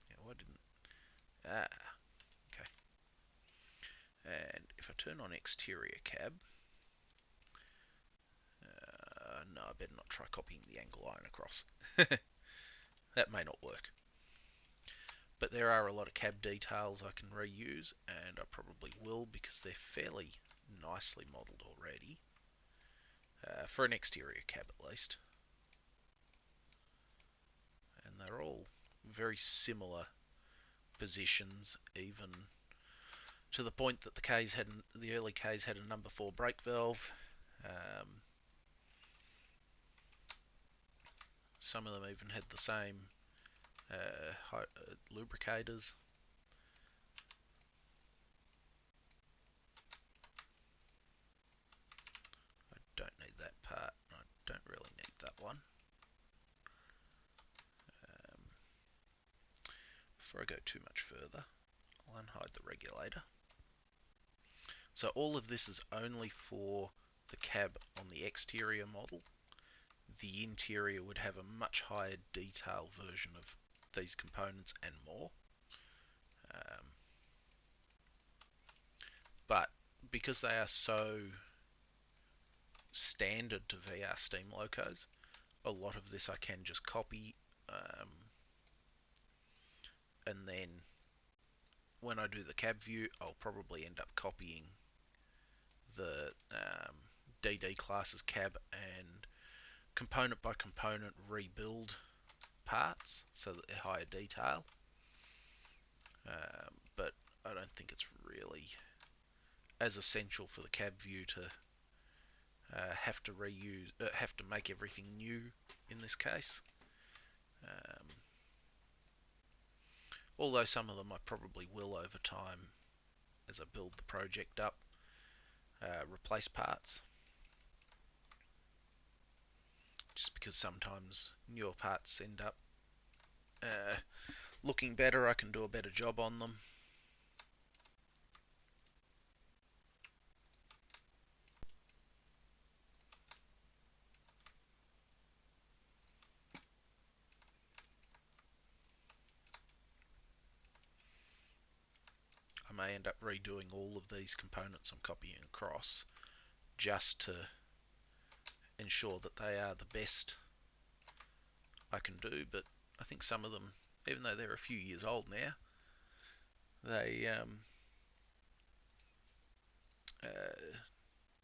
Yeah, why didn't... okay. And if I turn on exterior cab, no, I better not try copying the angle line across. That may not work. But there are a lot of cab details I can reuse, and I probably will because they're fairly nicely modelled already. For an exterior cab at least. And they're all very similar positions, even to the point that the early Ks had a number 4 brake valve. Some of them even had the same lubricators. I don't need that part. I don't really need that one. Before I go too much further, I'll unhide the regulator. So all of this is only for the cab on the exterior model. The interior would have a much higher detail version of these components and more. But because they are so standard to VR Steam locos, a lot of this I can just copy, and then when I do the cab view, I'll probably end up copying the DD classes cab and component by component rebuild parts so that they're higher detail. But I don't think it's really as essential for the cab view to have to make everything new in this case. Although some of them I probably will over time as I build the project up, replace parts. Just because sometimes newer parts end up looking better, I can do a better job on them. I may end up redoing all of these components I'm copying across just to ensure that they are the best I can do, but I think some of them, even though they're a few years old now, they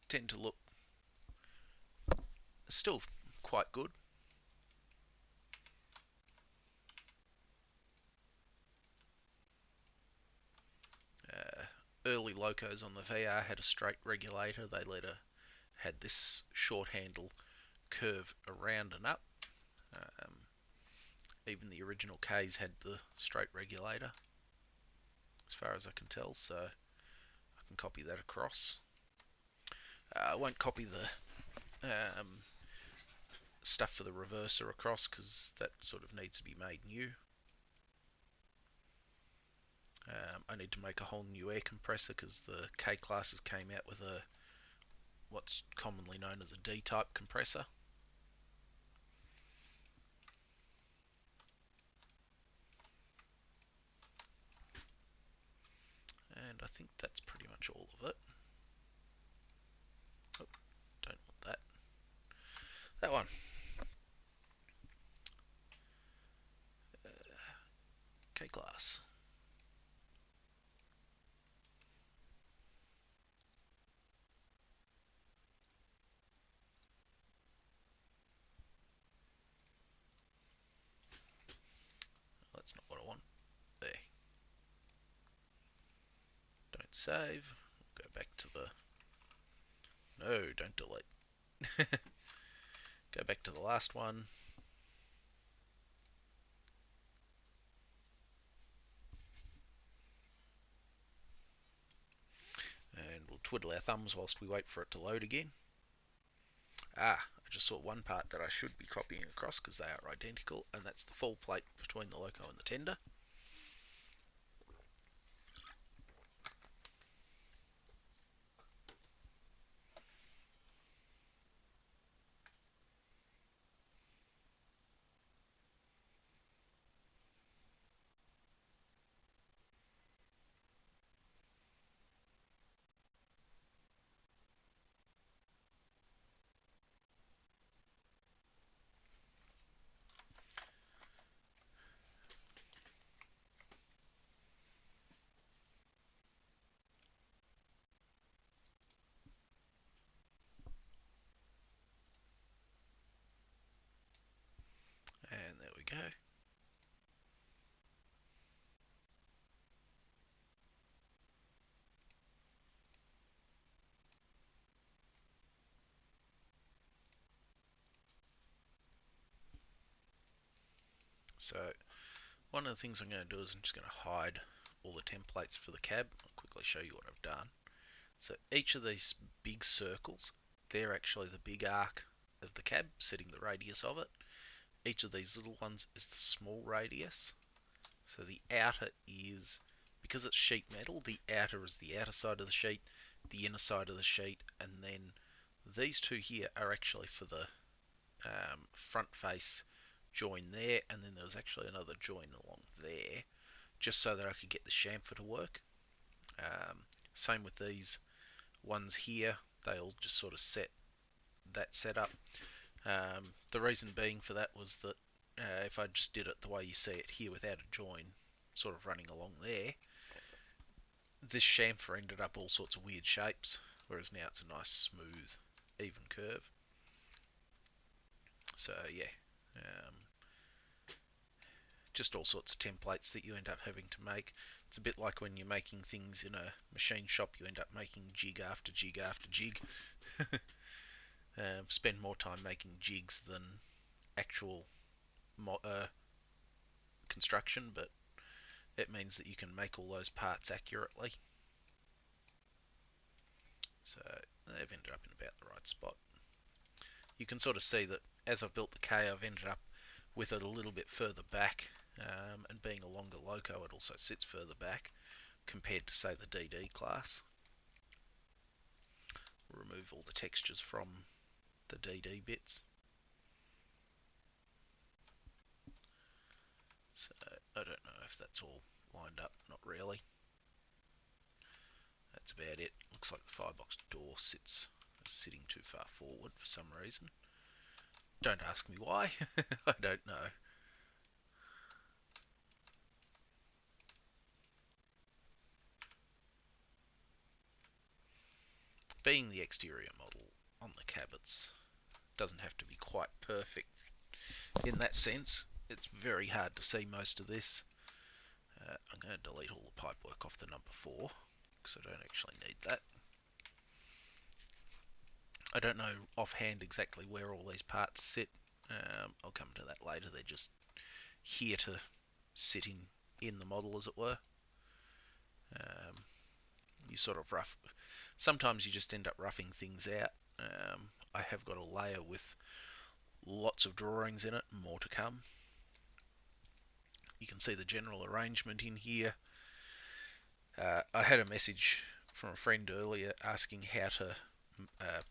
tend to look still quite good. Early locos on the VR had a straight regulator. They later had this short handle curve around and up. Um, Even the original Ks had the straight regulator, as far as I can tell, so I can copy that across. I won't copy the stuff for the reverser across because that sort of needs to be made new. I need to make a whole new air compressor because the K classes came out with what's commonly known as a D-type compressor. And I think that's pretty much all of it. Oh, don't want that. That one. K-class. That's not what I want. There. Don't save. Go back to the... No, don't delete. Go back to the last one. And we'll twiddle our thumbs whilst we wait for it to load again. I just saw one part that I should be copying across because they are identical, and that's the fall plate between the loco and the tender. And there we go. So one of the things I'm going to do is I'm just going to hide all the templates for the cab. I'll quickly show you what I've done. So each of these big circles, they're actually the big arc of the cab, setting the radius of it. Each of these little ones is the small radius. So the outer is, because it's sheet metal, the outer is the outer side of the sheet, the inner side of the sheet, and then these two here are actually for the front face join there, and then there's actually another join along there, just so that I could get the chamfer to work. Same with these ones here, they all just sort of set that setup. The reason being for that was that if I just did it the way you see it here without a join sort of running along there, this chamfer ended up all sorts of weird shapes, whereas now it's a nice smooth even curve. So yeah, just all sorts of templates that you end up having to make. It's a bit like when you're making things in a machine shop, you end up making jig after jig after jig. Spend more time making jigs than actual construction, but it means that you can make all those parts accurately. So they've ended up in about the right spot. You can sort of see that as I've built the K, I've ended up with it a little bit further back, and being a longer loco, it also sits further back compared to, say, the DD class. Remove all the textures from the DD bits. So I don't know if that's all lined up, not really. That's about it. Looks like the firebox door is sitting too far forward for some reason. Don't ask me why. I don't know. Being the exterior model on the cabinets doesn't have to be quite perfect in that sense. It's very hard to see most of this. I'm going to delete all the pipework off the number 4 because I don't actually need that. I don't know offhand exactly where all these parts sit. I'll come to that later. They're just here to sit in the model, as it were. You sort of rough. Sometimes you just end up roughing things out. I have got a layer with lots of drawings in it, more to come. You can see the general arrangement in here. I had a message from a friend earlier asking how to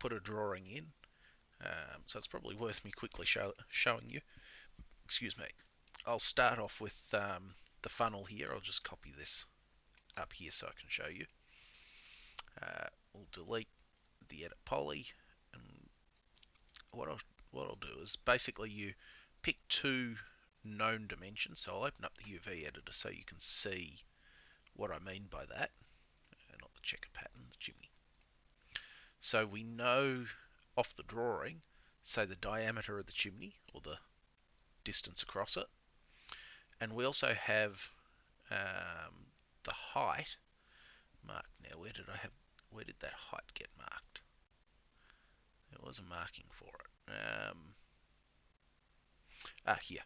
put a drawing in, so it's probably worth me quickly showing you. Excuse me. I'll start off with the funnel here. I'll just copy this up here so I can show you. We'll delete the edit poly, and what I'll do is basically you pick two known dimensions. So I'll open up the UV editor so you can see what I mean by that. Not the checker pattern, the chimney. So we know off the drawing, say the diameter of the chimney or the distance across it, and we also have the height marked. Now where did that height get marked? There was a marking for it. Here.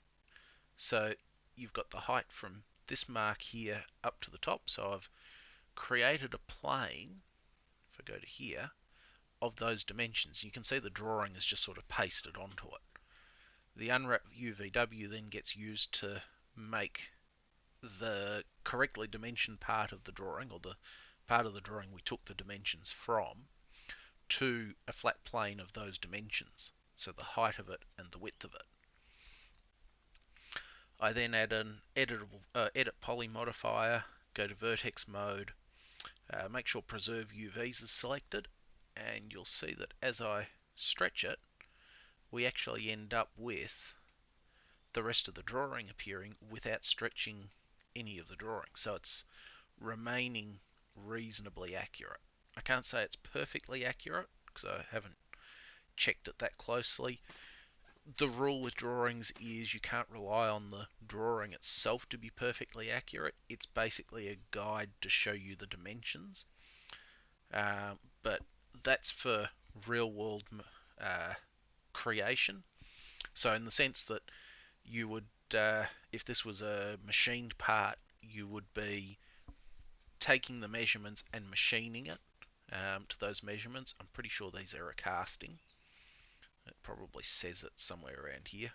So you've got the height from this mark here up to the top. So I've created a plane. If if I go to here, of those dimensions. You can see the drawing is just sort of pasted onto it. The unwrap UVW then gets used to make the correctly dimensioned part of the drawing, or the part of the drawing we took the dimensions from, to a flat plane of those dimensions, so the height of it and the width of it. I then add an edit poly modifier, go to vertex mode, make sure preserve UVs is selected, and you'll see that as I stretch it, we actually end up with the rest of the drawing appearing without stretching any of the drawing. So it's remaining reasonably accurate. I can't say it's perfectly accurate because I haven't checked it that closely. The rule with drawings is you can't rely on the drawing itself to be perfectly accurate. It's basically a guide to show you the dimensions. But that's for real world creation. So in the sense that you would, if this was a machined part, you would be taking the measurements and machining it to those measurements. I'm pretty sure these are a casting. It probably says it somewhere around here.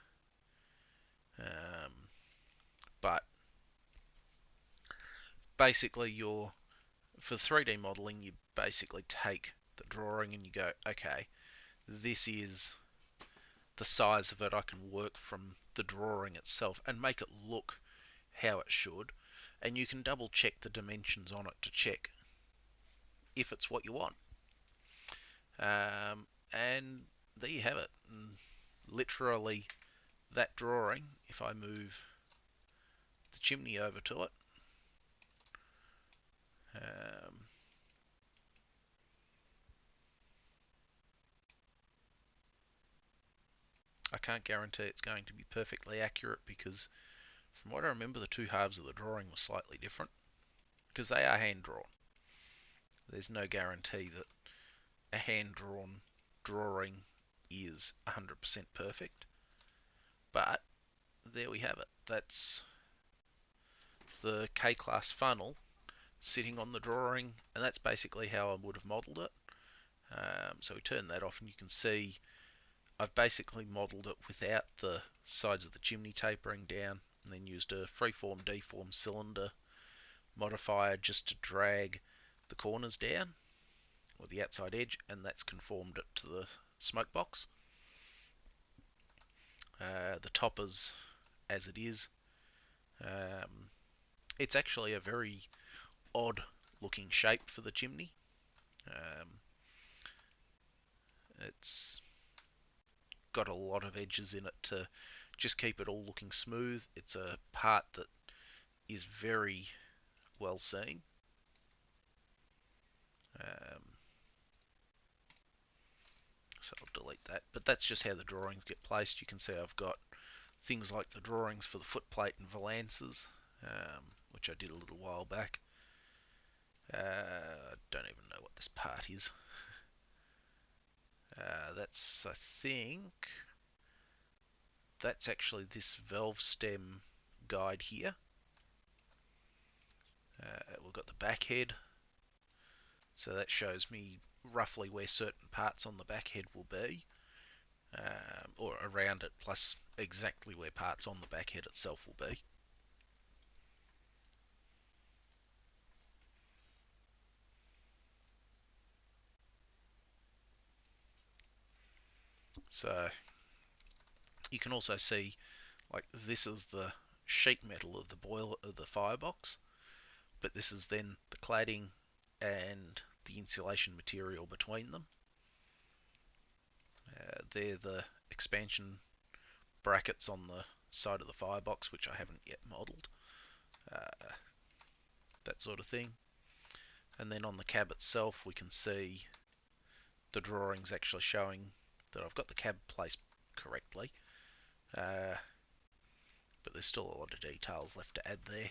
But basically for 3D modeling, you basically take the drawing and you go, okay, this is the size of it. I can work from the drawing itself and make it look how it should, and you can double check the dimensions on it to check if it's what you want. And there you have it. And literally that drawing, if I move the chimney over to it, I can't guarantee it's going to be perfectly accurate because from what I remember, the two halves of the drawing were slightly different because they are hand drawn. There's no guarantee that a hand-drawn drawing is 100% perfect. But there we have it. That's the K-class funnel sitting on the drawing, and that's basically how I would have modelled it. So we turn that off and you can see I've basically modelled it without the sides of the chimney tapering down, and then used a freeform deform cylinder modifier just to drag the corners down, or the outside edge, and that's conformed it to the smoke box. The top is as it is. It's actually a very odd looking shape for the chimney. It's got a lot of edges in it to just keep it all looking smooth. It's a part that is very well seen. So I'll delete that. But that's just how the drawings get placed. You can see I've got things like the drawings for the footplate and valances, which I did a little while back. I don't even know what this part is. That's, I think, that's actually this valve stem guide here. We've got the back head, so that shows me roughly where certain parts on the back head will be, or around it, plus exactly where parts on the back head itself will be. So you can also see, like, this is the sheet metal of the boiler of the firebox, but this is then the cladding and the insulation material between them. They're the expansion brackets on the side of the firebox, which I haven't yet modelled. That sort of thing. And then on the cab itself, we can see the drawings actually showing that I've got the cab placed correctly. But there's still a lot of details left to add there.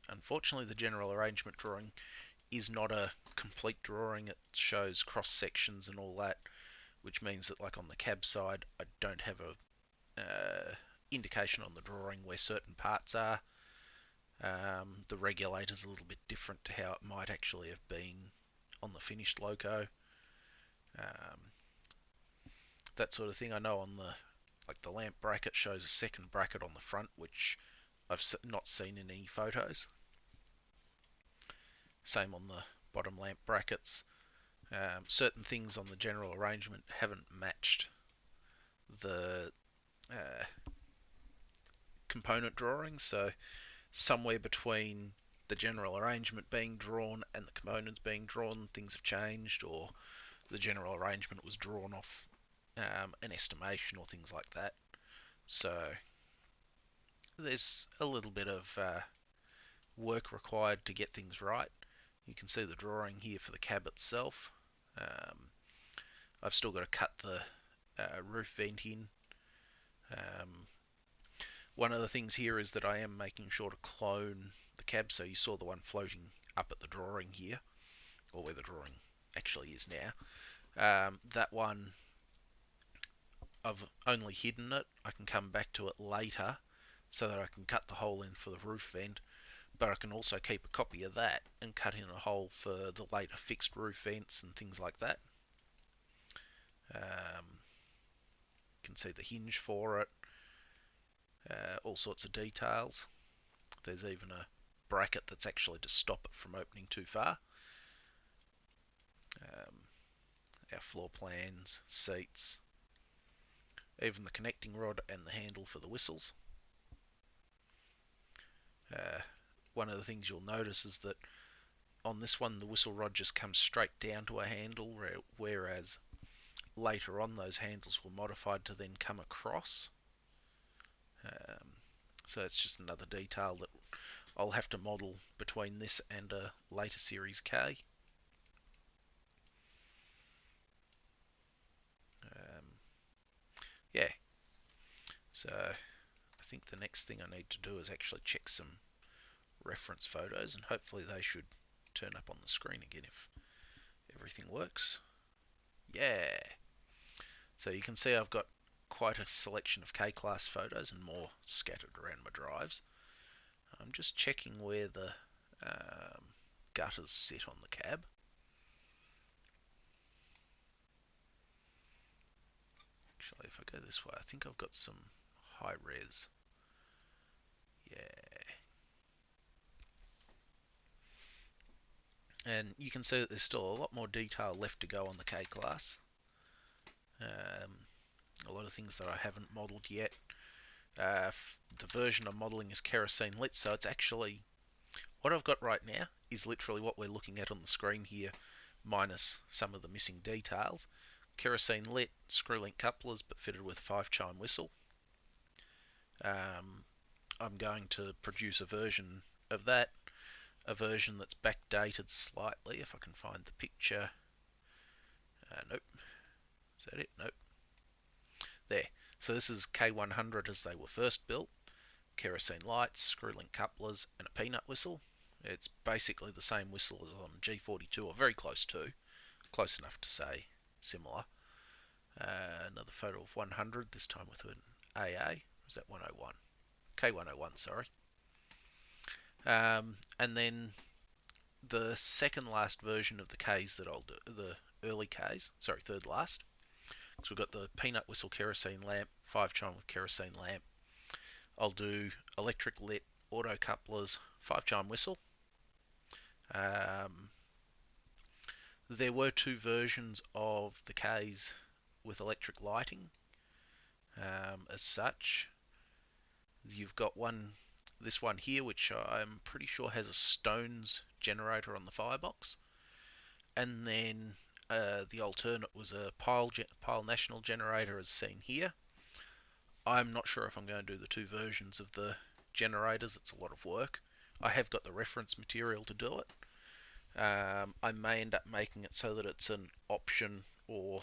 Unfortunately, the general arrangement drawing is not a complete drawing. It shows cross sections and all that, which means that, like on the cab side, I don't have a indication on the drawing where certain parts are. The regulator's a little bit different to how it might actually have been on the finished loco. Um, that sort of thing. I know on the lamp bracket shows a second bracket on the front, which I've not seen in any photos. Same on the bottom lamp brackets. Certain things on the general arrangement haven't matched the uh, component drawings, so somewhere between the general arrangement being drawn and the components being drawn, things have changed, or the general arrangement was drawn off an estimation or things like that. So there's a little bit of work required to get things right. You can see the drawing here for the cab itself. Um, I've still got to cut the roof vent in. One of the things here is that I am making sure to clone the cab, so you saw the one floating up at the drawing here, or where the drawing actually is now. That one, I've only hidden it. I can come back to it later so that I can cut the hole in for the roof vent, but I can also keep a copy of that and cut in a hole for the later fixed roof vents and things like that. You can see the hinge for it, all sorts of details. There's even a bracket that's actually to stop it from opening too far. Our floor plans, seats, even the connecting rod and the handle for the whistles. One of the things you'll notice is that on this one the whistle rod just comes straight down to a handle, whereas later on those handles were modified to then come across. So it's just another detail that I'll have to model between this and a later series K. Yeah, so I think the next thing I need to do is actually check some reference photos, and hopefully they should turn up on the screen again if everything works. Yeah, so you can see I've got quite a selection of K-class photos and more scattered around my drives. I'm just checking where the gutters sit on the cab. Actually, if I go this way, I think I've got some high res. Yeah. And you can see that there's still a lot more detail left to go on the K-class. A lot of things that I haven't modelled yet. The version I'm modelling is kerosene lit, so it's actually, what I've got right now is literally what we're looking at on the screen here, minus some of the missing details. Kerosene lit, screw link couplers, but fitted with 5-chime whistle. I'm going to produce a version of that, a version that's backdated slightly, if I can find the picture. Nope. Is that it? Nope. There. So this is K100 as they were first built. Kerosene lights, screw link couplers, and a peanut whistle. It's basically the same whistle as on G42, or very close to. Close enough to say similar. Another photo of 100, this time with an AA. Or is that 101? K101, sorry. And then the second last version of the Ks that I'll do, the early Ks, sorry, third last. So we've got the peanut whistle kerosene lamp, 5-chime with kerosene lamp. I'll do electric lit auto couplers, 5-chime whistle. There were 2 versions of the Ks with electric lighting. As such, you've got this one here, which I'm pretty sure has a Stones generator on the firebox, and then the alternate was a Pile National generator, as seen here. I'm not sure if I'm going to do the 2 versions of the generators. It's a lot of work. I have got the reference material to do it. I may end up making it so that it's an option, or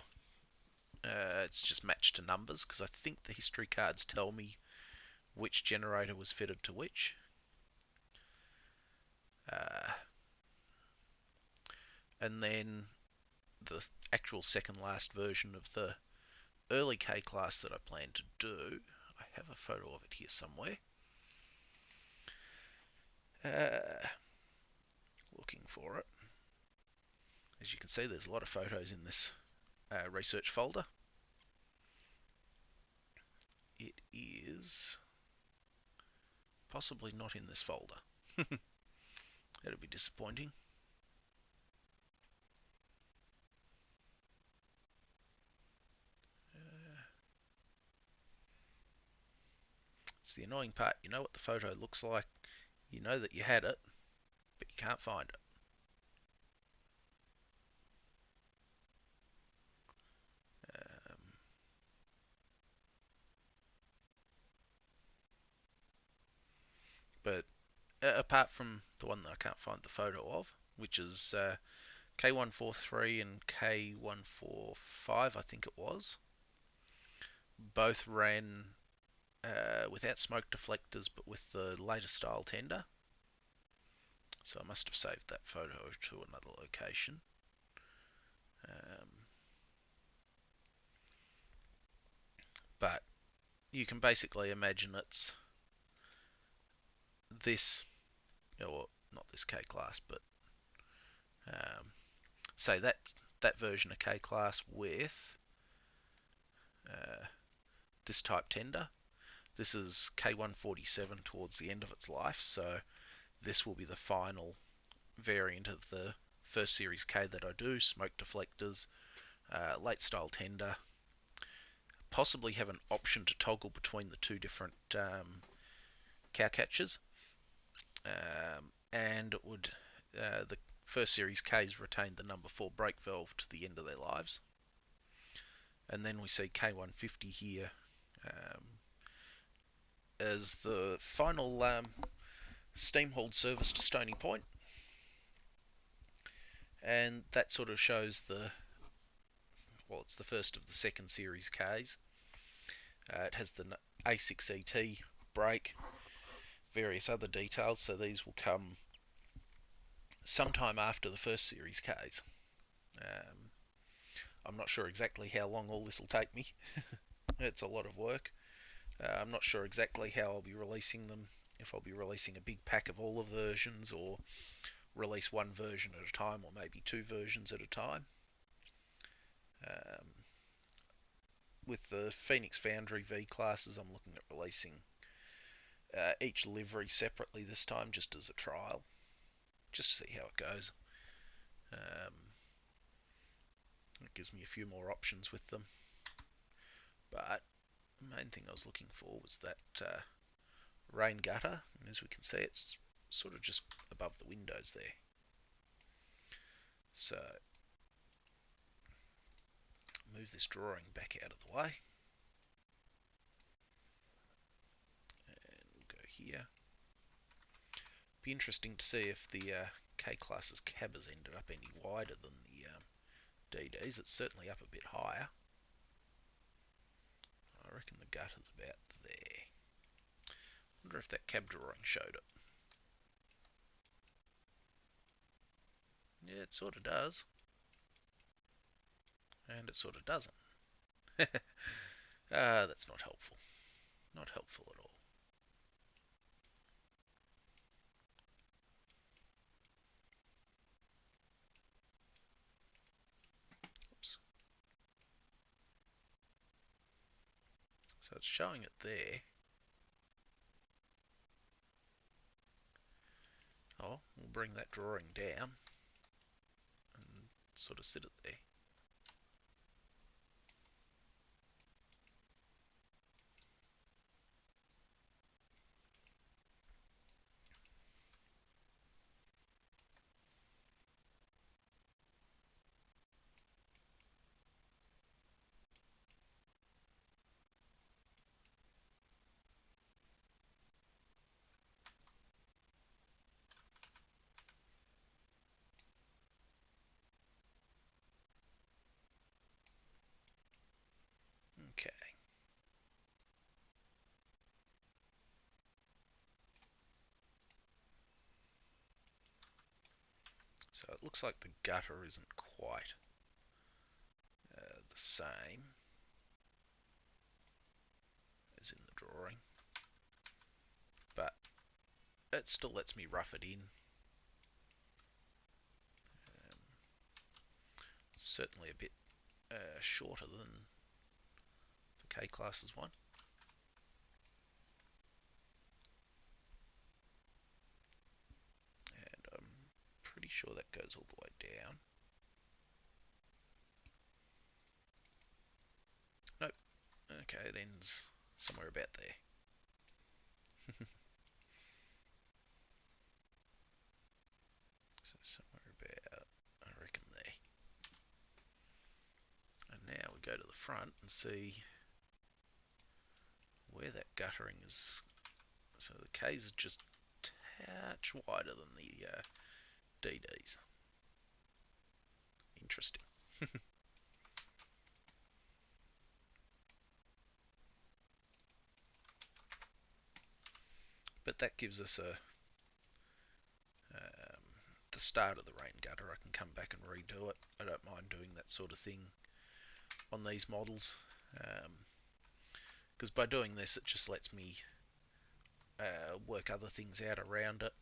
it's just matched to numbers, because I think the history cards tell me which generator was fitted to which. And then the actual second last version of the early K class that I plan to do, I have a photo of it here somewhere. Uh, looking for it. As you can see, there's a lot of photos in this research folder. It is possibly not in this folder. That'd be disappointing. It's the annoying part. You know what the photo looks like. You know that you had it, but you can't find it. Um, but apart from the one that I can't find the photo of, which is K143 and K145, I think it was, both ran without smoke deflectors but with the later style tender. So I must have saved that photo to another location. Um, but you can basically imagine it's this, or not this K class, but um, say that version of K class with uh, this type tender. This is K147 towards the end of its life, so this will be the final variant of the first series K that I do. Smoke deflectors, late style tender, possibly have an option to toggle between the two different cow catchers, and it would the first series Ks retain the number 4 brake valve to the end of their lives. And then we see K150 here as the final steam hauled service to Stony Point, and that sort of shows it's the first of the second series Ks. It has the A6ET brake, various other details, so these will come sometime after the first series Ks. Um, I'm not sure exactly how long all this will take me. It's a lot of work. I'm not sure exactly how I'll be releasing them, if I'll be releasing a big pack of all the versions, or release one version at a time, or maybe two versions at a time. Um, with the Phoenix Foundry V classes, I'm looking at releasing each livery separately this time, just as a trial, just to see how it goes. It gives me a few more options with them. But the main thing I was looking for was that rain gutter, and as we can see, it's sort of just above the windows there. So move this drawing back out of the way, and we'll go here. Be interesting to see if the K-Class's cab has ended up any wider than the DD's. It's certainly up a bit higher. I reckon the gutter's about there. Wonder if that cab drawing showed it. Yeah, it sort of does. And it sort of doesn't. That's not helpful. Not helpful at all. Oops. So it's showing it there. Oh, we'll bring that drawing down and sort of sit it there. Okay. So it looks like the gutter isn't quite the same as in the drawing, but it still lets me rough it in. Certainly a bit shorter than the K-Classes one. And I'm pretty sure that goes all the way down. Nope. Okay, it ends somewhere about there. So somewhere about, I reckon, there. And now we go to the front and see where that guttering is. So the K's are just a touch wider than the DDs. Interesting. But that gives us the start of the rain gutter. I can come back and redo it. I don't mind doing that sort of thing on these models, because by doing this it just lets me work other things out around it.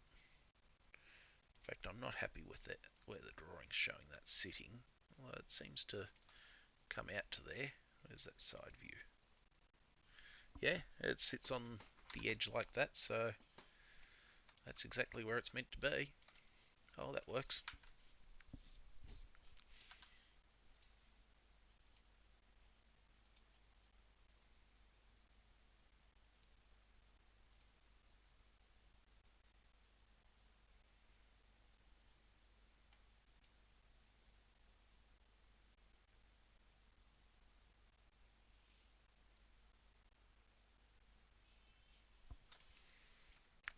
In fact, I'm not happy with that where the drawing's showing that sitting. Well, it seems to come out to there. Where's that side view? Yeah, it sits on the edge like that, so that's exactly where it's meant to be. Oh, that works.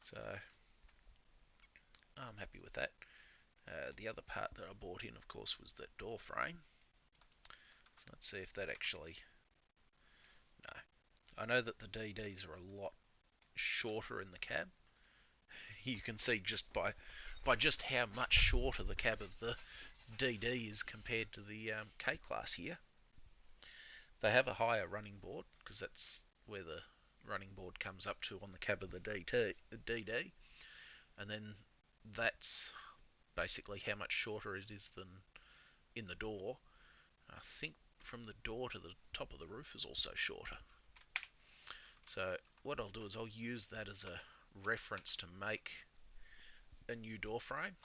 So I'm happy with that. The other part that I bought in, of course, was that door frame. So let's see if that actually... No. I know that the DDs are a lot shorter in the cab. You can see just by just how much shorter the cab of the DD is compared to the K-Class here. They have a higher running board, because that's where the running board comes up to on the cab of the DD. And then that's basically how much shorter it is than in the door. I think from the door to the top of the roof is also shorter. So what I'll do is I'll use that as a reference to make a new door frame.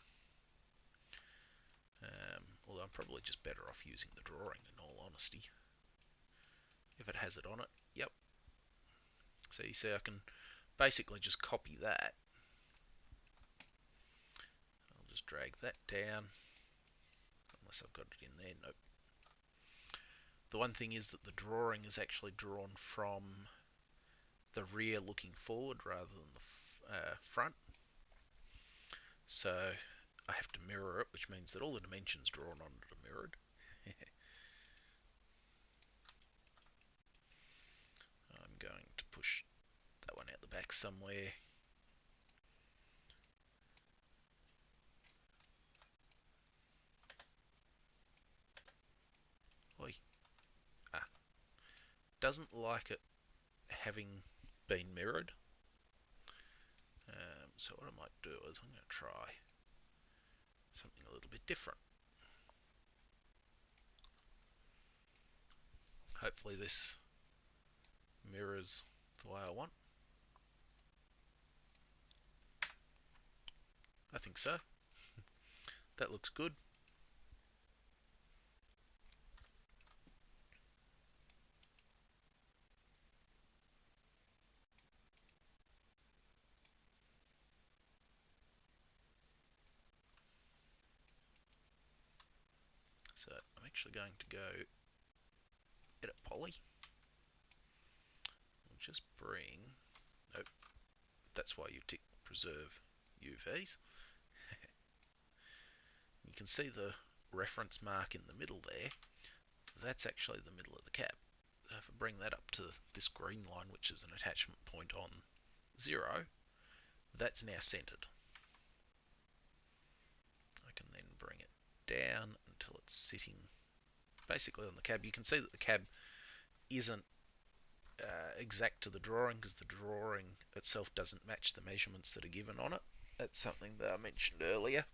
Although I'm probably just better off using the drawing in all honesty. If it has it on it, yep. So you see I can basically just copy that. I'll just drag that down. Unless I've got it in there, nope. The one thing is that the drawing is actually drawn from the rear looking forward rather than the front. So I have to mirror it, which means that all the dimensions drawn on it are mirrored. I'm going to push that one out the back somewhere. Oi. Ah. Doesn't like it having been mirrored. So what I might do is I'm going to try something a little bit different. Hopefully this mirrors the way I want. I think so. That looks good. So I'm actually going to go edit poly. We'll just bring... Nope, that's why you tick preserve UVs. You can see the reference mark in the middle there. That's actually the middle of the cab. So if I bring that up to this green line, which is an attachment point on 0, that's now centered. I can then bring it down until it's sitting basically on the cab. You can see that the cab isn't exact to the drawing because the drawing itself doesn't match the measurements that are given on it. That's something that I mentioned earlier.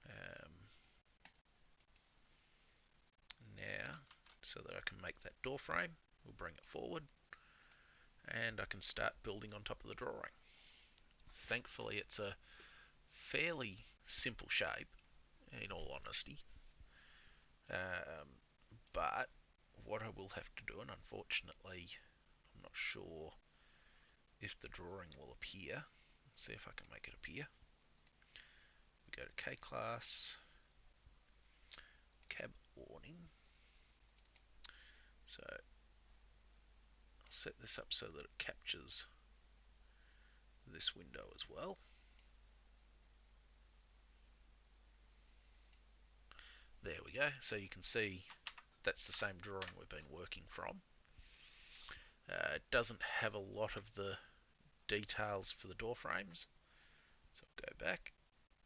Um, Now, so that I can make that door frame, we'll bring it forward and I can start building on top of the drawing. Thankfully, it's a fairly simple shape, in all honesty. Um, but what I will have to do, and unfortunately, I'm not sure if the drawing will appear. Let's see if I can make it appear. We go to K class, cab awning. So I'll set this up so that it captures this window as well. There we go. So you can see that's the same drawing we've been working from. It doesn't have a lot of the details for the door frames. So I'll go back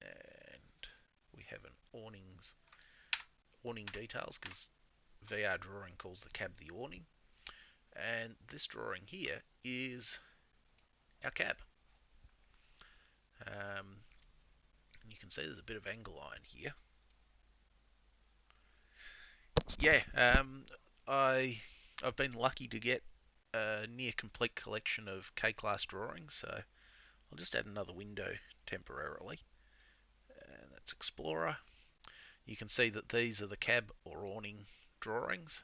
and we have an awning details because VR drawing calls the cab the awning. And this drawing here is our cab. And you can see there's a bit of angle line here. Yeah, I've been lucky to get a near complete collection of K-class drawings, so I'll just add another window temporarily. And that's Explorer. You can see that these are the cab or awning drawings.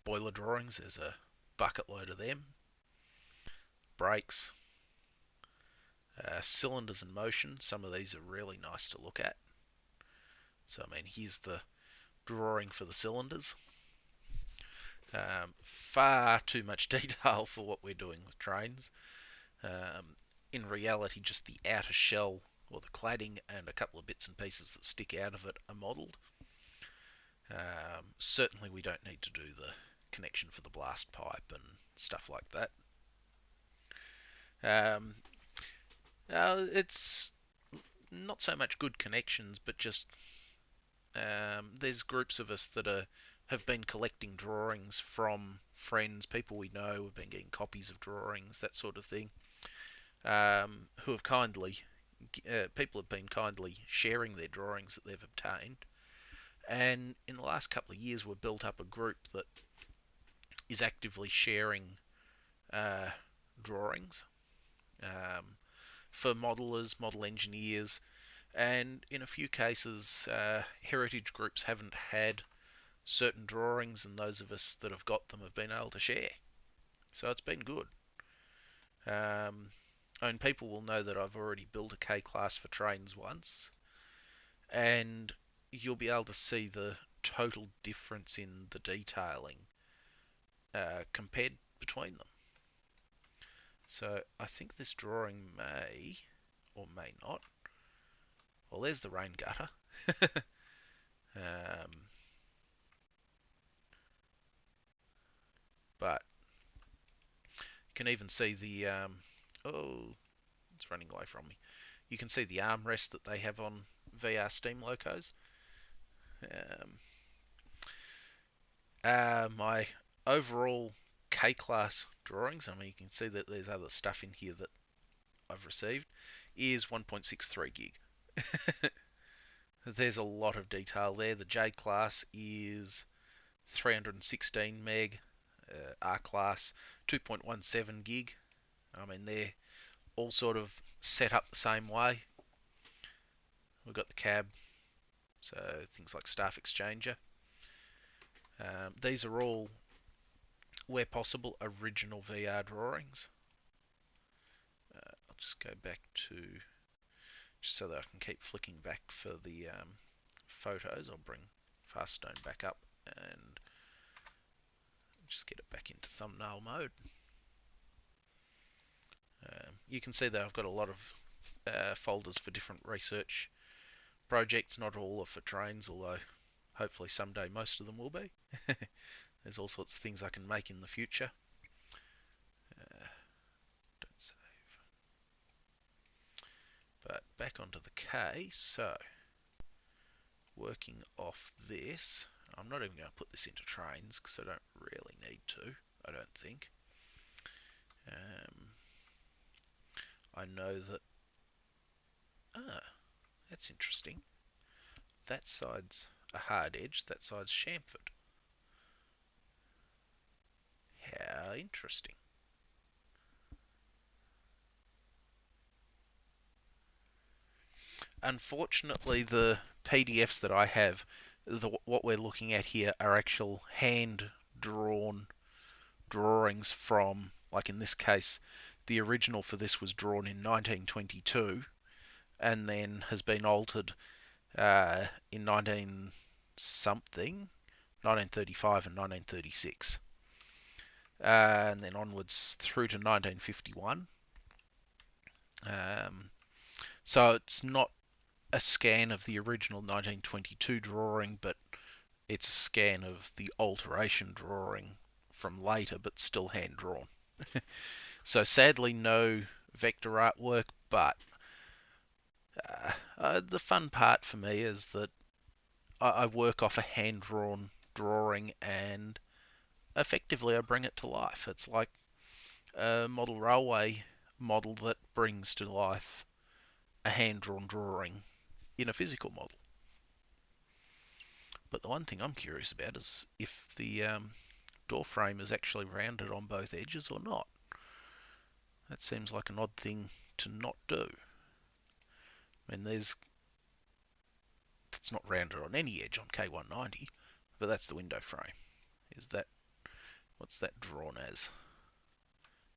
Boiler drawings, there's a bucket load of them. Brakes, cylinders in motion, some of these are really nice to look at. So I mean, here's the drawing for the cylinders. Far too much detail for what we're doing with trains. In reality, just the outer shell or the cladding and a couple of bits and pieces that stick out of it are modelled. Certainly we don't need to do the connection for the blast pipe and stuff like that. It's not so much good connections, but just there's groups of us that have been collecting drawings from friends, people we know, we've been getting copies of drawings, that sort of thing, who have people have been kindly sharing their drawings that they've obtained. And in the last couple of years, we've built up a group that is actively sharing drawings for modelers, model engineers, and in a few cases, heritage groups haven't had certain drawings, and those of us that have got them have been able to share. So it's been good. And people will know that I've already built a K-class for trains once, and you'll be able to see the total difference in the detailing compared between them. So I think this drawing may or may not. Well, there's the rain gutter. um, but you can even see the oh, it's running away from me. You can see the armrest that they have on VR Steam locos. My overall K-class drawings, I mean, you can see that there's other stuff in here that I've received, is 1.63 gig. There's a lot of detail there. The J class is 316 meg, R class 2.17 gig. I mean, they're all sort of set up the same way. We've got the cab, so things like staff exchanger. These are all, where possible, original VR drawings. I'll just go back to, just so that I can keep flicking back for the photos. I'll bring Faststone back up and just get it back into thumbnail mode. You can see that I've got a lot of folders for different research projects. Not all are for trains, although hopefully someday most of them will be. There's all sorts of things I can make in the future. Don't save. But back onto the K, so working off this. I'm not even going to put this into trains because I don't really need to, I don't think. I know that... that's interesting. That side's a hard edge, that side's chamfered. How interesting. Unfortunately, the PDFs that I have, what we're looking at here are actual hand-drawn drawings from, like in this case, the original for this was drawn in 1922 and then has been altered in 19 something, 1935 and 1936, and then onwards through to 1951. So it's not a scan of the original 1922 drawing, but it's a scan of the alteration drawing from later, but still hand drawn. So sadly, no vector artwork, but the fun part for me is that I work off a hand-drawn drawing and effectively I bring it to life. It's like a model railway model that brings to life a hand-drawn drawing in a physical model. But the one thing I'm curious about is if the door frame is actually rounded on both edges or not. That seems like an odd thing to not do. I mean, it's not rounded on any edge on K190, but that's the window frame. What's that drawn as?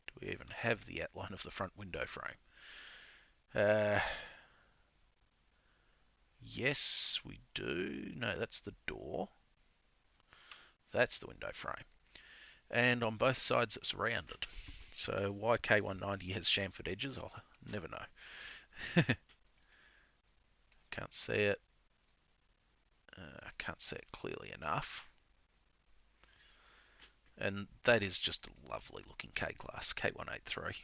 Do we even have the outline of the front window frame? Yes, we do. No, that's the door. That's the window frame. And on both sides it's rounded. So why K190 has chamfered edges, I'll never know. Can't see it. I can't see it clearly enough. And that is just a lovely looking K-class, K183.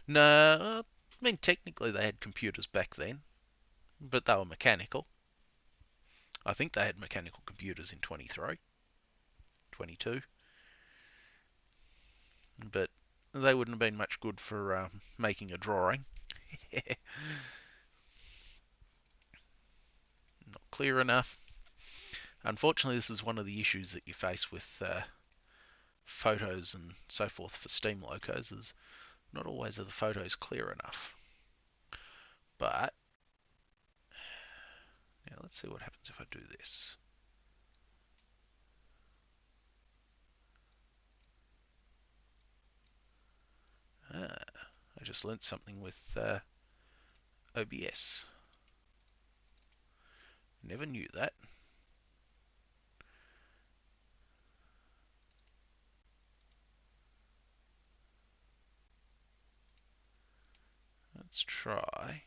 No, I mean technically they had computers back then, but they were mechanical. I think they had mechanical computers in 23, 22. But they wouldn't have been much good for making a drawing. Not clear enough. Unfortunately, this is one of the issues that you face with photos and so forth for steam locos, is not always are the photos clear enough. But now let's see what happens if I do this. I just learnt something with OBS. Never knew that. Let's try.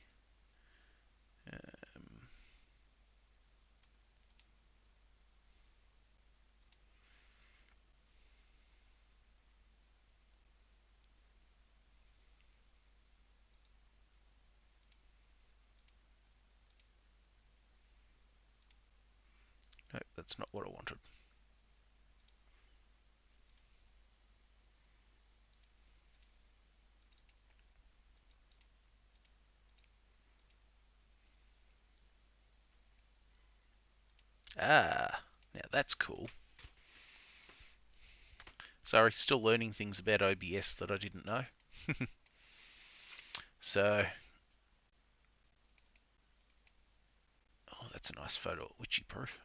No, that's not what I wanted. Now that's cool. Sorry, still learning things about OBS that I didn't know. So, oh, that's a nice photo at Witchy Proof.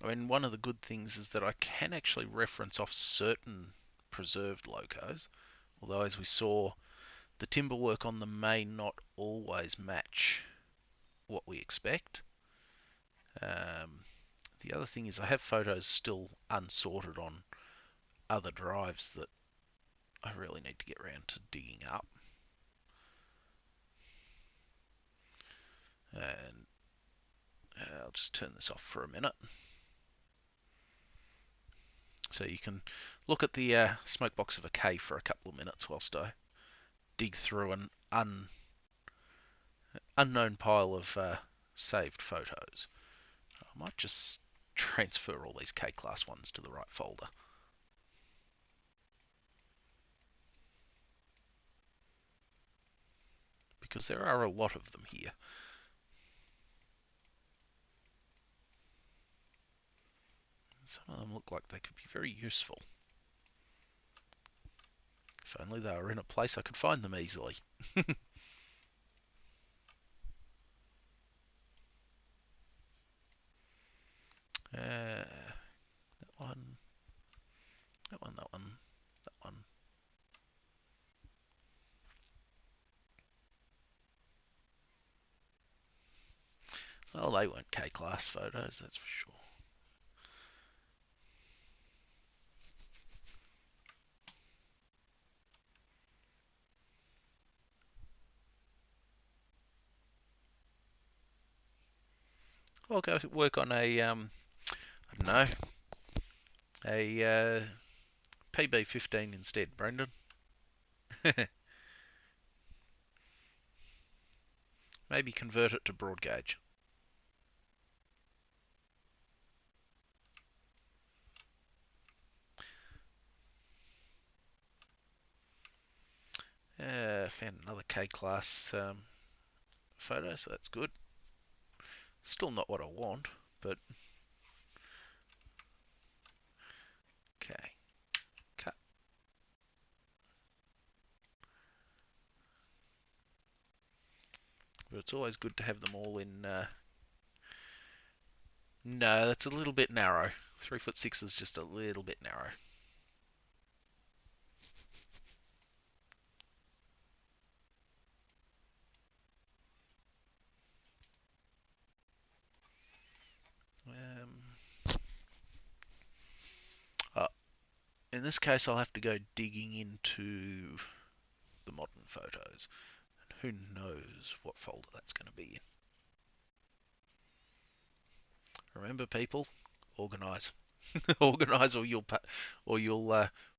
I mean, one of the good things is that I can actually reference off certain preserved locos, although as we saw, the timber work on them may not always match what we expect. The other thing is I have photos still unsorted on other drives that I really need to get around to digging up. And I'll just turn this off for a minute. So you can look at the smoke box of a cave for a couple of minutes whilst I dig through an unknown pile of saved photos. I might just transfer all these K-class ones to the right folder. Because there are a lot of them here. Some of them look like they could be very useful. If only they were in a place I could find them easily. That one, that one, that one, that one. Well, they weren't K-class photos, that's for sure. I'll go work on a, I don't know, a PB15 instead, Brendan. Maybe convert it to broad gauge. Found another K-class photo, so that's good. Still not what I want, but okay. Cut. But it's always good to have them all in. No, that's a little bit narrow. 3'6" is just a little bit narrow. Uh, in this case, I'll have to go digging into the modern photos. And who knows what folder that's going to be in. Remember, people, organise. Organise, or you'll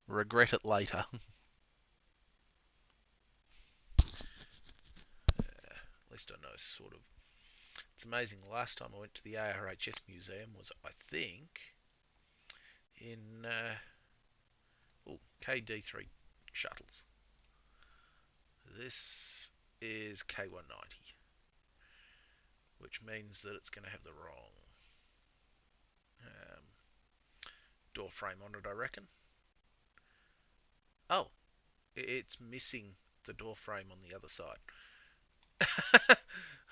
regret it later. At least I know sort of. It's amazing. The last time I went to the ARHS museum was, I think, in KD3 shuttles. This is K190, which means that it's going to have the wrong um, door frame on it, I reckon. Oh, it's missing the door frame on the other side.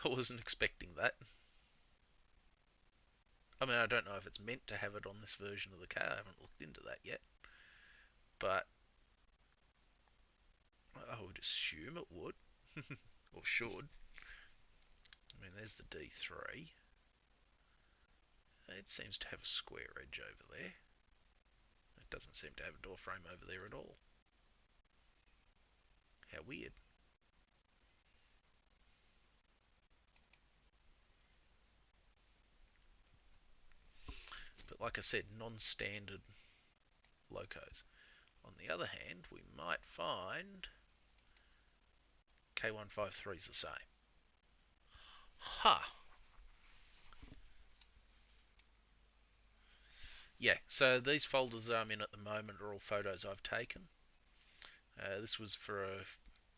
I wasn't expecting that. I mean, I don't know if it's meant to have it on this version of the car. I haven't looked into that yet. But I would assume it would. Or should. I mean, there's the D3. It seems to have a square edge over there. It doesn't seem to have a door frame over there at all. How weird. But like I said, non-standard locos. On the other hand, we might find K153 is the same. Ha! Huh. Yeah, so these folders I'm in at the moment are all photos I've taken. This was for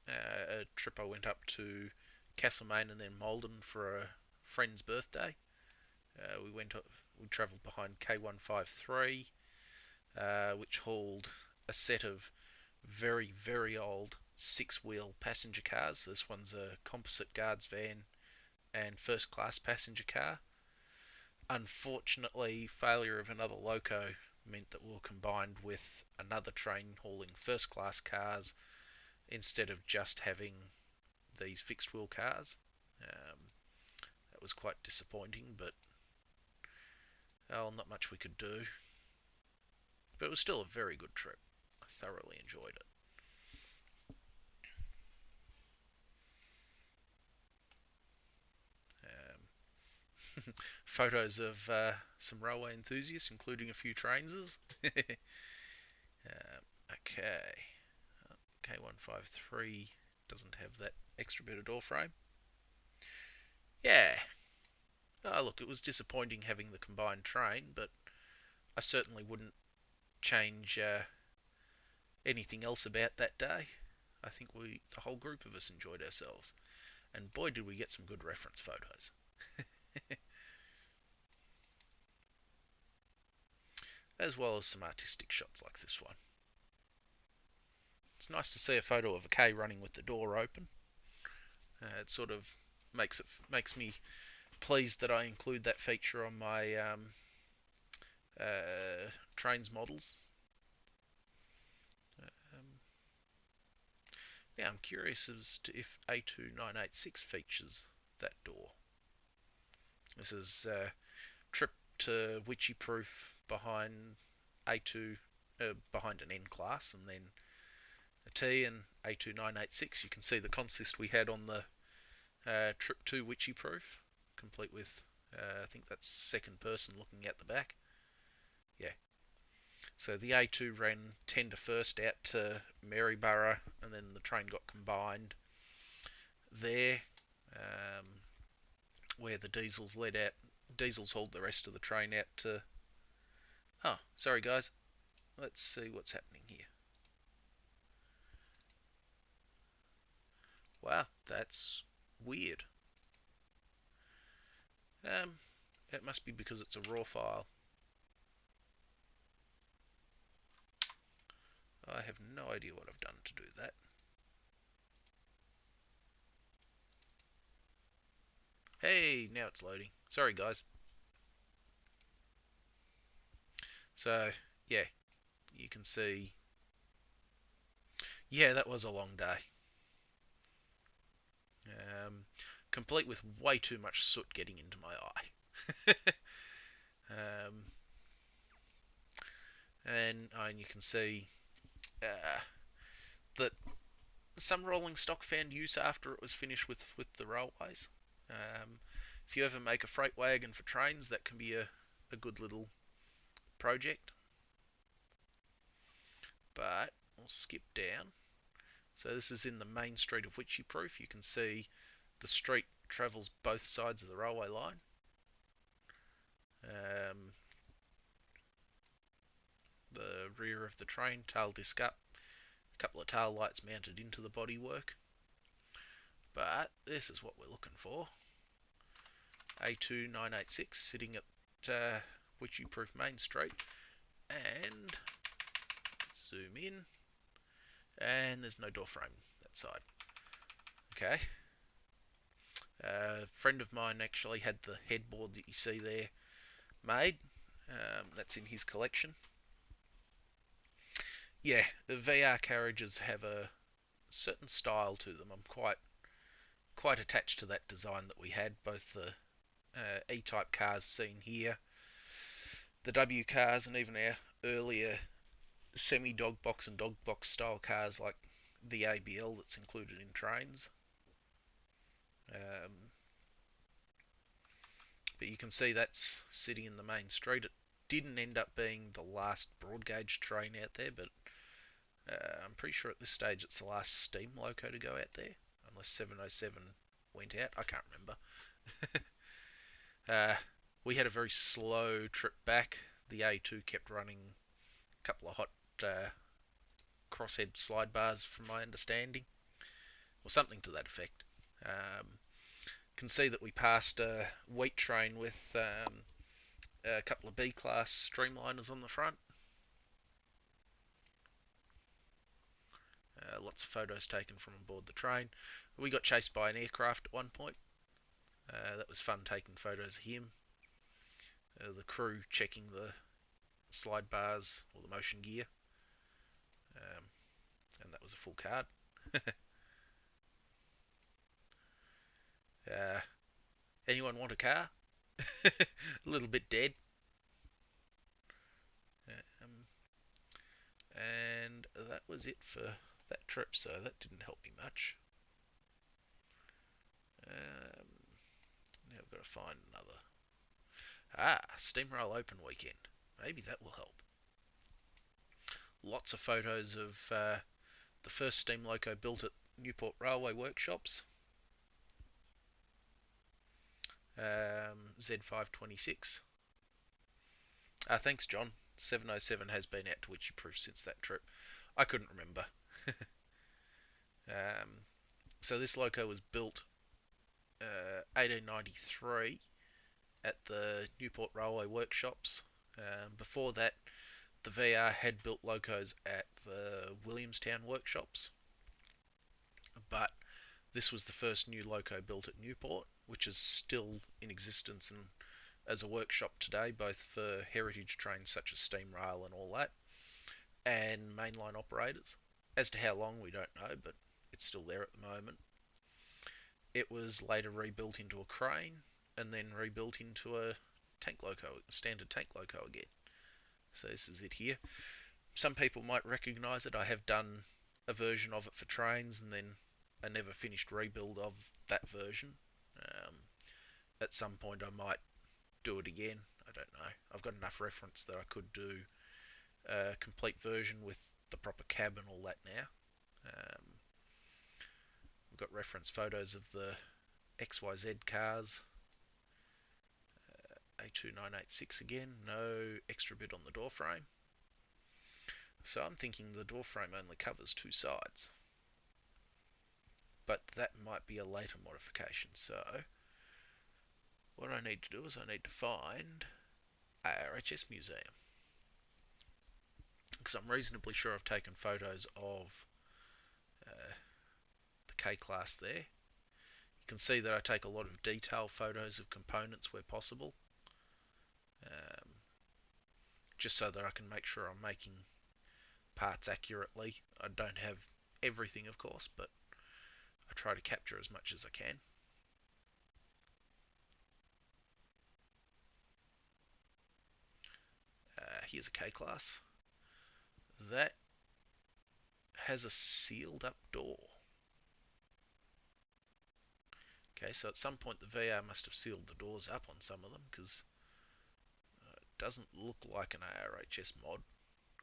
a trip I went up to Castlemaine and then Malden for a friend's birthday. We travelled behind K153, which hauled a set of very, very old six-wheel passenger cars. This one's a composite guards van and first-class passenger car. Unfortunately, failure of another loco meant that we were combined with another train hauling first-class cars instead of just having these fixed-wheel cars. That was quite disappointing, but not much we could do. But it was still a very good trip. I thoroughly enjoyed it. Photos of some railway enthusiasts, including a few trainers. Okay. K153 doesn't have that extra bit of door frame. Yeah. Oh, look, it was disappointing having the combined train, but I certainly wouldn't change anything else about that day. I think the whole group of us enjoyed ourselves, and boy, did we get some good reference photos, as well as some artistic shots like this one. It's nice to see a photo of a K running with the door open. It sort of makes me pleased that I include that feature on my trains models. Um, Now I'm curious as to if A2986 features that door. This is trip to Witchy Proof behind A2 behind an N class, and then a T and A2986. You can see the consist we had on the trip to Witchy Proof, complete with I think that's second person looking at the back. Yeah. So the A2 ran 10 to first out to Maryborough, and then the train got combined there, um, where the diesels led out. Diesels hauled the rest of the train out to. Oh, sorry guys. Let's see what's happening here. Wow, that's weird. It must be because it's a raw file. I have no idea what I've done to do that. Hey, now it's loading. Sorry guys. So, yeah, you can see. Yeah, that was a long day. Um, Complete with way too much soot getting into my eye. um, and you can see that some rolling stock found use after it was finished with the railways. Um, if you ever make a freight wagon for trains, that can be a good little project. But we'll skip down. So this is in the main street of Witchy Proof. You can see the street travels both sides of the railway line. Um, the rear of the train, tail disc up, a couple of tail lights mounted into the bodywork. But this is what we're looking for. A2986 sitting at Witchy Proof Main Street. And zoom in. And there's no door frame that side. Okay. A friend of mine actually had the headboard that you see there made. That's in his collection. Yeah, the VR carriages have a certain style to them. I'm quite attached to that design that we had. Both the E-type cars seen here, the W cars, and even our earlier semi-dog box and dog box style cars like the ABL that's included in trains. Um, but you can see that's sitting in the main street. It didn't end up being the last broad gauge train out there, but I'm pretty sure at this stage it's the last steam loco to go out there, unless 707 went out. I can't remember. We had a very slow trip back. The A2 kept running a couple of hot crosshead slide bars, from my understanding, or something to that effect. Can see that we passed a wheat train with a couple of B-class streamliners on the front. Lots of photos taken from aboard the train. We got chased by an aircraft at one point. That was fun taking photos of him. The crew checking the slide bars or the motion gear. Um, and that was a full card. uh, Anyone want a car? A little bit dead. Um, and that was it for that trip, so that didn't help me much. Now I've got to find another. Steam Rail Open Weekend. Maybe that will help. Lots of photos of the first steam loco built at Newport Railway Workshops. Z526. Thanks, John. 707 has been out to Witchy Proof since that trip. I couldn't remember. So this loco was built 1893 at the Newport Railway Workshops. Before that, the VR had built locos at the Williamstown Workshops, but this was the first new loco built at Newport, which is still in existence and as a workshop today, both for heritage trains such as steam rail and all that, and mainline operators. As to how long, we don't know, but it's still there at the moment. It was later rebuilt into a crane and then rebuilt into a tank loco, a standard tank loco again. So this is it here. Some people might recognise it. I have done a version of it for trains and then a never finished rebuild of that version. At some point I might do it again. I don't know. I've got enough reference that I could do a complete version with the proper cab and all that now. We've got reference photos of the XYZ cars. A2986 again, no extra bit on the door frame. So I'm thinking the door frame only covers two sides. But that might be a later modification. So what I need to do is I need to find ARHS Museum. Because I'm reasonably sure I've taken photos of the K-Class there. You can see that I take a lot of detail photos of components where possible. Just so that I can make sure I'm making parts accurately. I don't have everything, of course, but I try to capture as much as I can. Here's a K-Class. That has a sealed up door. Okay, so at some point the VR must have sealed the doors up on some of them, because it doesn't look like an ARHS mod.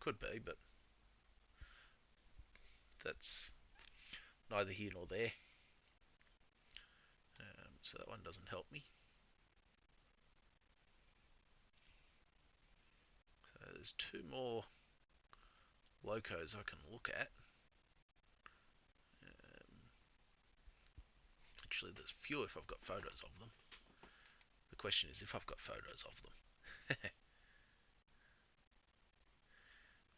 Could be, but that's neither here nor there. So that one doesn't help me. So there's two more locos I can look at. Actually, there's few if I've got photos of them. The question is if I've got photos of them.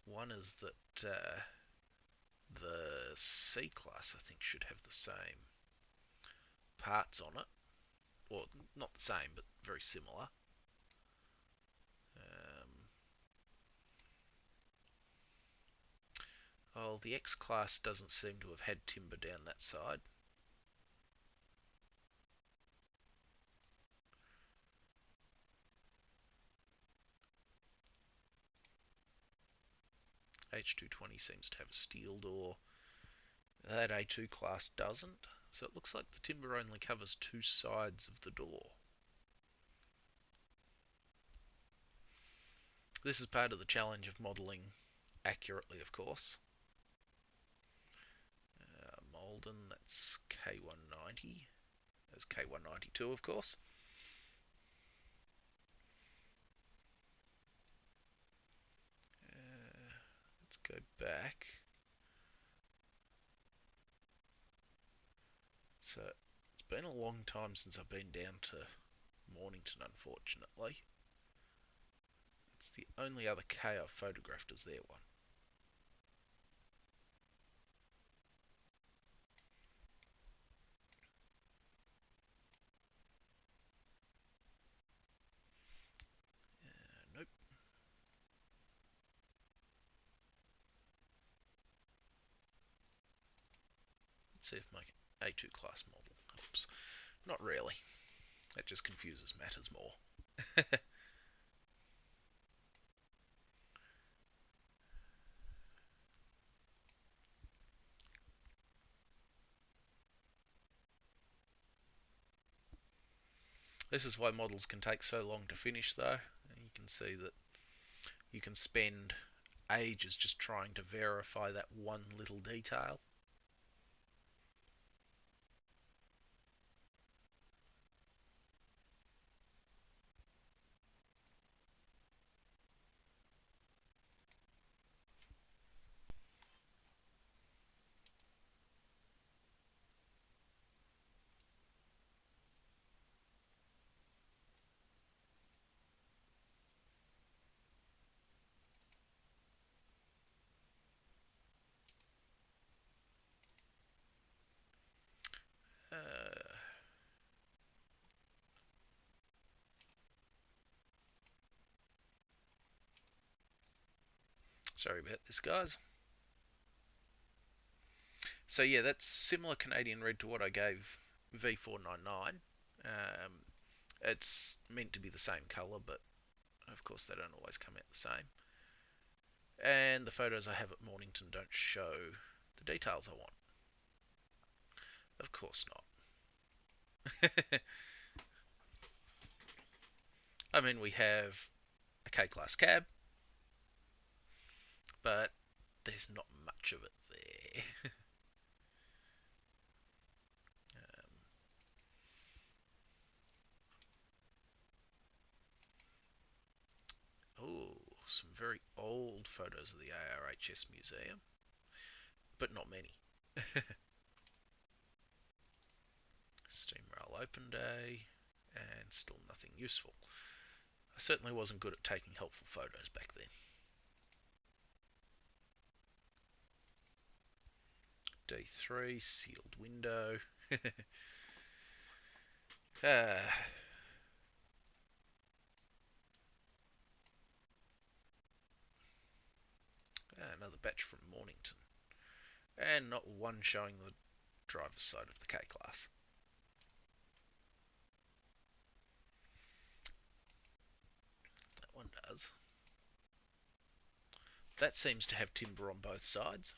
One is that the C-Class, I think, should have the same parts on it. Or not the same, but very similar. Oh, the X-Class doesn't seem to have had timber down that side. H220 seems to have a steel door. That A2 class doesn't. So it looks like the timber only covers two sides of the door. This is part of the challenge of modelling accurately, of course. Malden, that's K190. There's K192, of course. Let's go back. So it's been a long time since I've been down to Mornington, unfortunately. It's the only other K I've photographed as their one. Nope. Let's see if my A2 class model helps. Not really. That just confuses matters more. This is why models can take so long to finish, though. You can see that you can spend ages just trying to verify that one little detail. Sorry about this, guys. So yeah, that's similar Canadian red to what I gave V499. Um, it's meant to be the same colour, but of course they don't always come out the same. And the photos I have at Mornington don't show the details I want. Of course not. I mean, we have a K-Class cab, but there's not much of it there. Oh, some very old photos of the ARHS Museum, but not many. Steam Rail Open Day, and still nothing useful. I certainly wasn't good at taking helpful photos back then. D3, sealed window. Ah, another batch from Mornington. And not one showing the driver's side of the K-Class. That one does. That seems to have timber on both sides.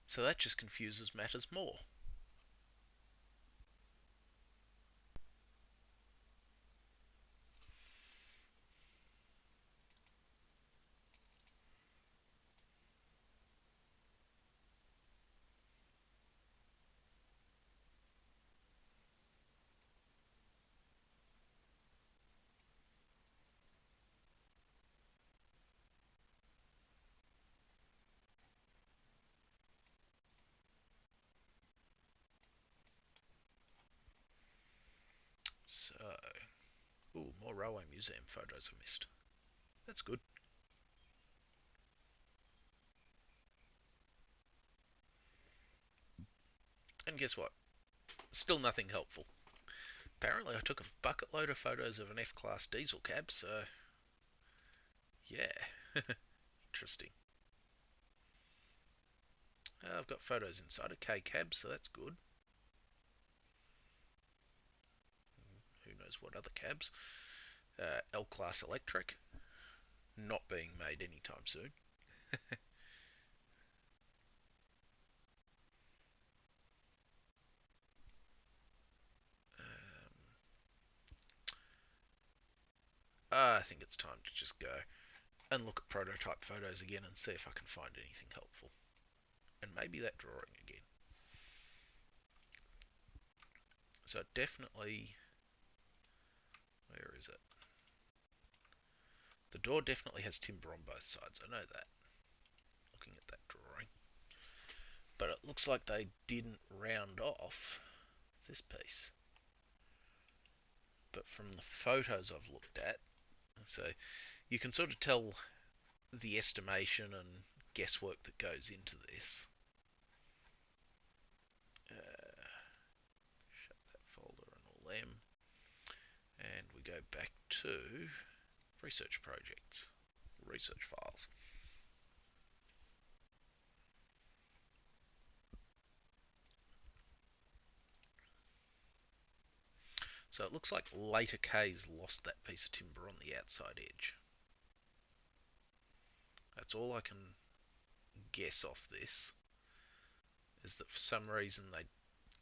So that just confuses matters more. So, ooh, more railway museum photos I missed. That's good. And guess what? Still nothing helpful. Apparently I took a bucket load of photos of an F-Class diesel cab, so yeah, interesting. I've got photos inside a K cab, so that's good. Who knows what other cabs? L-Class electric, not being made anytime soon. I think it's time to just go and look at prototype photos again and see if I can find anything helpful. And maybe that drawing again. So definitely, where is it? The door definitely has timber on both sides, I know that, looking at that drawing. But it looks like they didn't round off this piece. But from the photos I've looked at, so you can sort of tell the estimation and guesswork that goes into this. Shut that folder and all them. And we go back to research projects, research files. So it looks like later K's lost that piece of timber on the outside edge. That's all I can guess off this, is that for some reason they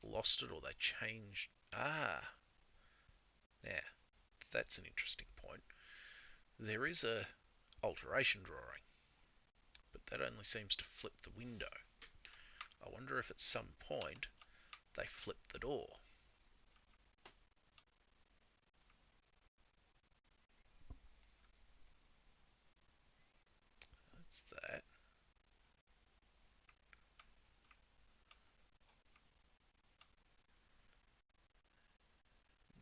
lost it or they changed. Now that's an interesting point. There is a alteration drawing, but that only seems to flip the window. I wonder if at some point they flipped the door. That's that.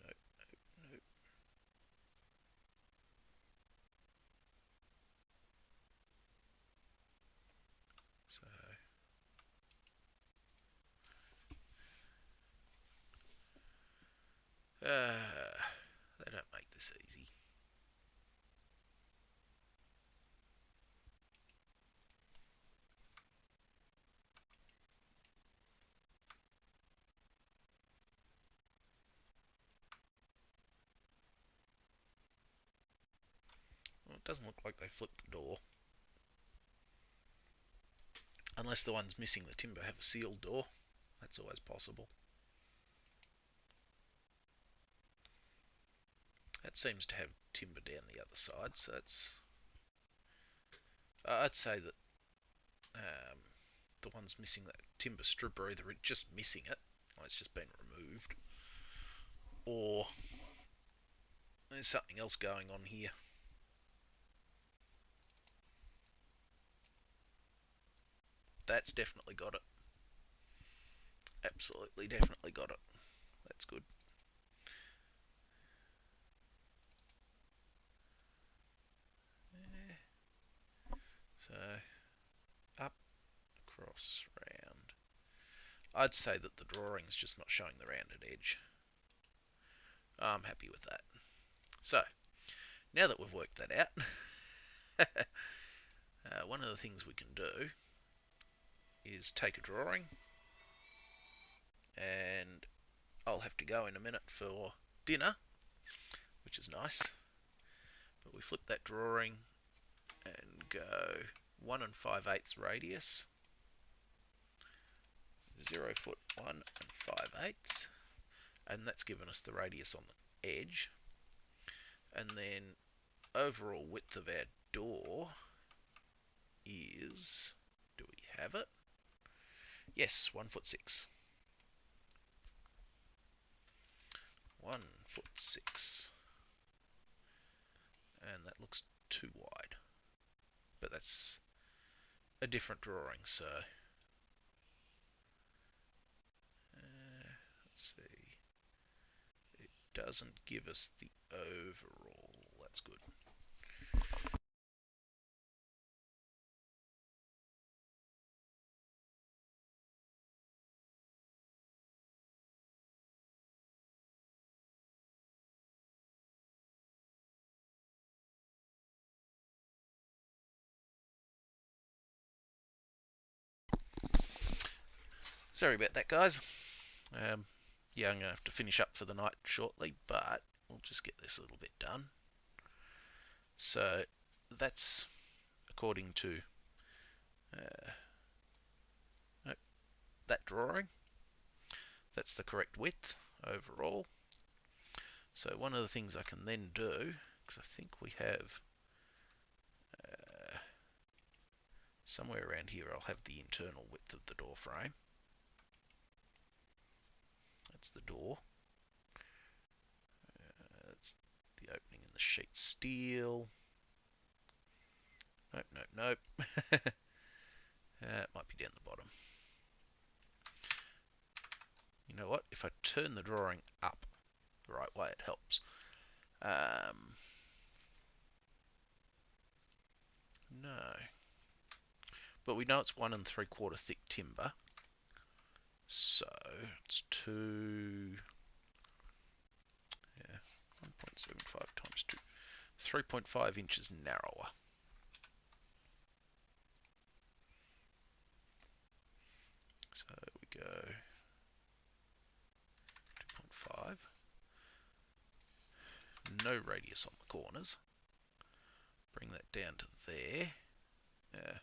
Nope, nope, nope. So They don't make this easy. Well, it doesn't look like they flipped the door. Unless the ones missing the timber have a sealed door. That's always possible. That seems to have timber down the other side, so that's... I'd say that the ones missing that timber strip are either just missing it, or it's just been removed, or there's something else going on here. That's definitely got it. Absolutely, definitely got it. That's good. Yeah. So, up, across, round. I'd say that the drawing's just not showing the rounded edge. I'm happy with that. So, now that we've worked that out, one of the things we can do is take a drawing, and I'll have to go in a minute for dinner, which is nice. But we flip that drawing and go 1 5/8 radius, 0 foot 1 5/8, and that's given us the radius on the edge. And then overall width of our door is, do we have it? Yes, 1 foot 6. 1 foot 6. And that looks too wide. But that's a different drawing, so let's see. It doesn't give us the overall. That's good. Sorry about that, guys. Yeah, I'm going to have to finish up for the night shortly, but we'll just get this a little bit done. So that's according to that drawing. That's the correct width overall. So one of the things I can then do, because I think we have somewhere around here, I'll have the internal width of the door frame. That's the door. That's the opening in the sheet steel. Nope, nope, nope. It might be down the bottom. You know what? If I turn the drawing up the right way, it helps. No. But we know it's 1 3/4 thick timber. So it's 1.75 times 2. 3.5 inches narrower. So we go 2.5. No radius on the corners. Bring that down to there. No.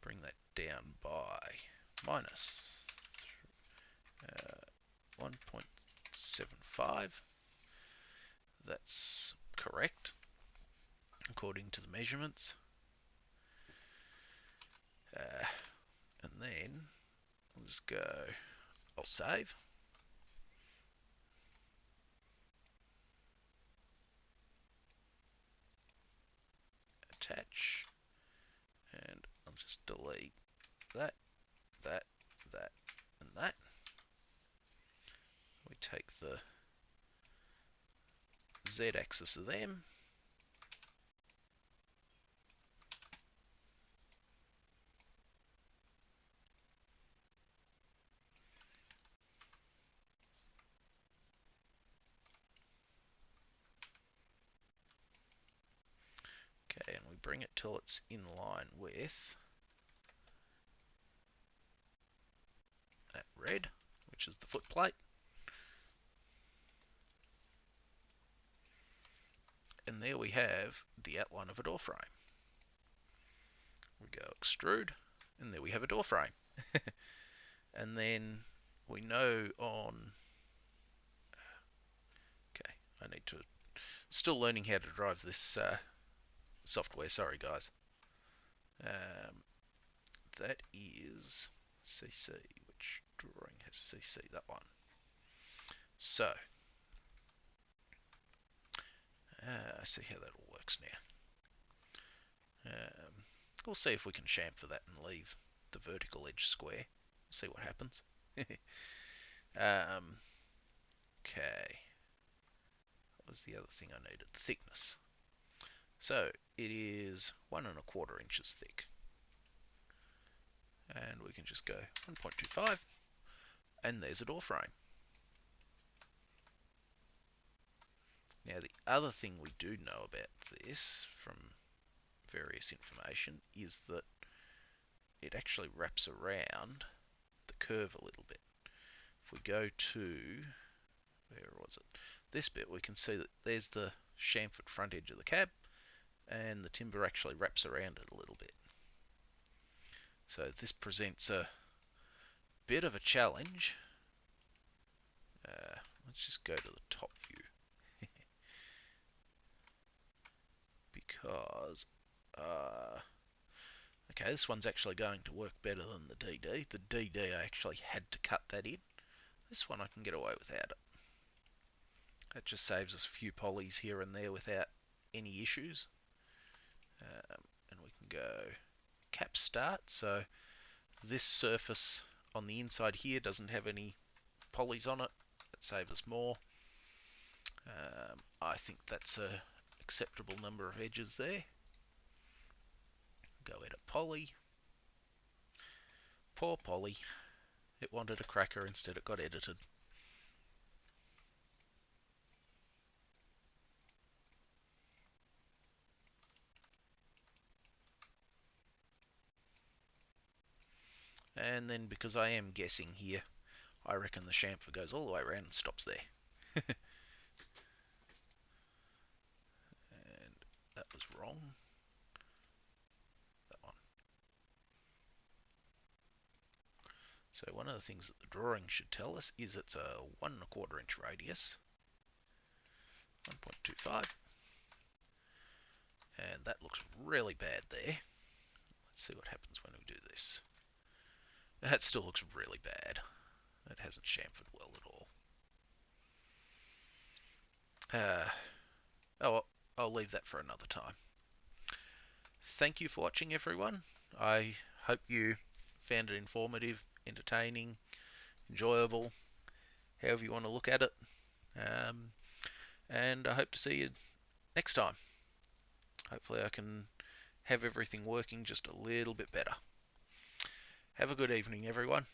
Bring that down by minus 1.75. That's correct according to the measurements. And then I'll just go, I'll save. Attach. And I'll just delete that, that, and that. We take the z-axis of them. bring it till it's in line with that red, which is the foot plate. And there we have the outline of a door frame. We go extrude, and there we have a door frame. And then we know on... Okay, I need to... Still learning how to drive this software, sorry guys. That is CC, which drawing has CC, that one. So, I see how that all works now. We'll see if we can chamfer that and leave the vertical edge square. See what happens. Okay. What was the other thing I needed? The thickness. So it is 1¼ inches thick. And we can just go 1.25, and there's a door frame. Now the other thing we do know about this from various information is that it actually wraps around the curve a little bit. If we go to, where was it? This bit, we can see that there's the chamfered front edge of the cab, and the timber actually wraps around it a little bit. So this presents a bit of a challenge. Let's just go to the top view. Because, okay, this one's actually going to work better than the DD. The DD, I actually had to cut that in. This one I can get away without it. That just saves us a few polys here and there without any issues. And we can go cap start. So this surface on the inside here doesn't have any polys on it. That saves us more. I think that's a acceptable number of edges there. Go edit poly. Poor poly. It wanted a cracker, instead it got edited. And then, because I am guessing here, I reckon the chamfer goes all the way around and stops there. And that was wrong. That one. So one of the things that the drawing should tell us is it's a 1¼ inch radius. 1.25. And that looks really bad there. Let's see what happens when we do this. That still looks really bad. It hasn't chamfered well at all. Oh, I'll leave that for another time. Thank you for watching, everyone. I hope you found it informative, entertaining, enjoyable, however you want to look at it. And I hope to see you next time. Hopefully I can have everything working just a little bit better. Have a good evening, everyone.